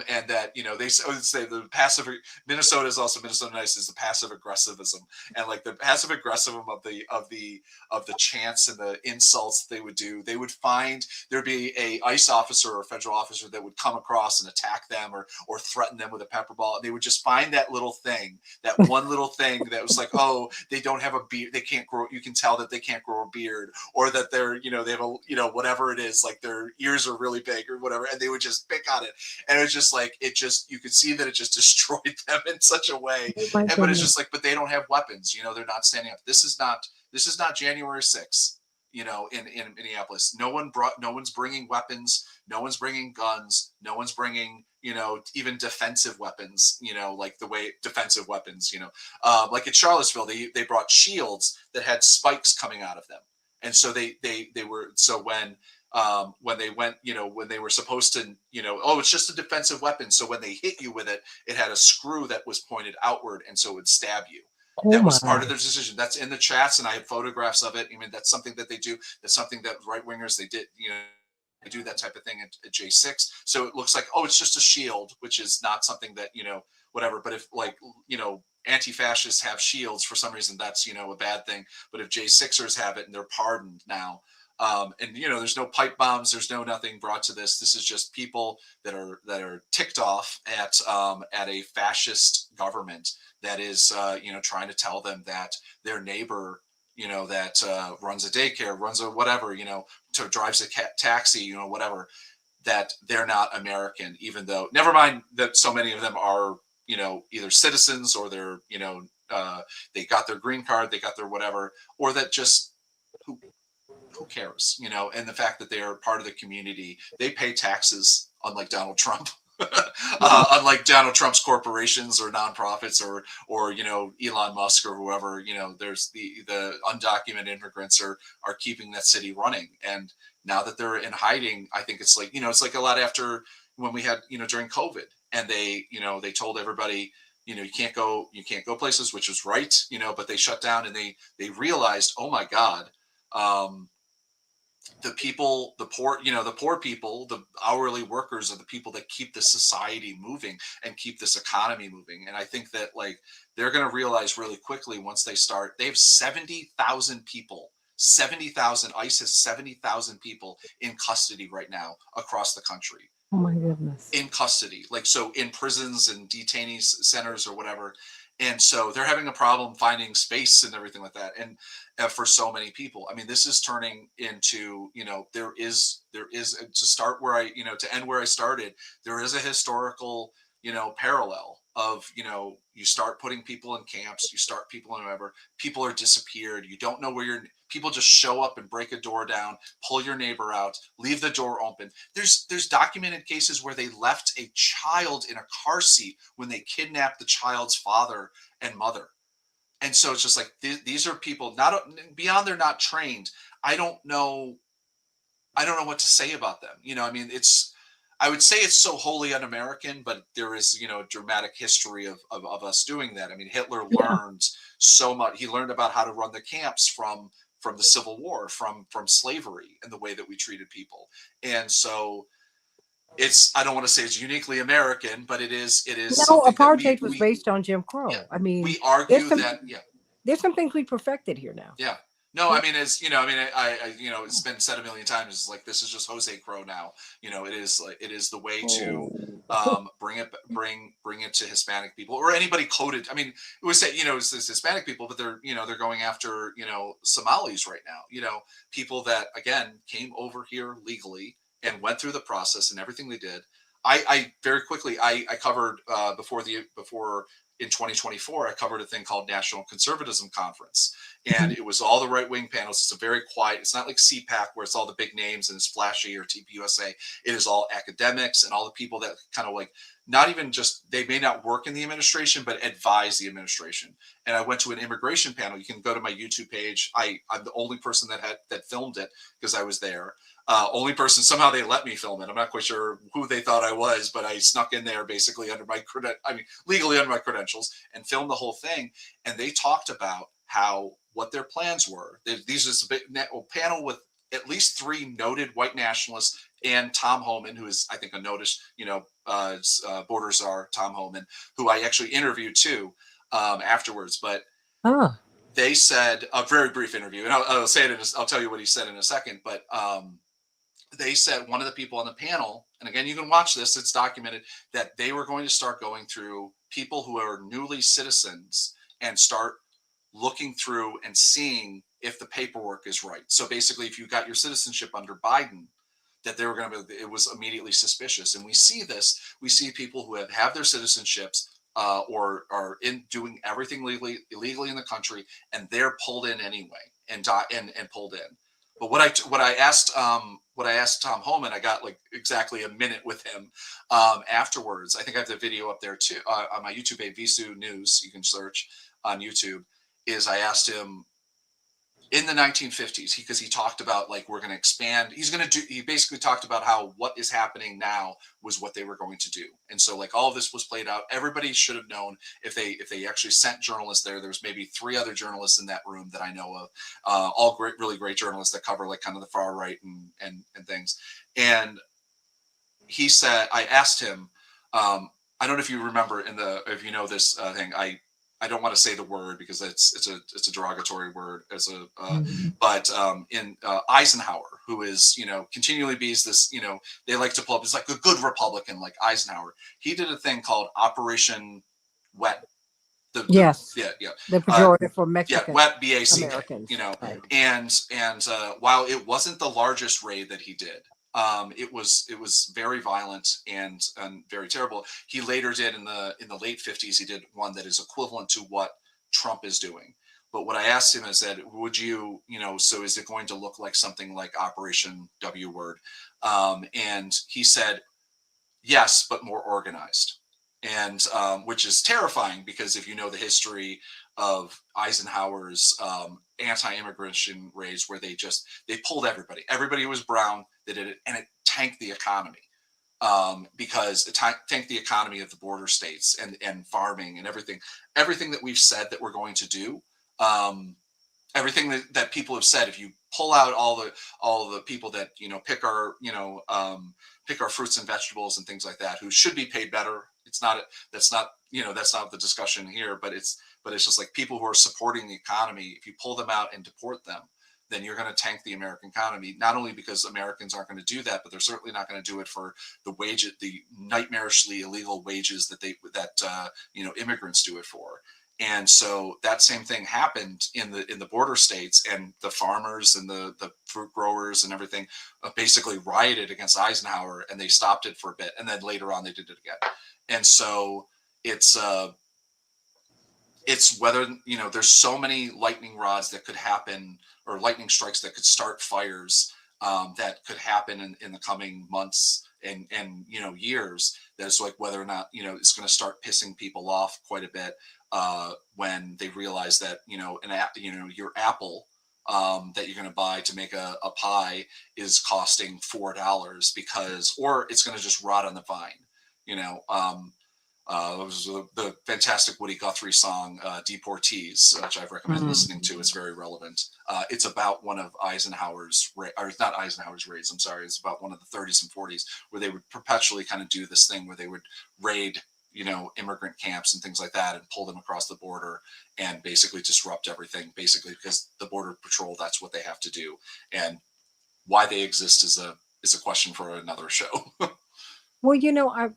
And that, they say the passive, Minnesota is also, Minnesota nice is the passive aggressivism, and like the passive aggressivism of the chants and the insults they would do. They would find there'd be a ICE officer or a federal officer that would come across and attack them, or threaten them with a pepper ball. And they would just find that little thing, that one little thing that was like, oh, they don't have a beard, they can't grow. You can tell that they can't grow a beard, or that they're, they have a, whatever it is, like their ears are really big or whatever, and they would just pick on it. and it's just like you could see that it just destroyed them in such a way. Oh my But it's goodness. just like, but they don't have weapons. They're not standing up. This is not January 6th. In Minneapolis, no one's bringing weapons, no one's bringing guns, no one's bringing, even defensive weapons, like the way defensive weapons, like at Charlottesville, they brought shields that had spikes coming out of them. And so they were, so when they went, when they were supposed to, oh, it's just a defensive weapon. So when they hit you with it, it had a screw that was pointed outward. And so it would stab you. Oh That was part of my. their decision. That's in the chats, and I have photographs of it. I mean, that's something that they do. That's something that right wingers they did. They do that type of thing at J6. So it looks like, oh, it's just a shield, which is not something that whatever. But if like anti-fascists have shields for some reason, that's a bad thing. But if J6ers have it and they're pardoned now, and there's no pipe bombs, there's no nothing brought to this. This is just people that are ticked off at a fascist government that is trying to tell them that their neighbor that runs a daycare, runs a whatever, drives a taxi, whatever, that they're not American, even though, never mind that so many of them are either citizens or they're they got their green card, they got their whatever, or that just who cares, and the fact that they are part of the community, they pay taxes, unlike Donald Trump. Unlike Donald Trump's corporations or nonprofits or Elon Musk or whoever, there's the undocumented immigrants are keeping that city running. And now that they're in hiding, I think it's like, it's like a lot after when we had, during COVID, and they told everybody, you can't go places, which is right, but they shut down, and they realized, oh my God, the people, the poor people, the hourly workers are the people that keep the society moving and keep this economy moving. And I think that like they're going to realize really quickly once they have 70,000 people, 70,000, ICE has 70,000 people in custody right now across the country. Oh my goodness. In custody, like, so in prisons and detainee centers or whatever. And so they're having a problem finding space and everything like that. And for so many people, I mean, this is turning into, there is to start where to end where I started, there is a historical, parallel of, you start putting people in camps, you start people in whatever, people are disappeared. You don't know where people just show up and break a door down, pull your neighbor out, leave the door open. There's documented cases where they left a child in a car seat when they kidnapped the child's father and mother. And so it's just like, these are people not beyond, they're not trained. I don't know what to say about them. I mean, I would say it's so wholly un-American, but there is, a dramatic history of us doing that. I mean, Hitler Yeah. learned so much. He learned about how to run the camps from the Civil War, from slavery, and the way that we treated people. And so I don't want to say it's uniquely American, but it is No, something that apartheid was based on Jim yeah, Crow. I mean, we there's argue some that, yeah. there's some things we perfected here now. Yeah. No, Yeah. I mean, it's been said a million times. It's like, this is just Jose Crow now. It is like, it is the way to Oh. bring it to Hispanic people or anybody coded. I mean, it was say, it's this Hispanic people, but they're going after, Somalis right now, people that again came over here legally and went through the process and everything they did. I very quickly, I covered before in 2024, I covered a thing called National Conservatism Conference. And it was all the right wing panels. It's a very quiet, it's not like CPAC where it's all the big names and it's flashy, or TPUSA. It is all academics and all the people that kind of like, not even just, they may not work in the administration, but advise the administration. And I went to an immigration panel. You can go to my YouTube page. I'm the only person that filmed it because I was there. Only person, somehow they let me film it. I'm not quite sure who they thought I was, but I snuck in there basically under my legally under my credentials, and filmed the whole thing. And they talked about what their plans were. These is a big panel with at least 3 noted white nationalists and Tom Homan, who is, I think, a noticed, border czar, Tom Homan, who I actually interviewed too afterwards. But Ah. they said, a very brief interview, and I'll say it. I'll tell you what he said in a second. But they said, one of the people on the panel, and again, you can watch this, it's documented, that they were going to start going through people who are newly citizens and start looking through and seeing if the paperwork is right. So basically, if you got your citizenship under Biden, that they were going to be, it was immediately suspicious. And we see this, we see people who have their citizenships or are in doing everything illegally in the country, and they're pulled in anyway and pulled in. But what I asked Tom Homan, I got like exactly a minute with him afterwards. I think I have the video up there too on my YouTube page, Visu News. You can search on YouTube. Is I asked him in the 1950s, because he talked about like we're going to expand. He basically talked about how what is happening now was what they were going to do, and so like all of this was played out. Everybody should have known if they actually sent journalists there. There was maybe 3 other journalists in that room that I know of, all great, really great journalists that cover like kind of the far right and things. And he said, I asked him, I don't know if you remember if you know this thing. I don't want to say the word because it's a derogatory word but in Eisenhower, who is, continually bees this, they like to pull up, it's like a good Republican like Eisenhower. He did a thing called Operation Wet. The pejorative for Mexican Wet BACK, Americans. Right. And while it wasn't the largest raid that he did, it was very violent and very terrible. He later did in the late 50s, he did one that is equivalent to what Trump is doing. But what I asked him is that, would you, so is it going to look like something like Operation W Word? And he said, yes, but more organized. And which is terrifying, because if you know the history of Eisenhower's anti-immigration raids, where they pulled everybody who was brown, they did it, and it tanked the economy, because it tanked the economy of the border states and farming and everything that we've said that we're going to do. Everything that people have said, if you pull out all the people that pick our fruits and vegetables and things like that, who should be paid better. That's not the discussion here, but it's just like people who are supporting the economy. If you pull them out and deport them, then you're going to tank the American economy. Not only because Americans aren't going to do that, but they're certainly not going to do it for the nightmarishly illegal wages that immigrants do it for. And so that same thing happened in the border states, and the farmers and the fruit growers and everything basically rioted against Eisenhower, and they stopped it for a bit, and then later on they did it again. And so it's whether there's so many lightning rods that could happen, or lightning strikes that could start fires that could happen in the coming months and years. That's like whether or not it's going to start pissing people off quite a bit when they realize that your apple that you're going to buy to make a pie is costing $4 or it's going to just rot on the vine. It was the fantastic Woody Guthrie song, Deportees, which I've recommended listening to. It's very relevant. It's about one of Eisenhower's, or not Eisenhower's raids, I'm sorry. It's about one of the 30s and 40s, where they would perpetually kind of do this thing where they would raid, immigrant camps and things like that, and pull them across the border and basically disrupt everything, basically because the Border Patrol, that's what they have to do. And why they exist is a question for another show. Well,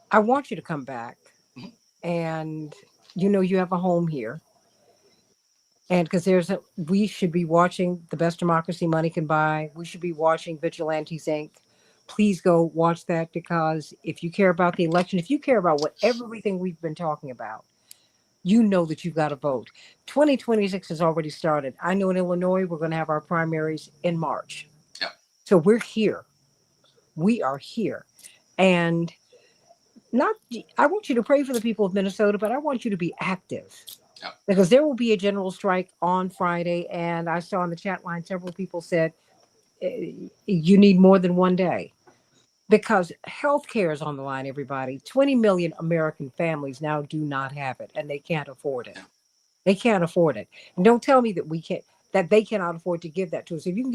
I want you to come back, and you have a home here, and because we should be watching The Best Democracy Money Can Buy. We should be watching Vigilantes Inc. Please go watch that, because if you care about the election, if you care about everything we've been talking about, that you've got to vote. 2026 has already started. I know in Illinois we're going to have our primaries in March. Yeah. So we're here. We are here, and I want you to pray for the people of Minnesota, but I want you to be active. Yeah. Because there will be a general strike on Friday, and I saw on the chat line several people said you need more than one day, because healthcare is on the line, everybody. 20 million American families now do not have it, and they can't afford it. Yeah. They can't afford it. And don't tell me that they cannot afford to give that to us. If you can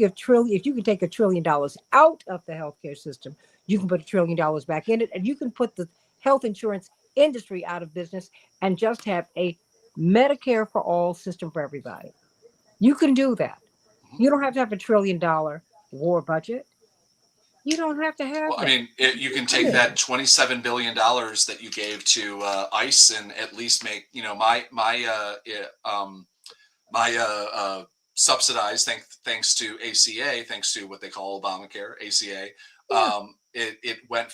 take $1 trillion out of the healthcare system, you can put $1 trillion back in it, and you can put the health insurance industry out of business and just have a Medicare for all system for everybody. You can do that. You don't have to have $1 trillion war budget. You don't have to have. Well, I mean, you can take that $27 billion that you gave to ICE and at least make, my subsidized, thanks to ACA, thanks to what they call Obamacare, ACA. Yeah. It went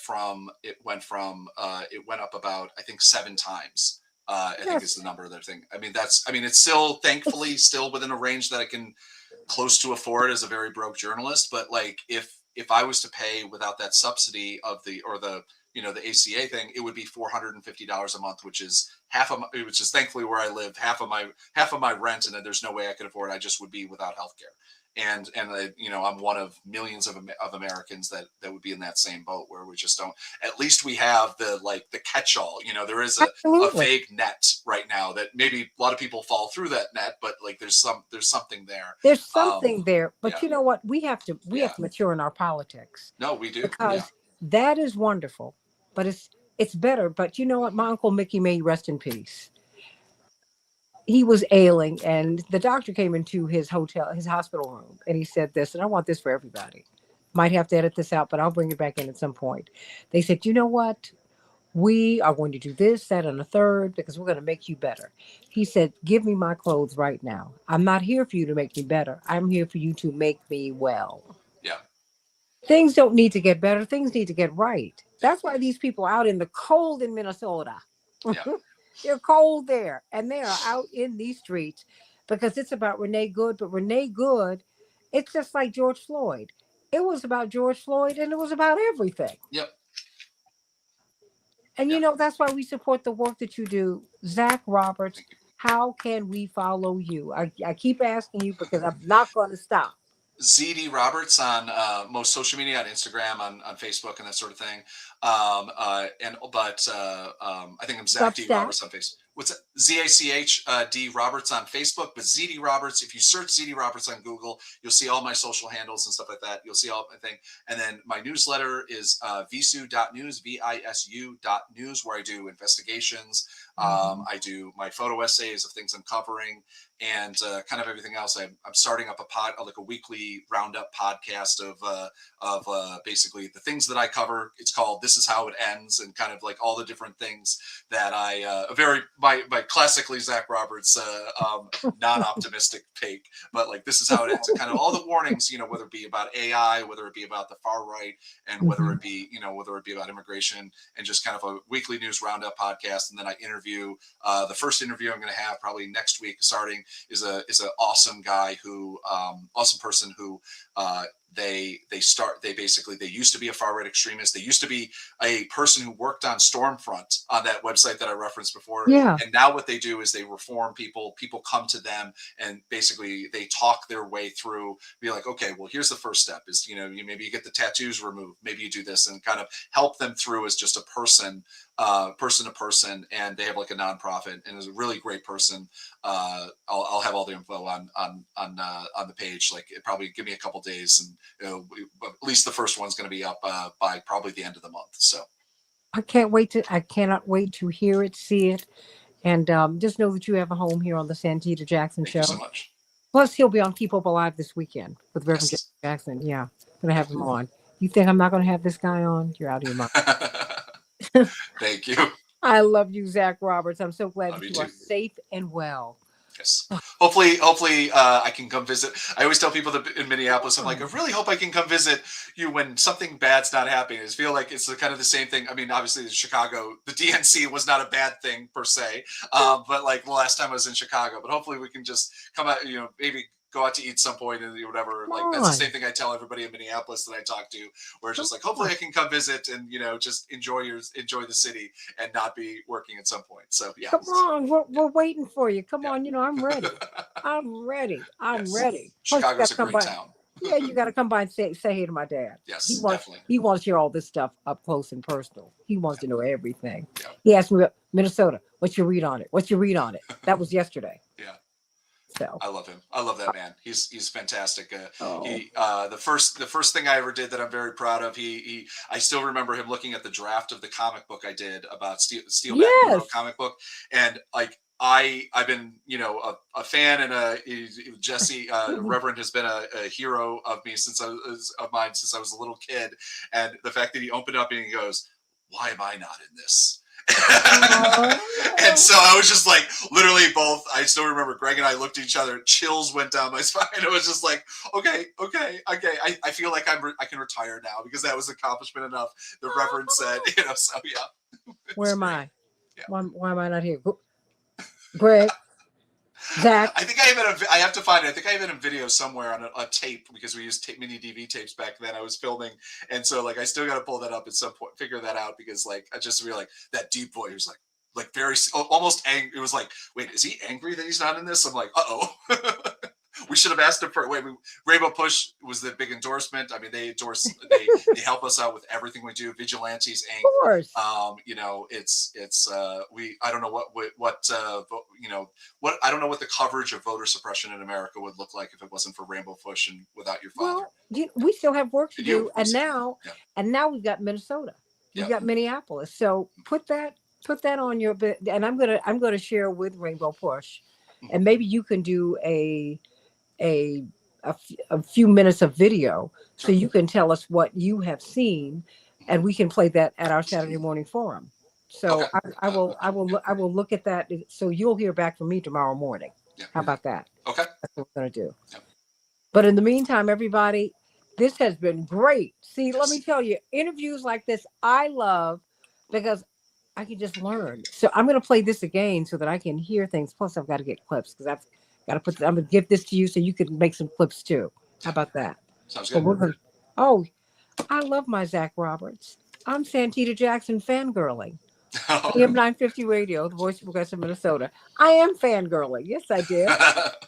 up about, I think, 7 times. I think is Yes. the number of their thing. I mean, it's still, thankfully, It's, still within a range that I can close to afford as a very broke journalist. But like, if I was to pay without that subsidy of the ACA thing, it would be $450 a month, which is which is thankfully where I live, half of my rent, and then there's no way I could afford it. I just would be without health care. I'm one of millions of Americans that would be in that same boat, where we just don't. At least we have the catch-all. There is a absolutely. vague net right now that maybe a lot of people fall through that net, but like there's something there. There's Um, something there, but yeah, you know what? We have yeah. to mature in our politics No, we do. Yeah, because that is wonderful, but it's better. But you know what? My uncle Mickey, may he rest in peace. He was ailing, and the doctor came into his hospital room, and he said this, and I want this for everybody. Might have to edit this out, but I'll bring it back in at some point. They said, you know what? We are going to do this, that, and a third because we're going to make you better. He said, give me my clothes right now. I'm not here for you to make me better. I'm here for you to make me well. yeah, Things don't need to get better. Things need to get right. yeah, That's why these people are out in the cold in Minnesota. yeah, They're cold there and they are out in these streets because it's about Renee Good. But Renee Good, it's just like George Floyd. It was about George Floyd and it was about everything. yep, And yep. that's why we support the work that you do. Zach Roberts, Thank you. how can we follow you? I keep asking you because I'm not going to stop. ZD Roberts on most social media, on Instagram, on Facebook, and that sort of thing. I think I'm Zach D Substack. Roberts on Facebook. What's that? ZACH D Roberts on Facebook, but ZD Roberts. If you search ZD Roberts on Google, you'll see all my social handles and stuff like that. You'll see all my thing. And then my newsletter is visu.news, VISU.news, where I do investigations. Mhm. I do my photo essays of things I'm covering, and kind of everything else. I'm starting up like a weekly roundup podcast of basically the things that I cover. It's called "This Is How It Ends," and kind of like all the different things that my classically Zach Roberts non-optimistic take, but like this is how it ends, and kind of all the warnings, whether it be about AI, whether it be about the far right, and Mhm. whether it be about immigration, and just kind of a weekly news roundup podcast. And then I interview the first interview I'm going to have probably next week starting is an awesome guy who awesome person who they used to be a far right extremist. They used to be a person who worked on Stormfront on that website that I referenced before. Yeah. And now what they do is they reform people. People come to them and basically they talk their way through, be like, okay, well, here's the first step is, maybe you get the tattoos removed, maybe you do this, and kind of help them through as just a person to person. And they have like a nonprofit, and is a really great person. I'll have all the info on the page. Like, it probably give me a couple days, and at least the first one's going to be up by probably the end of the month. So I cannot wait to hear it, see it, and just know that you have a home here on the Santita Jackson thank you so Show. much. Plus, he'll be on Keep Hope Alive this weekend with Reverend Yes. Jackson. Yeah, gonna have him on. You think I'm not gonna have this guy on? You're out of your mind. Thank you. I love you, Zach Roberts. I'm so glad Love that you you are too. safe and well. Yes. Hopefully, I can come visit. I always tell people that in Minneapolis, I'm like, I really hope I can come visit you when something bad's not happening. I just feel like it's kind of the same thing. I mean, obviously, in Chicago, the DNC was not a bad thing per se, but like the last time I was in Chicago. But hopefully, we can just come out, maybe go out to eat some point and whatever. Come Like, that's the on, same thing I tell everybody in Minneapolis that I talk to, where it's come just like, hopefully, on, I can come visit and just enjoy the city and not be working at some point. So yeah, come on. We're waiting for you. Come yeah, on. I'm ready. yeah. I'm ready. I'm Yes. ready. Plus, you got Chicago's to a come great by. town. Yeah, you got to come by and say hey to my dad. He Yes, wants definitely. he wants to hear all this stuff up close and personal. He wants Yeah, to know everything. yeah, He asked me, Minnesota, what's your read on it? What's your read on it? That was yesterday. yeah. So, I love him. I love that man. He's fantastic. oh The first thing I ever did that I'm very proud of. I still remember him looking at the draft of the comic book I did about Steelback Hero yes, comic book, and like I've been a fan, and Jesse Reverend has been a hero of me of mine since I was a little kid, and the fact that he opened up and he goes, "Why am I not in this?" And so I was just like, literally both. I still remember Greg and I looked at each other. Chills went down my spine. It was just like, okay. I feel like I can retire now because that was accomplishment enough. The Reverend said, So yeah. Where am I? Yeah. Why am I not here? Greg, Zach. I think I have to find it. I think I have it in video somewhere on a tape because we used mini DV tapes back then. I was filming, and so like I still got to pull that up at some point, figure that out because like I just really like that deep voice was like very almost angry. It was like, wait, is he angry that he's not in this? I'm like, we should have asked him for. Wait, Rainbow Push was the big endorsement. I mean, they endorse, they help us out with everything we do. Vigilantes Inc. Of course. It's I don't know what I don't know what the coverage of voter suppression in America would look like if it wasn't for Rainbow Push and without your father. Well, we still have work to do, and now we've got Minnesota, we've got Minneapolis. So put that on your bit, and I'm gonna share with Rainbow Push, and maybe you can do a few minutes of video so you can tell us what you have seen, and we can play that at our Saturday morning forum. So I will look at that. So you'll hear back from me tomorrow morning. Yeah. How about that? Okay. That's what we're going to do. Yeah. But in the meantime, everybody, this has been great. See, let me tell you, interviews like this, I love because I can just learn. So I'm going to play this again so that I can hear things. Plus, I've got to get clips because I've got to put. I'm going to give this to you so you can make some clips too. How about that? Sounds good. I love my Zach Roberts. I'm Santita Jackson fangirling. AM 950 Radio, the voice of Progressive Minnesota. I am fangirling. Yes, I did.